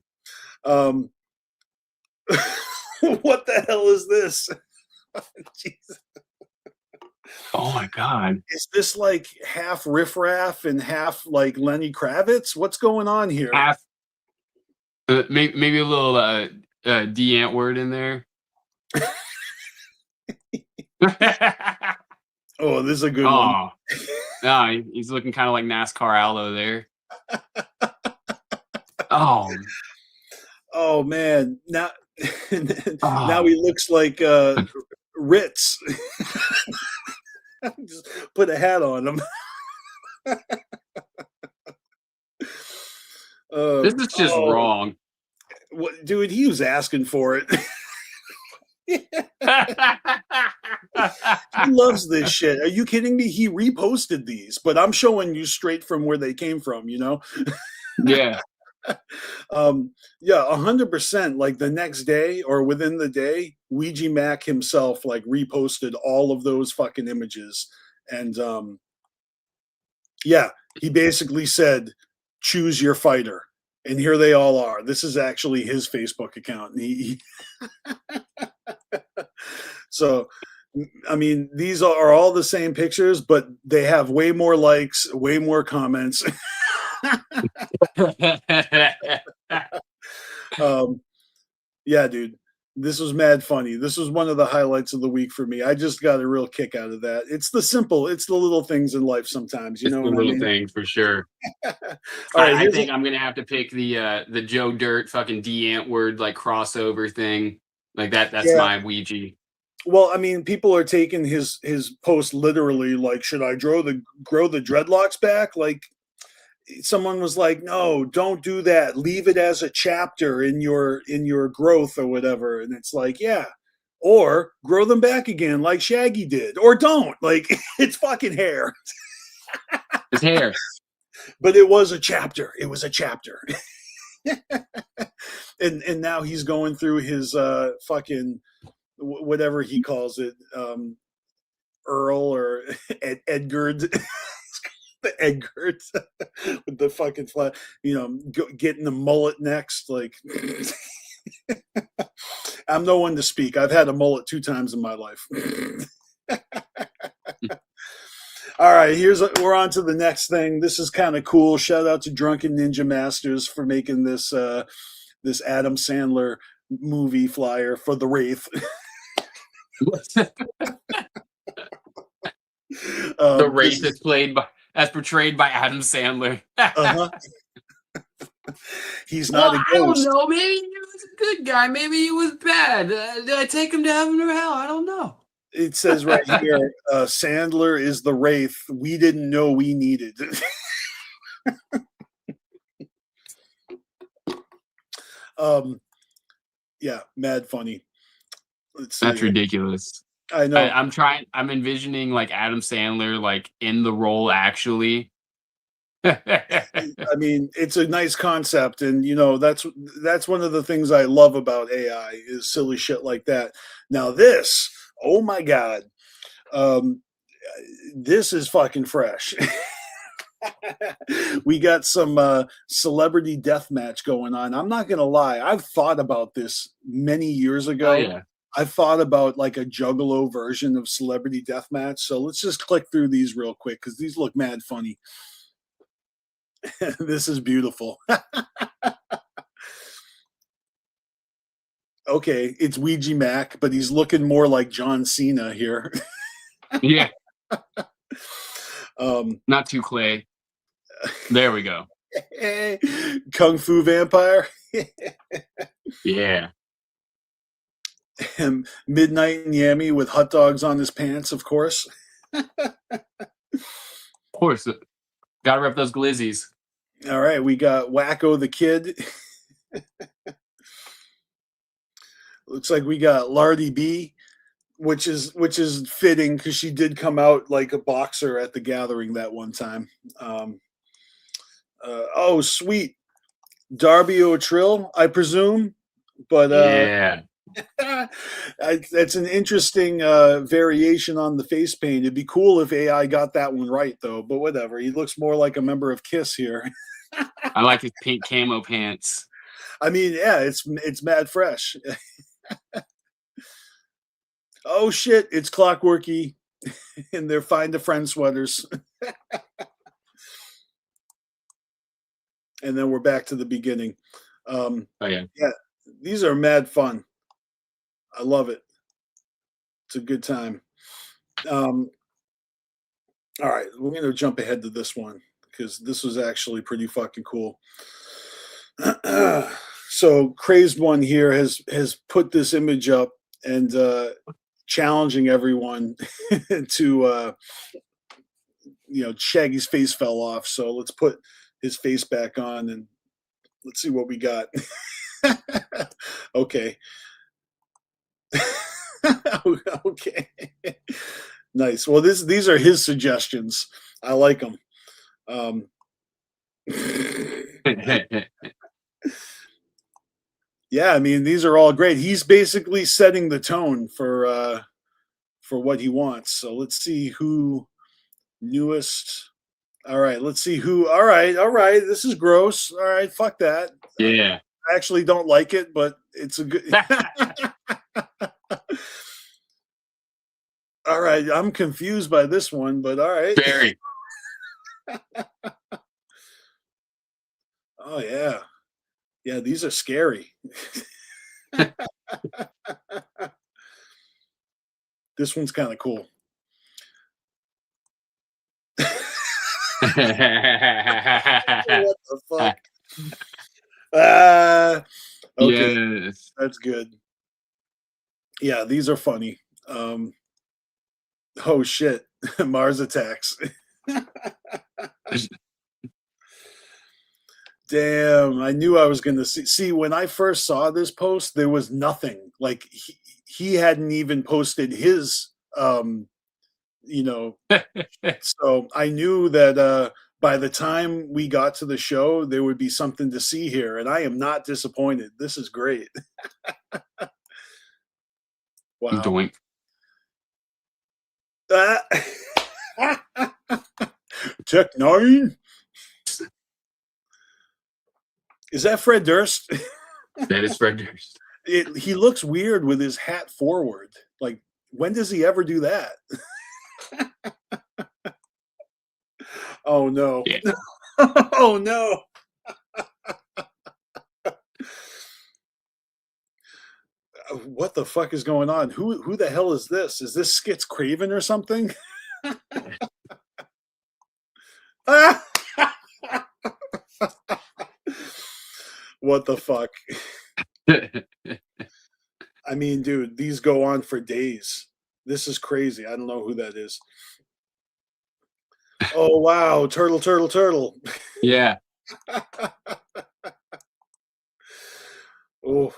What the hell is this? Jesus. Oh my God. Is this like half riffraff and half like Lenny Kravitz? What's going on here? Half, maybe a little D-ant word in there. Oh, this is a good one. No, he's looking kind of like NASCAR Allo there. Oh man, now now he looks like Ritz. Just put a hat on him. This is just wrong. What, dude? He was asking for it. He loves this shit. Are you kidding me? He reposted these, but I'm showing you straight from where they came from, Yeah. Yeah, 100%. Like the next day or within the day, Ouija Mac himself like reposted all of those fucking images. And yeah, he basically said, choose your fighter. And here they all are. This is actually his Facebook account. And he so, I mean, these are all the same pictures, but they have way more likes, way more comments. Yeah, dude, this was mad funny. This was one of the highlights of the week for me. I just got a real kick out of that. It's the little things in life sometimes, It's the little thing for sure. All right, I think I'm gonna have to pick the Joe Dirt fucking D-ant word like crossover thing. Like that's my Ouija. Well, I mean, people are taking his post literally. Like, should I grow the dreadlocks back? Like, someone was like, no, don't do that. Leave it as a chapter in your growth or whatever. And it's like, yeah. Or grow them back again like Shaggy did. Or don't. Like, it's fucking hair. His hair. But it was a chapter. It was a chapter. and now he's going through his fucking whatever he calls it, Earl or Edgard. The Edgard with the fucking flat, getting the mullet next. Like, I'm no one to speak. I've had a mullet 2 times in my life. All right, we're on to the next thing. This is kind of cool. Shout out to Drunken Ninja Masters for making this this Adam Sandler movie flyer for The Wraith. The Wraith is portrayed by Adam Sandler. Uh-huh. He's not a ghost. I don't know. Maybe he was a good guy. Maybe he was bad. Did I take him to heaven or hell? I don't know. It says right here, Sandler is the Wraith we didn't know we needed. Yeah, mad funny. Let's see. That's ridiculous. I know. I'm envisioning like Adam Sandler like in the role actually. I mean, it's a nice concept, and that's one of the things I love about AI is silly shit like that. Now this, oh my god, this is fucking fresh. We got some celebrity death match going on. I'm not gonna lie, I've thought about this many years ago. Oh, yeah. I thought about like a Juggalo version of celebrity death match. So let's just click through these real quick because these look mad funny. This is beautiful. Okay, it's Ouija Mac, but he's looking more like John Cena here. Yeah. Not too clay. There we go. Kung Fu Vampire. Yeah. Midnight Yami with hot dogs on his pants, of course. Of course. Gotta rep those glizzies. All right, we got Wacko the Kid. Looks like we got Lardy B, which is fitting because she did come out like a boxer at the gathering that one time. Oh, sweet. Darby O'Trill, I presume. But yeah. That's an interesting variation on the face paint. It'd be cool if AI got that one right, though. But whatever. He looks more like a member of Kiss here. I like his pink camo pants. I mean, yeah, it's mad fresh. Oh shit! It's Clockworky, and they're Find a Friend sweaters. And then we're back to the beginning. Oh yeah. Yeah, these are mad fun. I love it. It's a good time. All right, we're going to jump ahead to this one because this was actually pretty fucking cool. So Crazed One here has put this image up and challenging everyone to Shaggy's face fell off. So let's put his face back on and let's see what we got. Okay. Okay. Nice. Well, these are his suggestions. I like them. Yeah, I mean, these are all great. He's basically setting the tone for what he wants. So let's see who newest. All right, let's see who. All right. This is gross. All right, fuck that. Yeah. I actually don't like it, but it's a good. All right, I'm confused by this one, but all right. Very. Oh yeah. Yeah, these are scary. This one's kind of cool. What the fuck? Okay, yes. that's good. Yeah, these are funny. Oh shit, Mars attacks. Damn, I knew I was going to see. When I first saw this post, there was nothing. Like he hadn't even posted his, so I knew that by the time we got to the show, there would be something to see here, and I am not disappointed. This is great. Wow. Doink. Tech 9? Is that Fred Durst? That is Fred Durst. He looks weird with his hat forward. Like, when does he ever do that? Oh, no. Yeah. Oh, no. What the fuck is going on? Who the hell is this? Is this Skits Craven or something? What the fuck? I mean, dude, these go on for days. This is crazy. I don't know who that is. Oh, wow. Turtle. Yeah. Oh,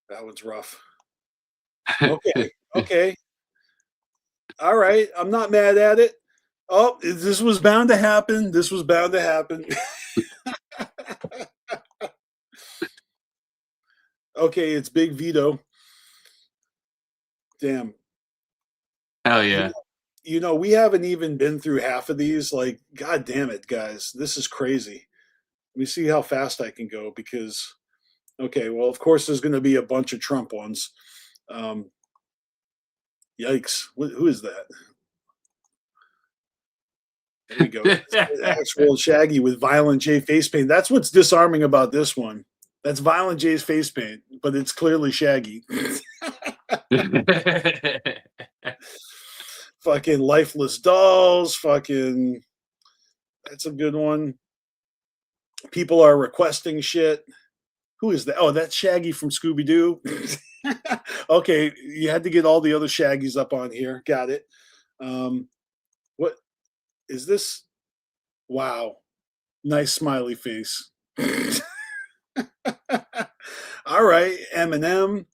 that one's rough. Okay. All right. I'm not mad at it. Oh, this was bound to happen. Okay, it's Big Vito. Damn. Hell yeah. You know, we haven't even been through half of these. Like, God damn it, guys. This is crazy. Let me see how fast I can go because, okay, well, of course, there's going to be a bunch of Trump ones. Yikes. Who is that? There we go. Actual Shaggy with Violent J face paint. That's what's disarming about this one. That's Violent J's face paint, but it's clearly Shaggy. Fucking Lifeless Dolls. Fucking, that's a good one. People are requesting shit. Who is that? Oh, that's Shaggy from Scooby-Doo. Okay, you had to get all the other Shaggies up on here. Got it. What is this? Wow. Nice smiley face. All right, Eminem.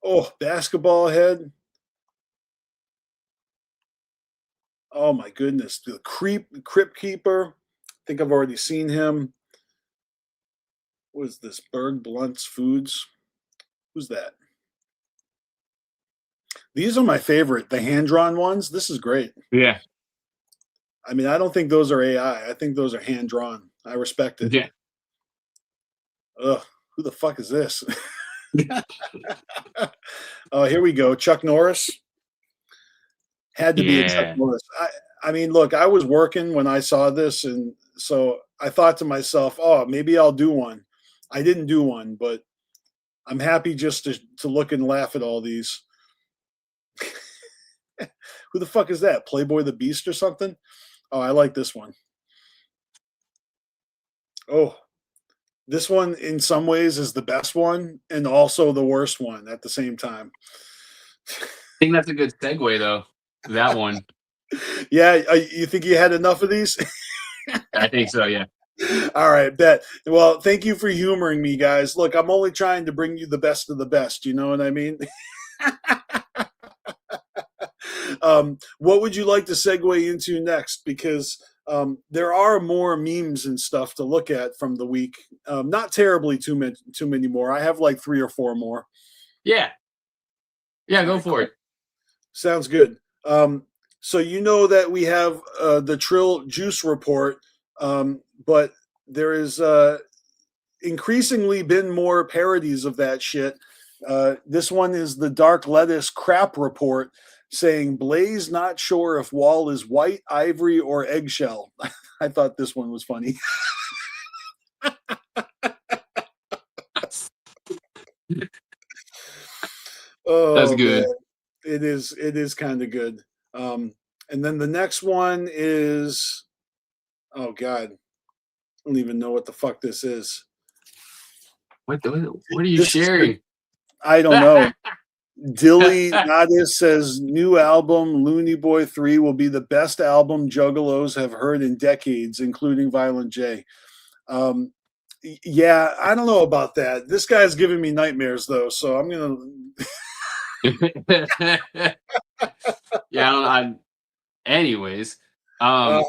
Oh, basketball head. Oh my goodness, the Crypt Keeper. I think I've already seen him. What is this? Berg Blunt's Foods. Who's that? These are my favorite, the hand-drawn ones. This is great. Yeah. I mean, I don't think those are AI. I think those are hand-drawn. I respect it. Yeah. Ugh, who the fuck is this? Oh, here we go. Chuck Norris. Had to be a Chuck Norris. I mean, look, I was working when I saw this, and so I thought to myself, oh, maybe I'll do one. I didn't do one, but I'm happy just to look and laugh at all these. Who the fuck is that? Playboy the Beast or something? Oh, I like this one. Oh, this one in some ways is the best one and also the worst one at the same time. I think that's a good segue, though. That one. Yeah, you think you had enough of these? I think so, yeah. All right, bet. Well, thank you for humoring me, guys. Look, I'm only trying to bring you the best of the best. You know what I mean? What would you like to segue into next? Because there are more memes and stuff to look at from the week. Not terribly too many more. I have like 3 or 4 more. Yeah. Yeah, go for it. Sounds good. So you know that we have the Trill Juice Report, but there is increasingly been more parodies of that shit. This one is the Dark Lettuce Crap Report, saying Blaze not sure if Wall is white, ivory, or eggshell. I thought this one was funny. Oh, that's good. Man. It is kind of good. And then the next one is, oh God, I don't even know what the fuck this is. What are you sharing? I don't know. Dilly Nadis says new album Looney Boy 3 will be the best album Juggalos have heard in decades, including Violent J. Yeah, I don't know about that. This guy's giving me nightmares though, so I'm gonna. Yeah, anyways, all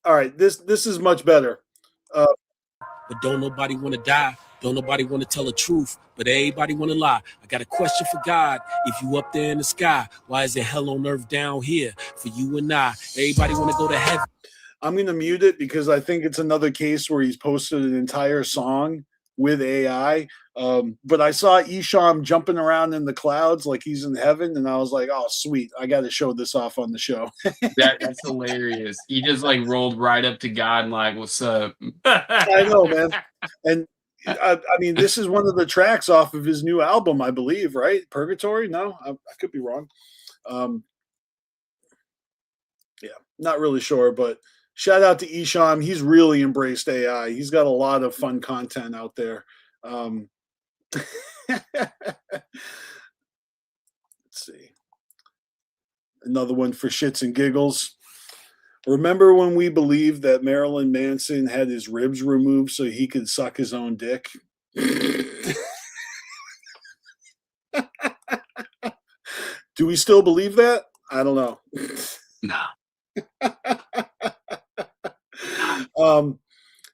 right, this is much better. But don't nobody want to die. Don't nobody want to tell the truth, but everybody want to lie. I got a question for God. If you up there in the sky, why is it hell on earth down here for you and I? Everybody want to go to heaven. I'm going to mute it because I think it's another case where he's posted an entire song with AI. But I saw Isham jumping around in the clouds like he's in heaven, and I was like, oh, sweet. I got to show this off on the show. That's hilarious. He just like rolled right up to God and like, what's up? I know, man. And I mean, this is one of the tracks off of his new album, I believe, right? Purgatory? No, I could be wrong. Yeah, not really sure, but shout out to Isham. He's really embraced AI. He's got a lot of fun content out there. Let's see. Another one for shits and giggles. Remember when we believed that Marilyn Manson had his ribs removed so he could suck his own dick? Do we still believe that? I don't know. No.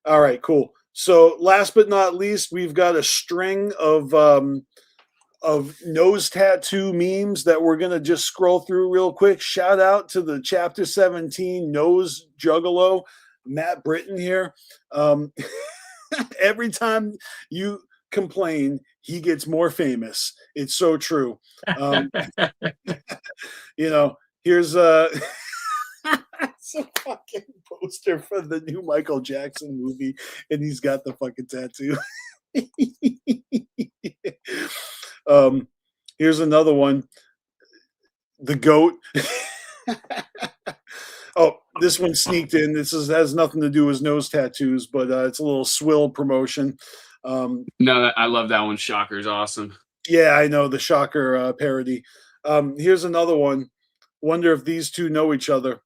All right, cool. So last but not least, we've got a string of nose tattoo memes that we're going to just scroll through real quick. Shout out to the Chapter 17 nose juggalo, Matt Britton here. Every time you complain, he gets more famous. It's so true. You know, here's it's a fucking poster for the new Michael Jackson movie, and he's got the fucking tattoo. Here's another one. The goat. Oh, this one sneaked in. This has nothing to do with nose tattoos, but it's a little swill promotion. No, I love that one. Shocker's awesome. Yeah, I know, the Shocker parody. Here's another one. Wonder if these two know each other.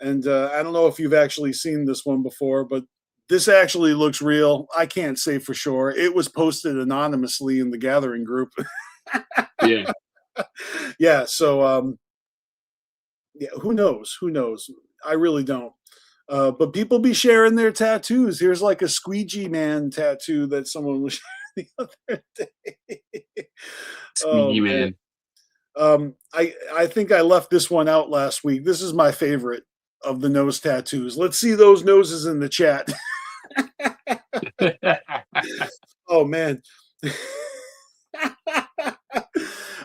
And I don't know if you've actually seen this one before, but this actually looks real. I can't say for sure. It was posted anonymously in the Gathering group. Yeah. Yeah, so yeah, who knows? Who knows? I really don't. But people be sharing their tattoos. Here's like a squeegee man tattoo that someone was sharing the other day. Squeegee man. I think I left this one out last week. This is my favorite of the nose tattoos. Let's see those noses in the chat. Oh man.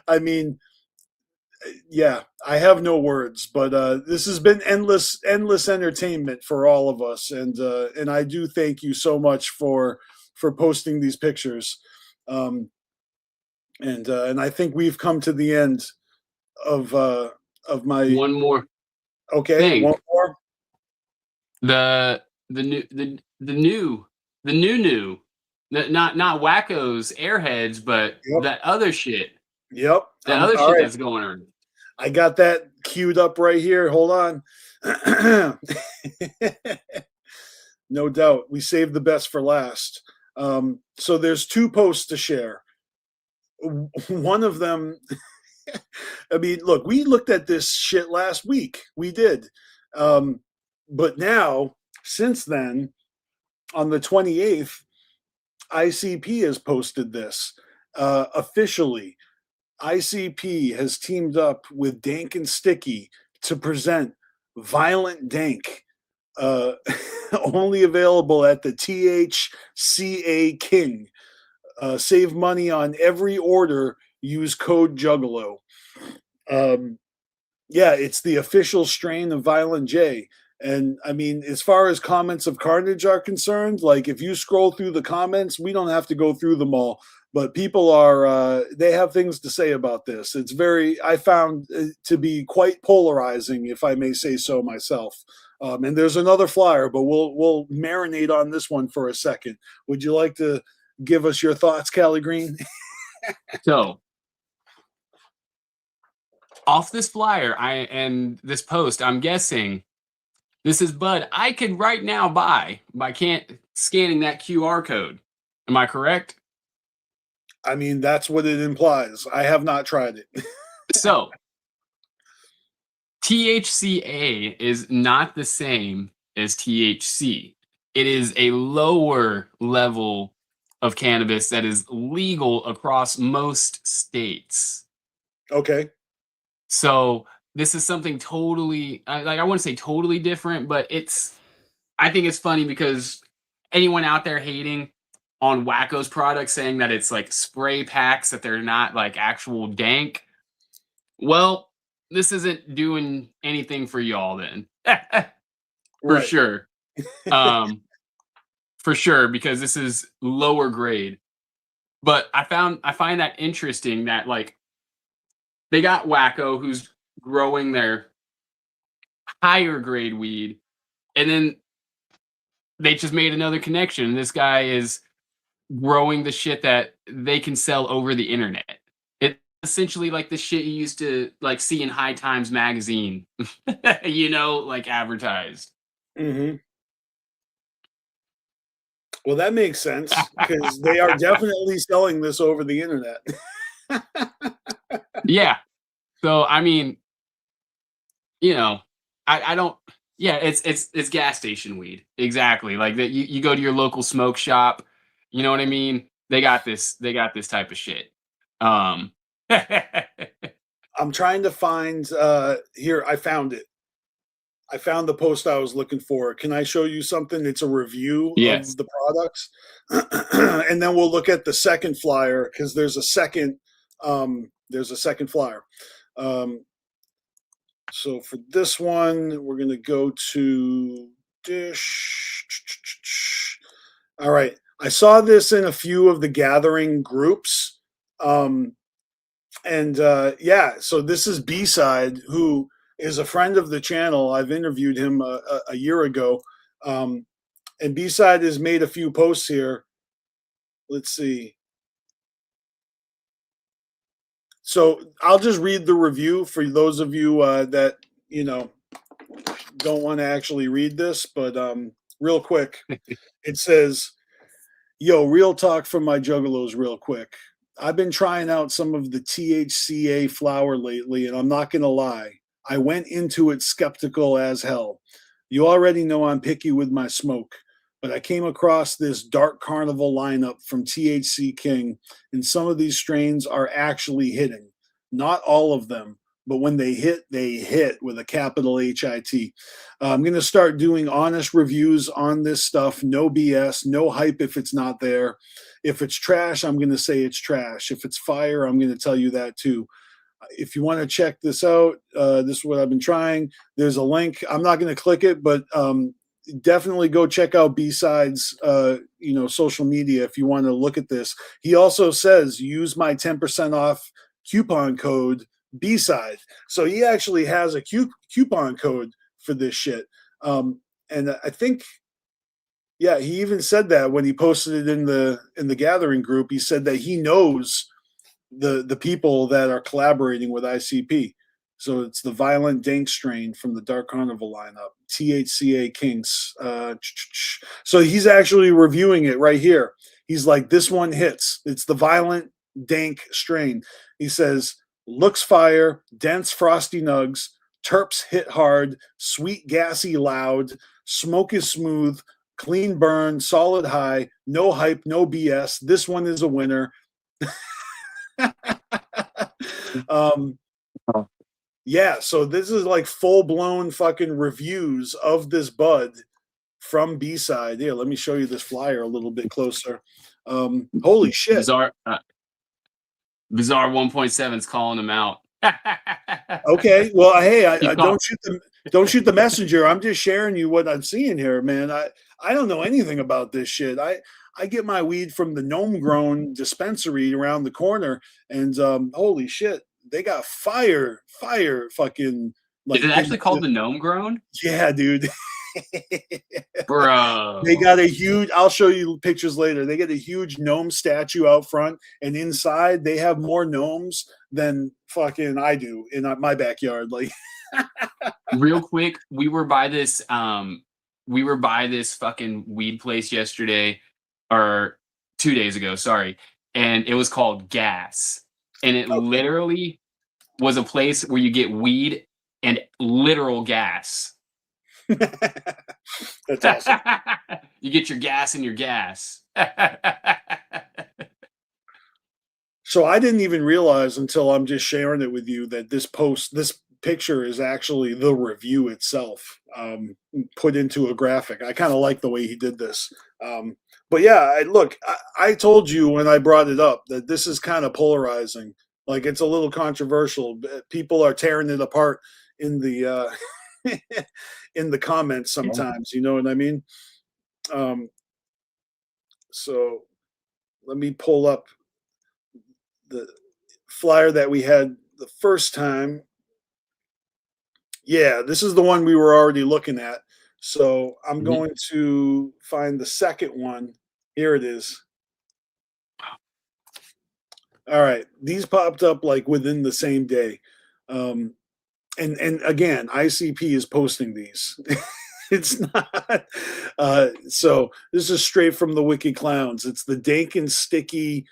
I mean, yeah, I have no words, but this has been endless entertainment for all of us, and I do thank you so much for posting these pictures, and I think we've come to the end of my one more. Okay, thing. One more. The new, not wackos, airheads, but that other shit. Yep. That other shit that's going on. I got that queued up right here. Hold on. No doubt. We saved the best for last. So there's two posts to share. One of them, I mean, look, we looked at this shit last week. We did. But now, since then, on the 28th, ICP has posted this officially. ICP has teamed up with Dank and Sticky to present Violent Dank, only available at the THCA King. Save money on every order. Use code Juggalo. Yeah, it's the official strain of Violent J. And I mean, as far as comments of Carnage are concerned, like if you scroll through the comments, we don't have to go through them all. But people are, they have things to say about this. It's I found to be quite polarizing, if I may say so myself. And there's another flyer, but we'll marinate on this one for a second. Would you like to give us your thoughts, Callie Green? So off this flyer, and this post, I'm guessing this is bud I could right now buy by scanning that QR code. Am I correct? I mean, that's what it implies. I have not tried it. So THCA is not the same as THC. It is a lower level of cannabis that is legal across most states. Okay. So this is something totally, I wouldn't say totally different, but I think it's funny because anyone out there hating on Wacko's products, saying that it's like spray packs, that they're not like actual dank. Well, this isn't doing anything for y'all then. For sure. For sure, because this is lower grade. But I find that interesting that like they got Wacko who's growing their higher grade weed, and then they just made another connection. This guy is growing the shit that they can sell over the internet. It's essentially like the shit you used to like see in High Times magazine, like advertised. Mm-hmm. Well, that makes sense because they are definitely selling this over the internet. Yeah. So I mean, I don't. Yeah, it's gas station weed. Exactly. Like that. You go to your local smoke shop. You know what I mean? They got this type of shit. I'm trying to find here. I found it. I found the post I was looking for. Can I show you something? It's a review of the products. And then we'll look at the second flyer because there's a second flyer. So for this one, we're going to go to Dish. All right. I saw this in a few of the gathering groups. So this is B-Side, who is a friend of the channel. I've interviewed him a year ago. And B-Side has made a few posts here. Let's see. So I'll just read the review for those of you that, don't want to actually read this, but real quick, it says, yo, real talk from my juggalos real quick. I've been trying out some of the THCA flower lately, and I'm not going to lie. I went into it skeptical as hell. You already know I'm picky with my smoke, but I came across this Dark Carnival lineup from THC King, and some of these strains are actually hitting. Not all of them, but when they hit with a capital HIT. I'm going to start doing honest reviews on this stuff. No BS, no hype if it's not there. If it's trash, I'm going to say it's trash. If it's fire, I'm going to tell you that too. If you want to check this out, this is what I've been trying. There's a link. I'm not going to click it, but definitely go check out B-Side's social media if you want to look at this. He also says use my 10% off coupon code B-Side. So he actually has a coupon code for this shit. And I think, yeah, he even said that when he posted it in the gathering group. He said that he knows the people that are collaborating with ICP. So it's the Violent Dank strain from the Dark Carnival lineup, THCA Kinks. So he's actually reviewing it right here. He's like, this one hits. It's the Violent Dank strain. He says, looks fire, dense frosty nugs, terps hit hard, sweet gassy loud, smoke is smooth, clean burn, solid high, no hype, no BS. This one is a winner. Yeah, so this is like full-blown fucking reviews of this bud from B-Side. Here, let me show you this flyer a little bit closer. Holy shit. Bizarre 1.7 is calling him out. Okay, well, hey, I don't shoot the messenger. I'm just sharing you what I'm seeing here, man. I don't know anything about this shit. I get my weed from the Gnome Grown dispensary around the corner, and holy shit, they got fire fucking. Like, is it actually called the Gnome Grown? Yeah, dude. Bro. They got a huge, I'll show you pictures later. They get a huge gnome statue out front, and inside they have more gnomes than fucking I do in my backyard. Like, Real quick, we were by this fucking weed place yesterday, or 2 days ago, sorry, and it was called Gas. And it literally was a place where you get weed and literal gas. That's awesome. You get your gas and your gas. So I didn't even realize until I'm just sharing it with you that this picture is actually the review itself, put into a graphic. I kind of like the way he did this. But yeah, look, I told you when I brought it up that this is kind of polarizing. Like, it's a little controversial. People are tearing it apart in the in the comments sometimes. You know what I mean? So let me pull up the flyer that we had the first time. Yeah, this is the one we were already looking at. So I'm going to find the second one. Here it is. All right, these popped up like within the same day. And again, ICP is posting these. It's not. So this is straight from the Wicked Clowns. It's the Dank and Sticky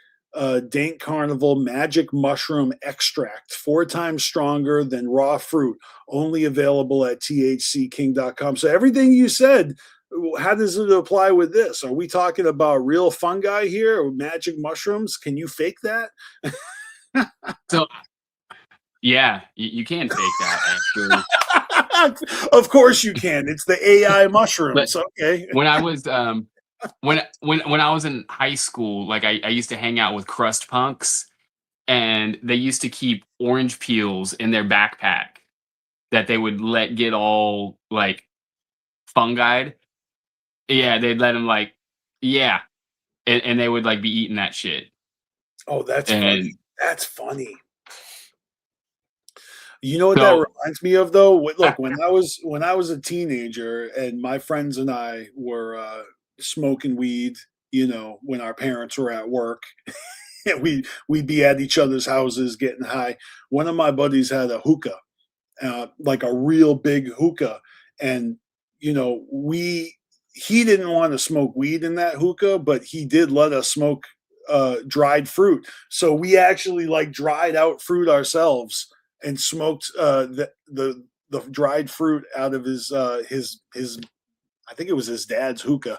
Dank Carnival Magic Mushroom Extract, 4 times stronger than raw fruit, only available at thcking.com. So everything you said, how does it apply with this? Are we talking about real fungi here or magic mushrooms? Can you fake that? So, yeah, you can fake that, actually. Of course you can. It's the AI mushrooms. But okay. When I was when I was in high school, like I used to hang out with crust punks, and they used to keep orange peels in their backpack that they would let get all like fungied. Yeah, they'd let them like, yeah, and they would like be eating that shit. Oh, that's funny. That's funny. You know what that reminds me of, though? Look, when I was a teenager and my friends and I were smoking weed, you know, when our parents were at work, we'd be at each other's houses getting high. One of my buddies had a hookah, like a real big hookah, and you know, he didn't want to smoke weed in that hookah, but he did let us smoke dried fruit. So we actually like dried out fruit ourselves and smoked the dried fruit out of his I think it was his dad's hookah.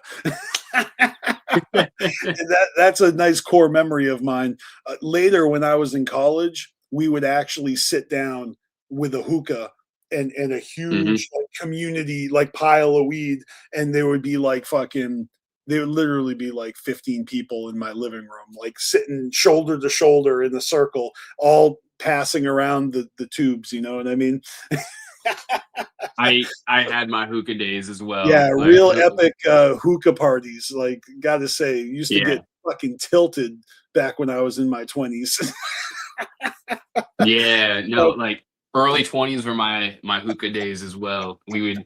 And that's a nice core memory of mine. Later, when I was in college, we would actually sit down with a hookah and a huge like, community like pile of weed, and there would be like there would literally be like 15 people in my living room, like sitting shoulder to shoulder in a circle, all passing around the tubes. You know what I mean? I had my hookah days as well. Yeah, like, real epic hookah parties. Like, gotta say, used to get fucking tilted back when I was in my 20s. Yeah, no, like early 20s were my hookah days as well. We would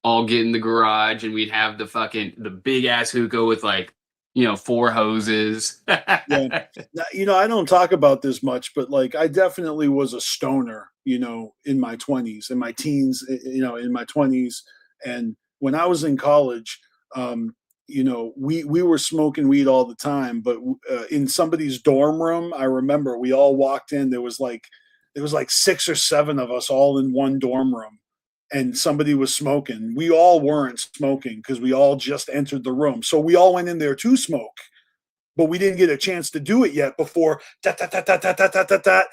all get in the garage and we'd have the big ass hookah with like, you know, 4 hoses. Yeah. Now, you know, I don't talk about this much, but like I definitely was a stoner, you know, in my 20s, in my teens, you know, in my 20s. And when I was in college, you know, we were smoking weed all the time, but in somebody's dorm room, I remember we all walked in, there was like 6 or 7 of us all in one dorm room, and somebody was smoking. We all weren't smoking because we all just entered the room. So we all went in there to smoke, but we didn't get a chance to do it yet before the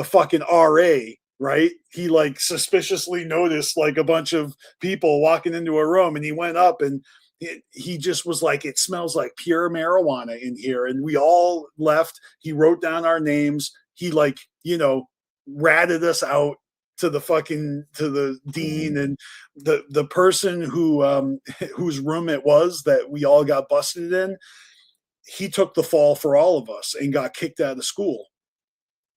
fucking RA, right? He like suspiciously noticed like a bunch of people walking into a room, and he went up and he just was like, it smells like pure marijuana in here. And we all left. He wrote down our names. He like, you know, ratted us out to the dean, and the person who whose room it was that we all got busted in, he took the fall for all of us and got kicked out of school,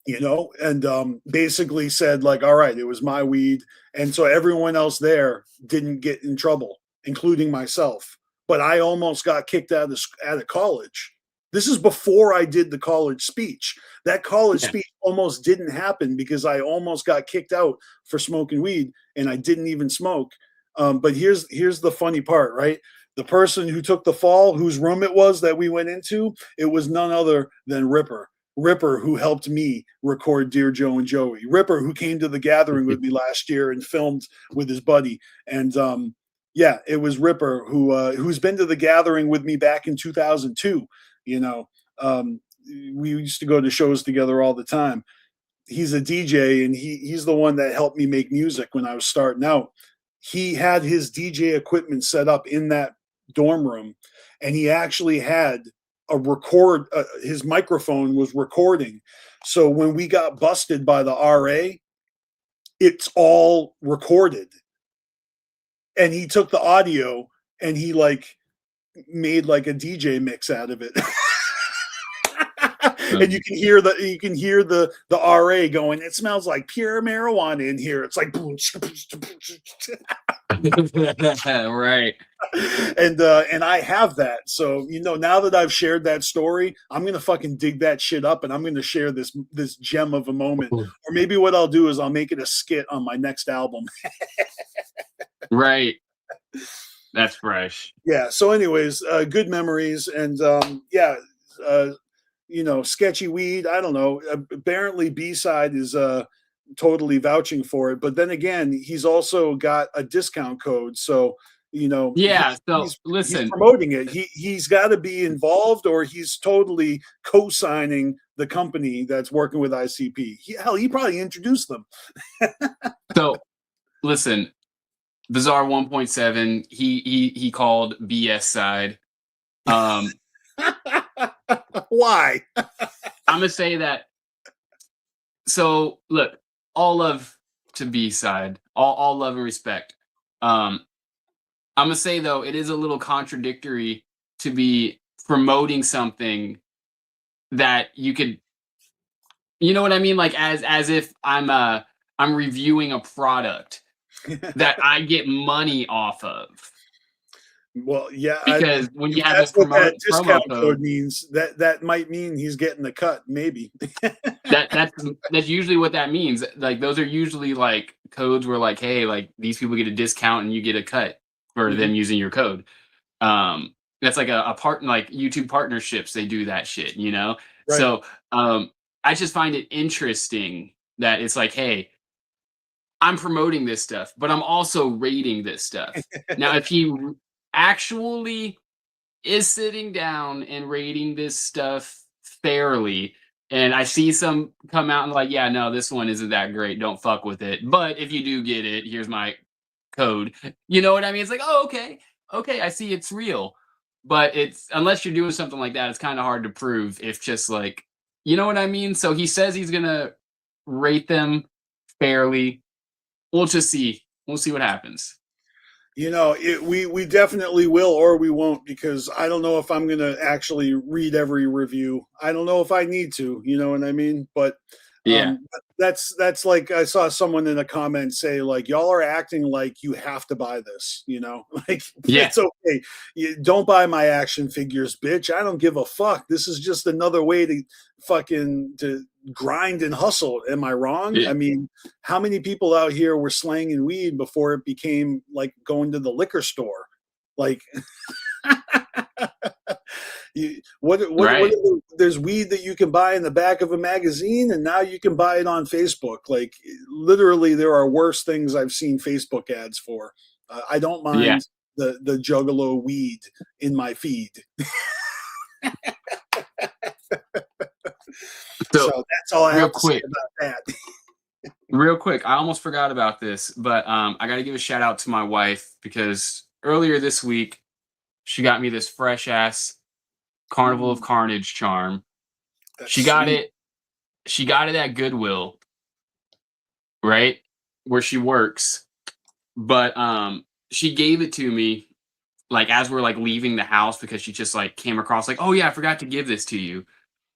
you know, and basically said like, all right, it was my weed. And so everyone else there didn't get in trouble. including myself. But I almost got kicked out of college. This is before I did the college speech. That college speech almost didn't happen because I almost got kicked out for smoking weed, and I didn't even smoke. But here's the funny part, right? The person who took the fall, whose room it was that we went into, it was none other than Ripper. Ripper, who helped me record Dear Joe and Joey. Ripper, who came to the gathering with me last year and filmed with his buddy. And yeah, it was Ripper who's been to the gathering with me back in 2002. You know, we used to go to shows together all the time. He's a DJ, and he's the one that helped me make music when I was starting out. He had his DJ equipment set up in that dorm room, and he actually had his microphone was recording. So when we got busted by the RA, it's all recorded. And he took the audio and he made a DJ mix out of it. And you can hear the RA going, it smells like pure marijuana in here. It's like right. And I have that. So, now that I've shared that story, I'm gonna fucking dig that shit up, and I'm gonna share this gem of a moment. Or maybe what I'll do is I'll make it a skit on my next album. Right. That's fresh. Yeah. So anyways, good memories. And sketchy weed. I don't know. Apparently B-side is totally vouching for it. But then again, he's also got a discount code. So, yeah. Listen, he's promoting it. He's got to be involved, or he's totally co-signing the company that's working with ICP. He probably introduced them. So listen, Bizarre 1.7, he called BS side. Why? I'm gonna say that. So look, all love to B side, all love and respect. I'm gonna say though, it is a little contradictory to be promoting something that you could, you know what I mean? Like as if I'm reviewing a product that I get money off of. Well, yeah, because when you have that's a what that discount promo code means, that might mean he's getting the cut, maybe. that's usually what that means. Like those are usually like codes where like, hey, like these people get a discount and you get a cut for them using your code. That's like a part, like YouTube partnerships, they do that shit, Right. So I just find it interesting that it's like, hey, I'm promoting this stuff, but I'm also rating this stuff. Now, if he actually is sitting down and rating this stuff fairly, and I see some come out and like, yeah, no, this one isn't that great, don't fuck with it, but if you do get it, here's my code. You know what I mean? It's like, oh, okay, I see it's real. But it's, unless you're doing something like that, it's kind of hard to prove if just like, you know what I mean? So he says he's gonna rate them fairly. We'll just see. We'll see what happens. We definitely will, or we won't, because I don't know if I'm going to actually read every review. I don't know if I need to, you know what I mean? But yeah, that's like, I saw someone in a comment say like, y'all are acting like you have to buy this, like, it's okay. You don't buy my action figures, bitch. I don't give a fuck. This is just another way to grind and hustle. Am I wrong? Yeah. I mean, how many people out here were slanging weed before it became like going to the liquor store? Like, there's weed that you can buy in the back of a magazine, and now you can buy it on Facebook. Like, literally, there are worse things I've seen Facebook ads for. I don't mind the Juggalo weed in my feed. So that's all I have to say about that. Real quick, I almost forgot about this, but I got to give a shout out to my wife, because earlier this week she got me this fresh ass Carnival of Carnage charm. She got it at Goodwill, right where she works, but she gave it to me like as we're like leaving the house, because she just like came across like, oh yeah, I forgot to give this to you.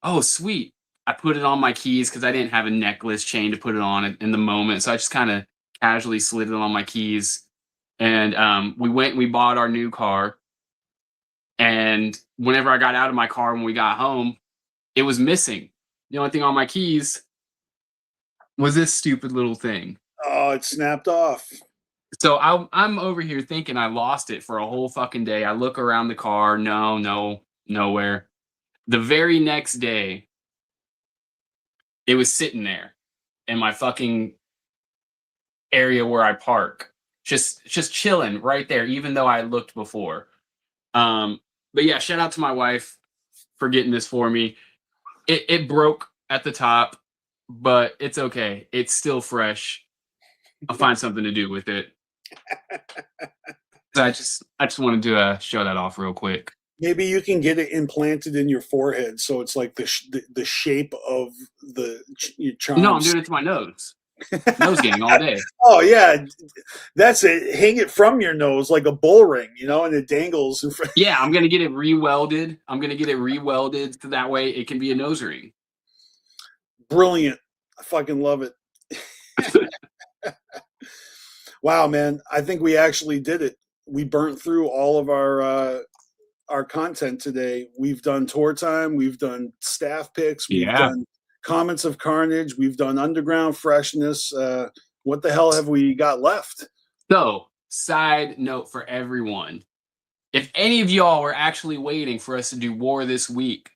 Oh sweet. I put it on my keys because I didn't have a necklace chain to put it on in the moment. So I just kind of casually slid it on my keys. And we bought our new car. And whenever I got out of my car when we got home, it was missing. The only thing on my keys was this stupid little thing. Oh, it snapped off. So I'm over here thinking I lost it for a whole fucking day. I look around the car, nowhere. The very next day, it was sitting there in my fucking area where I park, just chilling right there, even though I looked before. But yeah, shout out to my wife for getting this for me. It broke at the top, but it's okay. It's still fresh. I'll find something to do with it. So I just wanted to show that off real quick. Maybe you can get it implanted in your forehead, so it's like the shape of your charms. No, I'm doing it to my nose. Nose gang all day. Oh yeah, that's it. Hang it from your nose like a bull ring, and it dangles in front. Yeah, I'm gonna get it rewelded. So that way it can be a nose ring. Brilliant! I fucking love it. Wow, man! I think we actually did it. We burnt through all of our content today. We've done tour time. We've done staff picks. We've done comments of carnage. We've done underground freshness. What the hell have we got left? So, side note for everyone. If any of y'all were actually waiting for us to do War this week,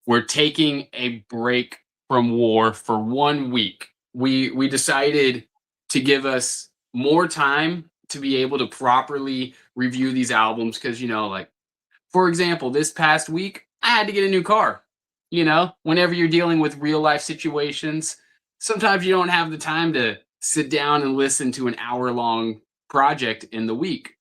we're taking a break from War for 1 week. We decided to give us more time to be able to properly review these albums because, like, for example, this past week, I had to get a new car. Whenever you're dealing with real life situations, sometimes you don't have the time to sit down and listen to an hour-long project in the week.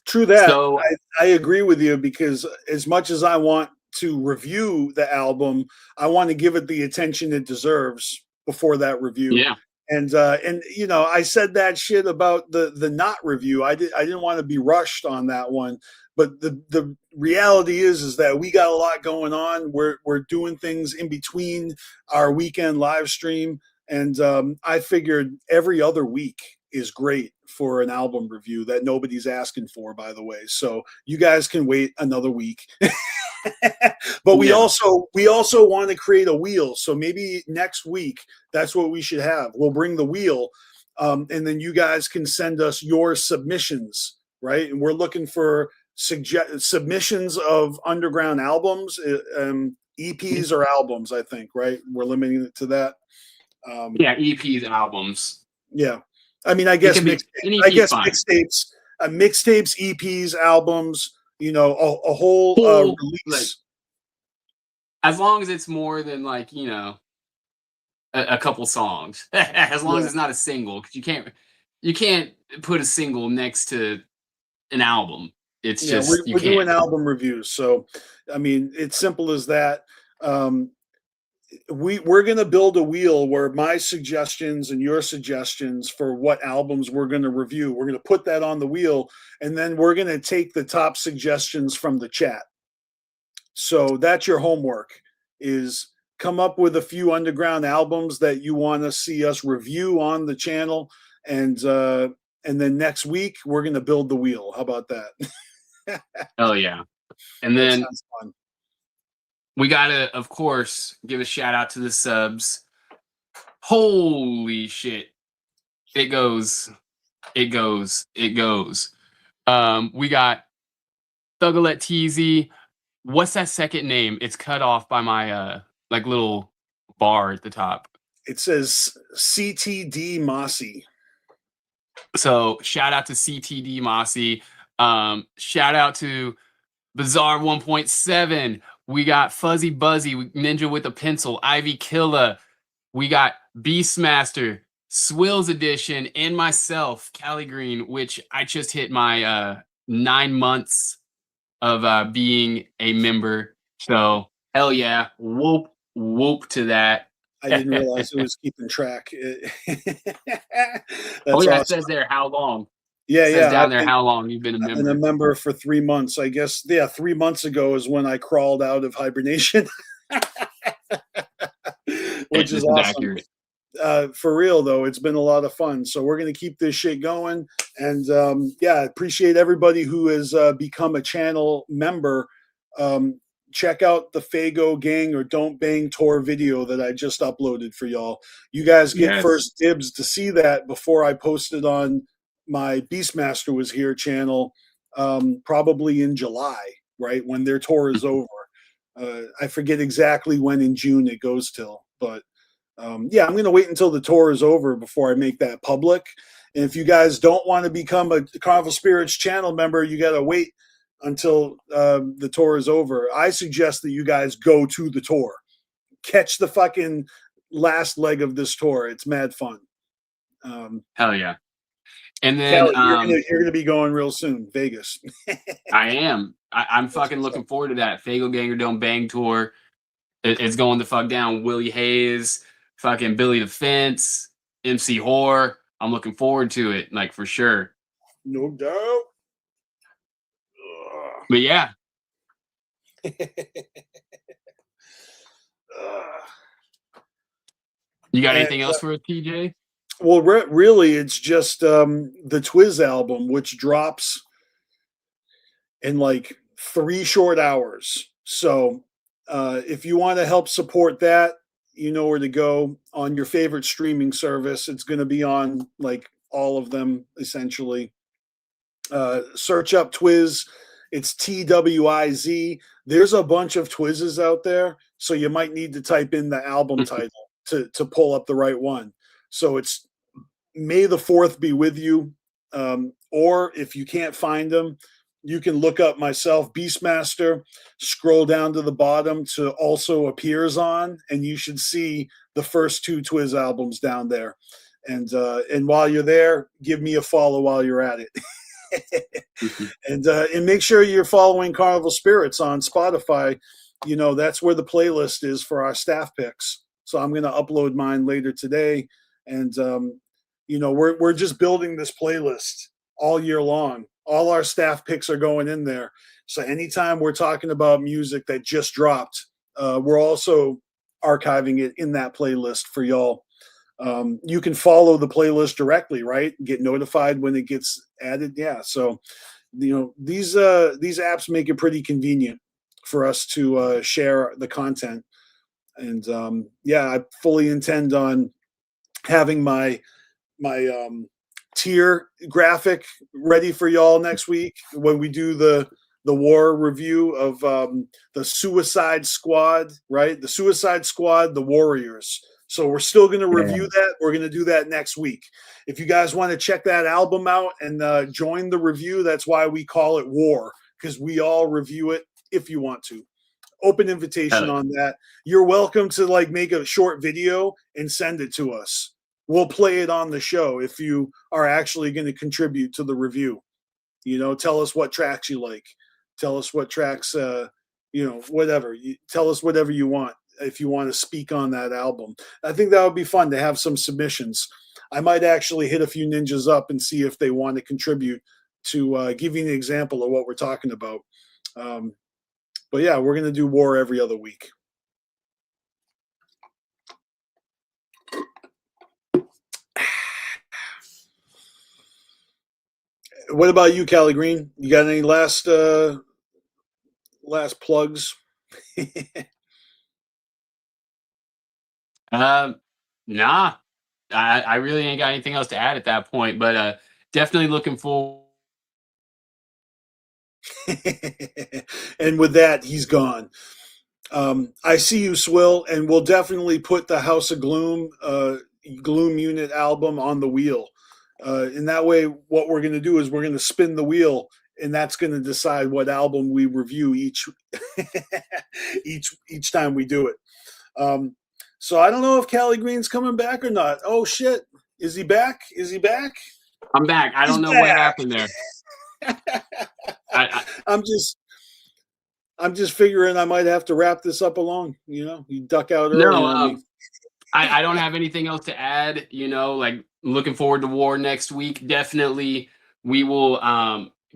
True that. So, I agree with you because as much as I want to review the album, I want to give it the attention it deserves before that review. Yeah. And I said that shit about the not review. I didn't want to be rushed on that one. But the reality is that we got a lot going on. We're doing things in between our weekend live stream, and I figured every other week is great for an album review that nobody's asking for, by the way. So you guys can wait another week. But we also want to create a wheel. So maybe next week, that's what we should have. We'll bring the wheel, and then you guys can send us your submissions, right? And we're looking for submissions of underground albums, EPs or albums, I think, right? We're limiting it to that. EPs and albums. Yeah. I mean, I guess mixtapes, EPs, albums, a whole release. As long as it's more than a couple songs, as long as it's not a single, because you can't put a single next to an album. It's just we're doing album reviews, so I mean it's simple as that. We're going to build a wheel where my suggestions and your suggestions for what albums we're going to review, we're going to put that on the wheel, and then we're going to take the top suggestions from the chat. So that's your homework, is come up with a few underground albums that you want to see us review on the channel, and then next week we're going to build the wheel. How about that? Oh yeah. And then we gotta, of course, give a shout out to the subs. Holy shit. It goes. We got Thuggalette TZ. What's that second name? It's cut off by my little bar at the top. It says CTD Mossy. So shout out to CTD Mossy. Shout out to Bizarre 1.7. We got Fuzzy Buzzy, Ninja with a Pencil, Ivy Killa. We got BstMstR, Swills Edition, and myself, Cali Green, which I just hit my 9 months of being a member. So hell yeah, whoop to that. I didn't realize it was keeping track. Awesome. It says there how long. Yeah, it says down there how long you've been a member. I've been a member for 3 months. I guess, 3 months ago is when I crawled out of hibernation. Which is awesome. Accurate. For real though, it's been a lot of fun. So we're gonna keep this shit going, and yeah, appreciate everybody who has become a channel member. Check out the Fago Gang or Don't Bang Tour video that I just uploaded for y'all. You guys get first dibs to see that before I post it on my BstMstR Was Here channel, probably in July, right when their tour is over. I forget exactly when in June it goes till, but yeah, I'm going to wait until the tour is over before I make that public. And if you guys don't want to become a Carnival Spirits channel member, you got to wait until the tour is over. I suggest that you guys go to the tour, catch the fucking last leg of this tour. It's mad fun. Hell yeah. And then Kelly, you're gonna be going real soon, Vegas. I am. I'm fucking looking forward to that Fago Gang or Don't Bang tour. It's going the fuck down. Willie Hayes, fucking Billy the Fence, MC Whore. I'm looking forward to it, like for sure. No doubt. But yeah. You got anything else for TJ? Well, really, it's just the Twiz album, which drops in like 3 short hours. So if you want to help support that, you know where to go on your favorite streaming service. It's going to be on like all of them, essentially. Search up Twiz. It's TWIZ. There's a bunch of Twizzes out there, so you might need to type in the album title to pull up the right one. So it's May the 4th be with you. Or if you can't find them, you can look up myself, BstMstR, scroll down to the bottom to also appears on, and you should see the first 2 Twiz albums down there. And while you're there, give me a follow while you're at it. And make sure you're following Carnival Spirits on Spotify. You know, that's where the playlist is for our staff picks. So I'm going to upload mine later today. And, you know, we're just building this playlist all year long. All our staff picks are going in there. So anytime we're talking about music that just dropped, we're also archiving it in that playlist for y'all. You can follow the playlist directly, right? Get notified when it gets added. Yeah. So, you know, these apps make it pretty convenient for us to share the content. And yeah, I fully intend on having my tier graphic ready for y'all next week when we do the war review of the Suicide Squad, right? The Suicide Squad, the Warriors. So we're still going to review that. We're going to do that next week. If you guys want to check that album out and join the review, that's why we call it War, because we all review it if you want to. Open invitation on that. You're welcome to like make a short video and send it to us. We'll play it on the show if you are actually going to contribute to the review. You know, tell us what tracks you like. Tell us what tracks, you know, whatever. Tell us whatever you want if you want to speak on that album. I think that would be fun to have some submissions. I might actually hit a few ninjas up and see if they want to contribute to give you an example of what we're talking about. But yeah, we're going to do War every other week. What about you, Callie Green? You got any last plugs? Nah. I really ain't got anything else to add at that point, but definitely looking forward. And with that, he's gone. I see you, Swill, and we'll definitely put the House of Gloom Gloom Unit album on the wheel. And that way, what we're going to do is we're going to spin the wheel, and that's going to decide what album we review each time we do it. So I don't know if Callie Green's coming back or not. Oh shit, is he back? Is he back? I'm back. I don't know what happened there. I'm just figuring I might have to wrap this up alone. You know, you duck out early. No, I don't have anything else to add. You know, like looking forward to War next week. Definitely, we will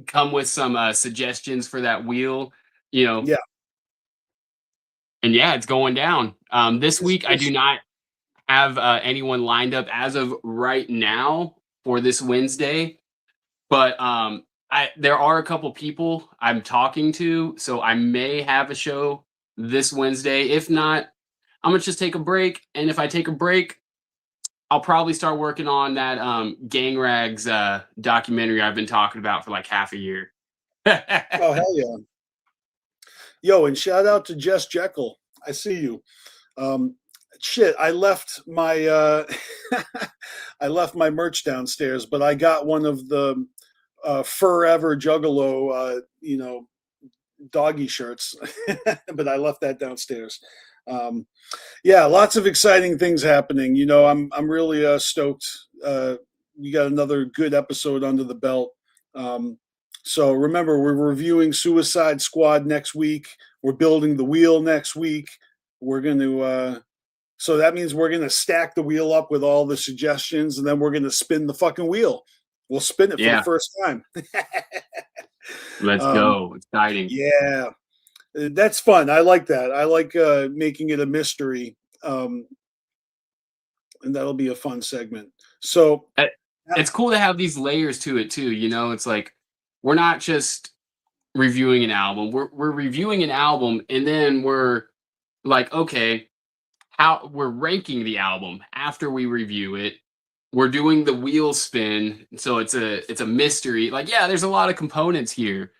come with some suggestions for that wheel. You know, yeah. And yeah, it's going down. This week, I do not have anyone lined up as of right now for this Wednesday, but there are a couple people I'm talking to, so I may have a show this Wednesday. If not, I'm gonna just take a break, and if I take a break, I'll probably start working on that Gang Rags documentary I've been talking about for like half a year. Oh, hell yeah. Yo, and shout out to Jess Jekyll. I see you. Shit, I left my I left my merch downstairs, but I got one of the Forever Juggalo doggy shirts, but I left that downstairs. Yeah, lots of exciting things happening. You know, I'm really stoked. We got another good episode under the belt. So remember, we're reviewing Suicide Squad next week. We're building the wheel next week. We're going to, so that means we're going to stack the wheel up with all the suggestions, and then we're going to spin the fucking wheel. We'll spin it for the first time. Let's go. Exciting. Yeah. That's fun. I like that. I like making it a mystery. And that'll be a fun segment. So it's cool to have these layers to it too. You know, it's like we're not just reviewing an album. We're reviewing an album, and then we're like, okay, how we're ranking the album after we review it. We're doing the wheel spin, so it's a mystery. Like, yeah, there's a lot of components here,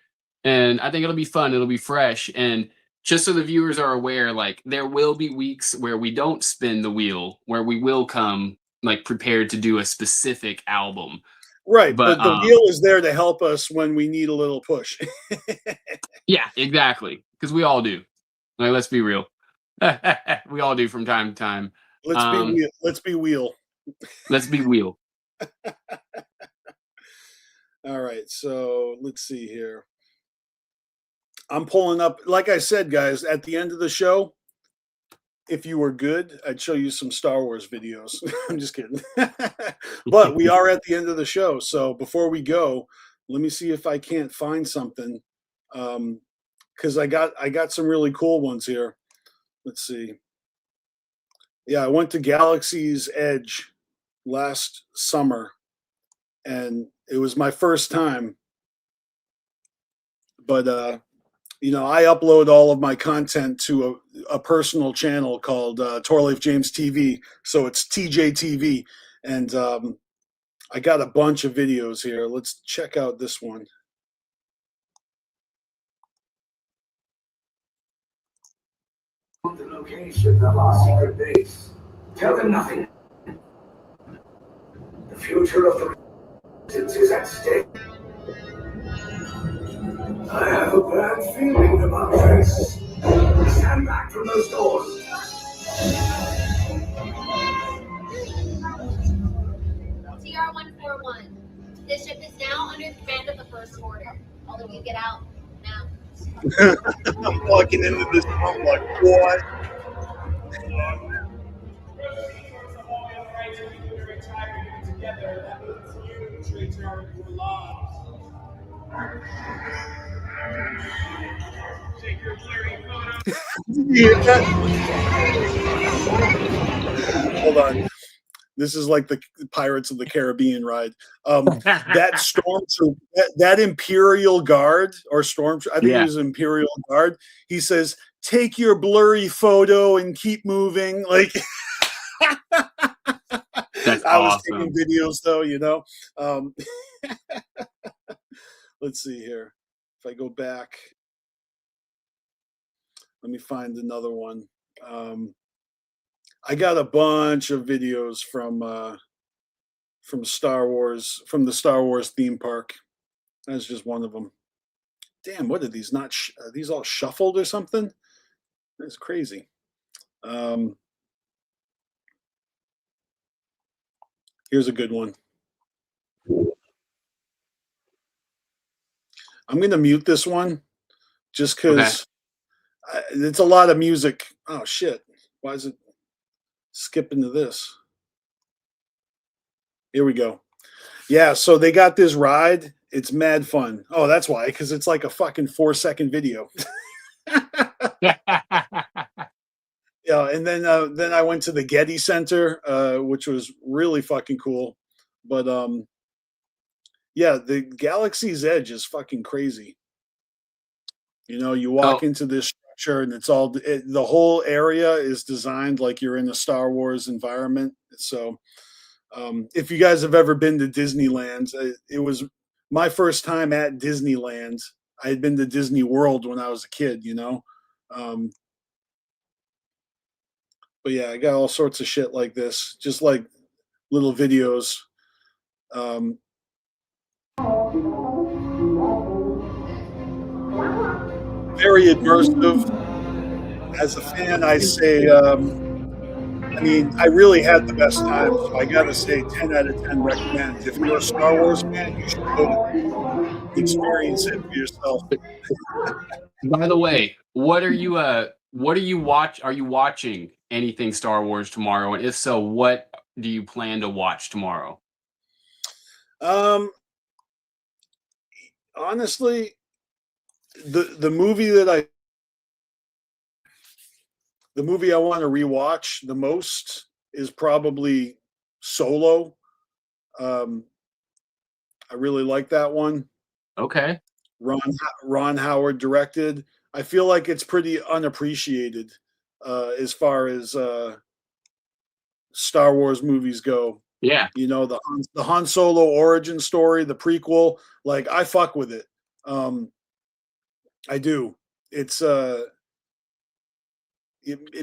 and I think it'll be fun. It'll be fresh, and just so the viewers are aware, like there will be weeks where we don't spin the wheel, where we will come like prepared to do a specific album. Right, but the wheel is there to help us when we need a little push. Yeah, exactly, because we all do. Like, let's be real, we all do from time to time. Let's be wheel. Let's be wheel. All right, so let's see here. I'm pulling up, like I said, guys, at the end of the show, if you were good, I'd show you some Star Wars videos. I'm just kidding. But we are at the end of the show. So before we go, let me see if I can't find something. Because I got some really cool ones here. Let's see. Yeah, I went to Galaxy's Edge last summer, and it was my first time. But you know, I upload all of my content to a personal channel called Torleif James TV. So it's TJTV. And I got a bunch of videos here. Let's check out this one. The location of our secret base. Tell them nothing. The future of the resistance is at stake. I have a bad feeling about this. Stand back from those doors. TR-141. This ship is now under the command of the First Order. All of you get out now. I'm walking into this. I'm like, what? Hold on. This is like the Pirates of the Caribbean ride. That stormtrooper, that Imperial Guard or stormtrooper, I think it was Imperial Guard. He says, "Take your blurry photo and keep moving." Like, That's I was awesome. taking videos though, you know. Let's see here. If I go back, let me find another one. I got a bunch of videos from Star Wars, from the Star Wars theme park. That's just one of them. Damn, what are these? Not are these all shuffled or something? That's crazy. Here's a good one. I'm going to mute this one just because it's a lot of music. Oh, shit. Why is it skipping to this? Here we go. Yeah, so they got this ride. It's mad fun. Oh, that's why, because it's like a fucking 4-second video. Yeah, and then I went to the Getty Center, which was really fucking cool. But yeah, the Galaxy's Edge is fucking crazy. You know, you walk into this structure and the whole area is designed like you're in a Star Wars environment. So, if you guys have ever been to Disneyland, it was my first time at Disneyland. I had been to Disney World when I was a kid, you know. But yeah, I got all sorts of shit like this, just like little videos. Very immersive. As a fan, I say, I mean, I really had the best time. So I got to say, 10 out of 10 recommend. If you're a Star Wars fan, you should go to experience it for yourself. By the way, what are you Are you watching anything Star Wars tomorrow? And if so, what do you plan to watch tomorrow? Honestly, the movie I want to rewatch the most is probably Solo. I really like that one. Okay. Ron Howard directed. I feel like it's pretty unappreciated as far as Star Wars movies go. Yeah. You know, the Han Solo origin story, the prequel, like I fuck with it. I do. It's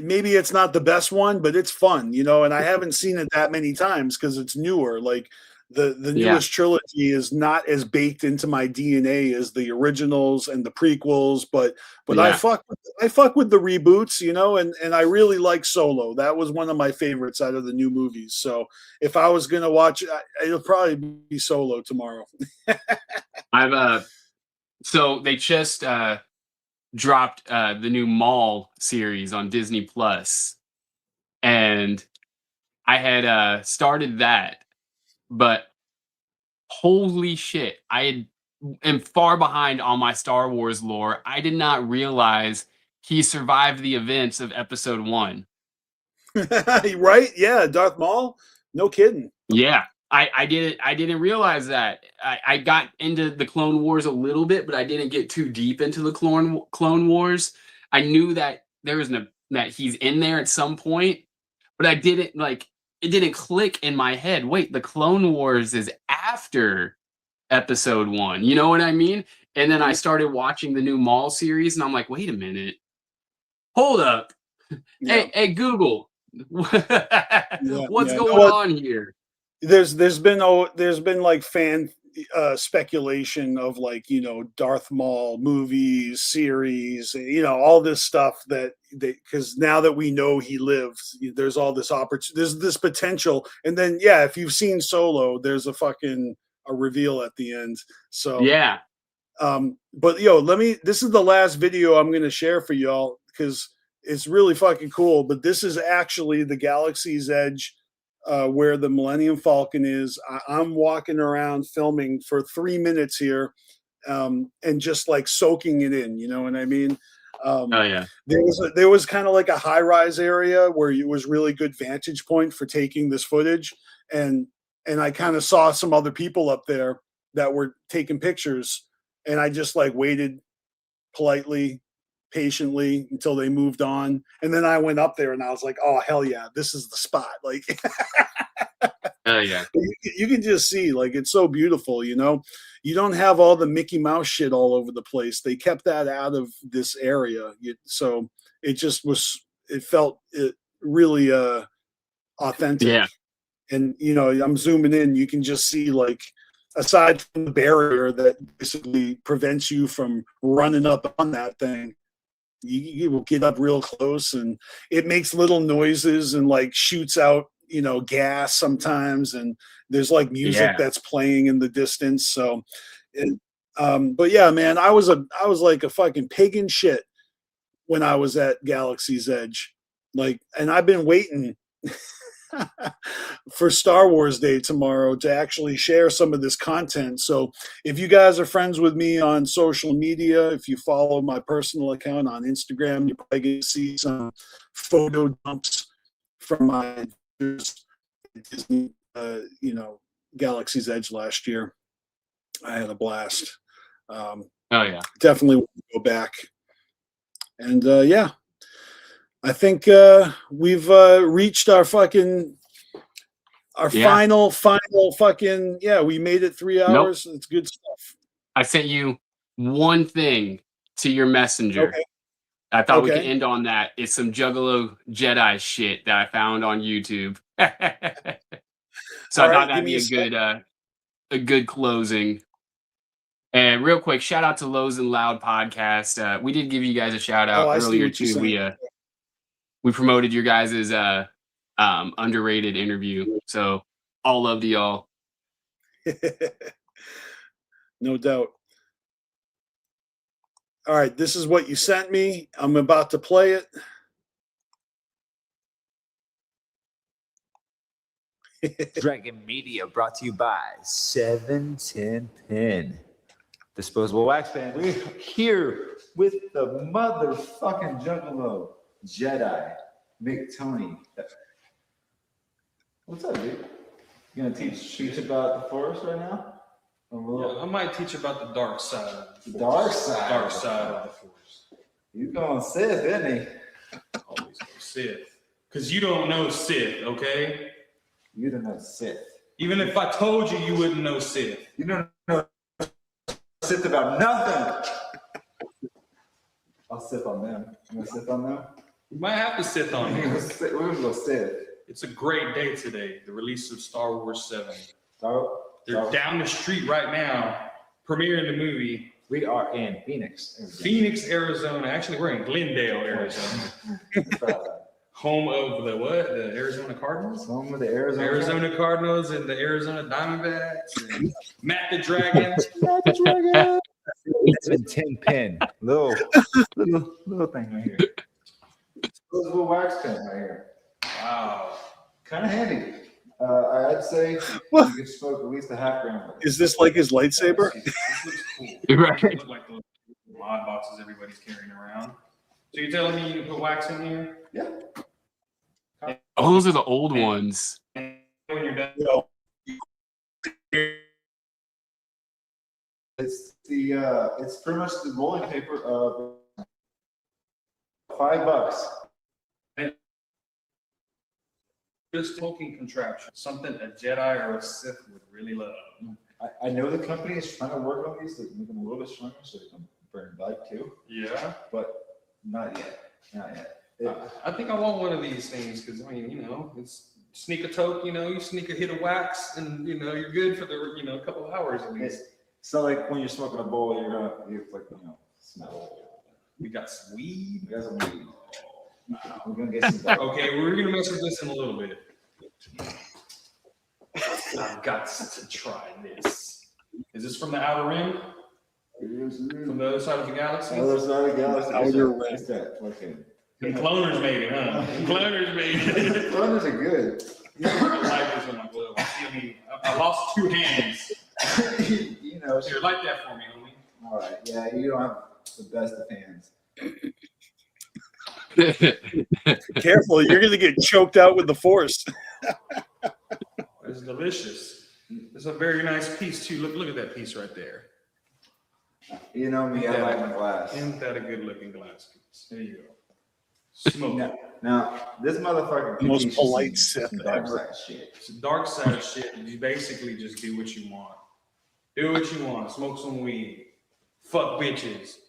maybe it's not the best one, but it's fun, you know, and I haven't seen it that many times because it's newer. Like the newest trilogy is not as baked into my DNA as the originals and the prequels, but I fuck with the reboots, you know, and I really like Solo. That was one of my favorites out of the new movies. So if I was gonna watch it, it'll probably be Solo tomorrow. So they just dropped the new Mall series on Disney Plus, and I had started that, but holy shit, am far behind on my Star Wars lore. I did not realize he survived the events of Episode 1. Right? Yeah, Darth Maul. No kidding. Yeah. I didn't realize that. I got into the Clone Wars a little bit, but I didn't get too deep into the Clone Wars. I knew that that he's in there at some point, but it didn't click in my head. Wait, the Clone Wars is after Episode 1. You know what I mean? And then I started watching the new Maul series, and I'm like, wait a minute. Hold up. Yeah. Hey Google. What's going on here? There's been like fan speculation of, like, you know, Darth Maul movies, series, you know, all this stuff because now that we know he lived, there's all this there's this potential. And then if you've seen Solo, there's a reveal at the end. So yeah. But this is the last video I'm gonna share for y'all because it's really fucking cool. But this is actually the Galaxy's Edge. Where the Millennium Falcon is. I'm walking around filming for 3 minutes here, and just like soaking it in. You know what I mean? Oh yeah. There was kind of like a high rise area where it was really good vantage point for taking this footage, and I kind of saw some other people up there that were taking pictures, and I just like waited politely, patiently until they moved on, and then I went up there and I was like, oh hell yeah, this is the spot. Like oh yeah, you can just see, like, it's so beautiful, you know. You don't have all the Mickey Mouse shit all over the place. They kept that out of this area, so it just felt really authentic. Yeah. And you know, I'm zooming in, you can just see, like, aside from the barrier that basically prevents you from running up on that thing, you will get up real close, and it makes little noises and like shoots out, you know, gas sometimes, and there's like music that's playing in the distance. So, but yeah, man, I was like a fucking pig in shit when I was at Galaxy's Edge, like, and I've been waiting. for Star Wars Day tomorrow to actually share some of this content. So if you guys are friends with me on social media, if you follow my personal account on Instagram, you probably get to see some photo dumps from my Disney, Galaxy's Edge last year. I had a blast. Oh yeah, definitely want to go back. And yeah, I think we've reached our final fucking, we made it 3 hours. It's good stuff. I sent you one thing to your messenger. Okay. I thought we could end on that. It's some Juggalo Jedi shit that I found on YouTube. So I thought that'd be a good closing. And real quick, shout out to Lows and Loud podcast. We did give you guys a shout out earlier too. We promoted your guys' underrated interview. So all love to y'all. No doubt. All right, this is what you sent me. I'm about to play it. Dragon Media brought to you by 710 Pin. Disposable wax pen. We're here with the motherfucking Juggalo Jedi McTony. What's up, dude? You gonna teach about the Force right now? Yeah, I might teach about the dark side. The dark side. Dark side of the Force. You going Sith, isn't he? Always go Sith. Because you don't know Sith, okay? You don't know Sith. Even if I told you, you wouldn't know Sith. You don't know Sith about nothing. I'll sip on them. You want to sip on them? You might have to Sith on them. We're going to go Sith. It's a great day today, the release of Star Wars 7. They're Star down the street right now, premiering the movie. We are in Phoenix, Arizona. Actually, we're in Glendale, Arizona. Home of the what? The Arizona Cardinals? Home of the Arizona Cardinals and the Arizona Diamondbacks. And Matt the Dragon. Matt the Dragon. It's been 10 pin. Little thing right here. Little wax pen right here. Wow. Kind of handy. I'd say you could smoke at least a half gram. Is this like his lightsaber? This looks cool. Right. It looks like those mod boxes everybody's carrying around. So you're telling me you can put wax in here? Yeah. Oh, those are the old ones. When you're done. It's pretty much the rolling paper of $5. Just smoking contraption, something a Jedi or a Sith would really love. I know the company is trying to work on these to make them a little bit stronger so they can burn light too. Yeah. But not yet. Not yet. I think I want one of these things because it's sneak a toke, you sneak a hit of wax and you're good for the a couple of hours at least. It's not like when you're smoking a bowl, you're smell. We got some weed. We got some weed. We're gonna get some. Okay, we're gonna mess with this in a little bit. I've got to try this. Is this from the Outer Rim? From the other side of the galaxy? Other side of the galaxy. Outer Rim. Okay. The cloners made it, huh? Cloners made it. Cloners are good. I like this on my glove. I lost 2 hands. Here, light that for me, homie. All right. Yeah, you don't have the best of hands. Careful, you're gonna get choked out with the Force. It's delicious. It's a very nice piece too. Look at that piece right there. You know me, I like my glass. Isn't that a good looking glass piece? There you go. Smoke. Now this motherfucker. Most polite Sith dark ever. side shit. It's dark side shit. You basically just do what you want. Do what you want. Smoke some weed. Fuck bitches.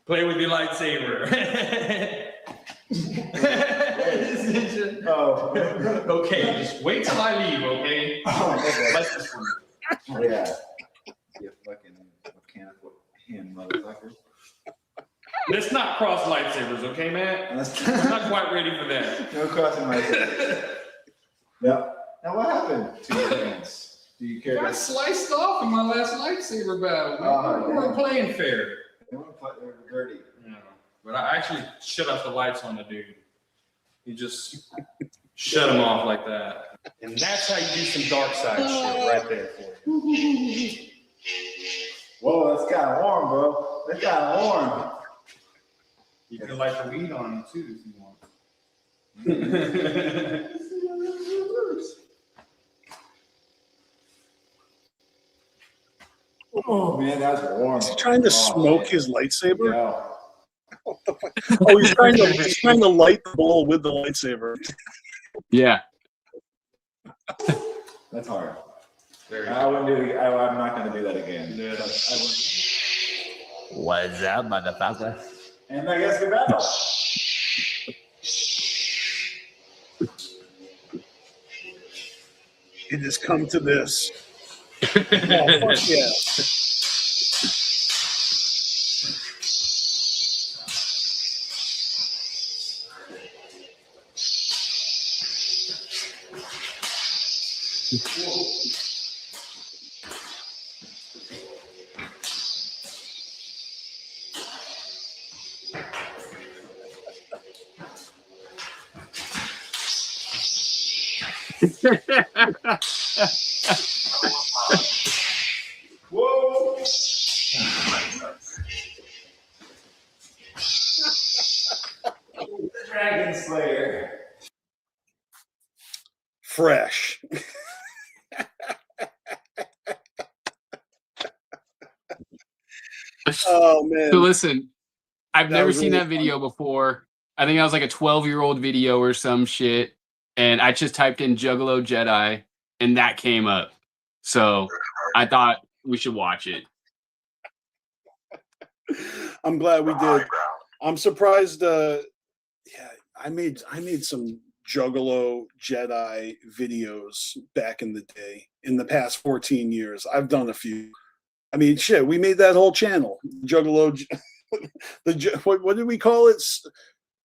Play with your lightsaber. Okay, just wait till I leave, okay? Light this for me. Yeah. You fucking mechanical hand motherfucker. Let's not cross lightsabers, okay, man? I'm not quite ready for that. No crossing lightsabers. Yeah. Now what happened to your hands? Do you care? I got sliced off in my last lightsaber battle, man. We weren't playing fair. They were dirty. Yeah. But I actually shut off the lights on the dude. He just shut them off like that. And that's how you do some dark side shit right there for you. Whoa, that's kind of warm, bro. That's kind of warm. You can light the weed on it too if you want. Oh man, that's warm. Is he trying to smoke man. his lightsaber? Yeah. What the fuck? Oh, he's trying to light the bowl with the lightsaber. Yeah. That's hard. I wouldn't do it. I'm not going to do that again. Yeah. What's up, motherfucker? And I guess goodbye. It has come to this. Oh, fuck yeah. Whoa! Dragon Slayer. Fresh. Oh man. So listen, I've That never was seen really that video before. I think that was like a 12-year-old video or some shit. And I just typed in Juggalo Jedi and that came up. So I thought we should watch it. I'm glad we did. I'm surprised. Yeah, I made some Juggalo Jedi videos back in the day. In the past 14 years, I've done a few. I mean, shit, we made that whole channel, Juggalo. What did we call it?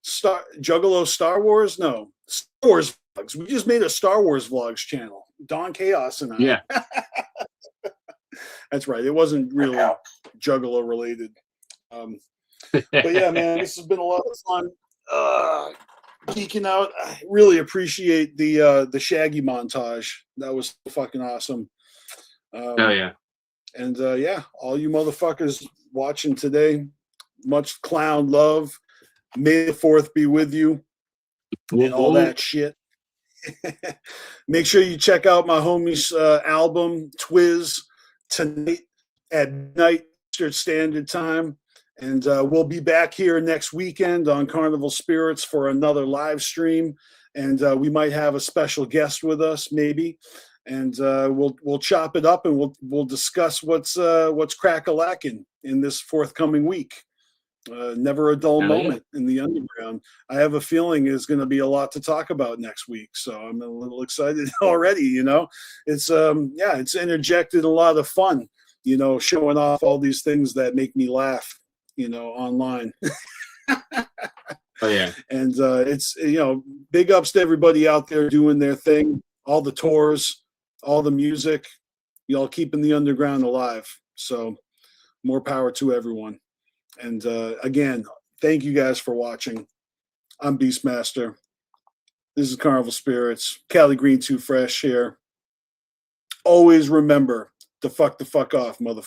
Juggalo Star Wars? No, Star Wars vlogs. We just made a Star Wars vlogs channel. Don Chaos and I. Yeah. That's right. It wasn't really Juggalo related. But yeah, man, this has been a lot of fun. Geeking out. I really appreciate the Shaggy montage. That was fucking awesome. Oh yeah. And yeah, all you motherfuckers watching today, much clown love. May the 4th be with you. And all that shit. Make sure you check out my homie's album, Twiz, tonight at midnight Eastern Standard Time. And we'll be back here next weekend on Carnival Spirits for another live stream. And we might have a special guest with us, maybe. And we'll chop it up and we'll discuss what's crack-a-lacking in this forthcoming week. Never a dull moment in the underground. I have a feeling there's going to be a lot to talk about next week, so I'm a little excited already. You know, it's it's interjected a lot of fun. You know, showing off all these things that make me laugh. You know, online. Oh yeah. And it's big ups to everybody out there doing their thing, all the tours, all the music, y'all keeping the underground alive. So more power to everyone. And again, thank you guys for watching. I'm BstMstR. This is Carnival Spirits. Cali Green Too Fresh here. Always remember to fuck the fuck off, motherfucker.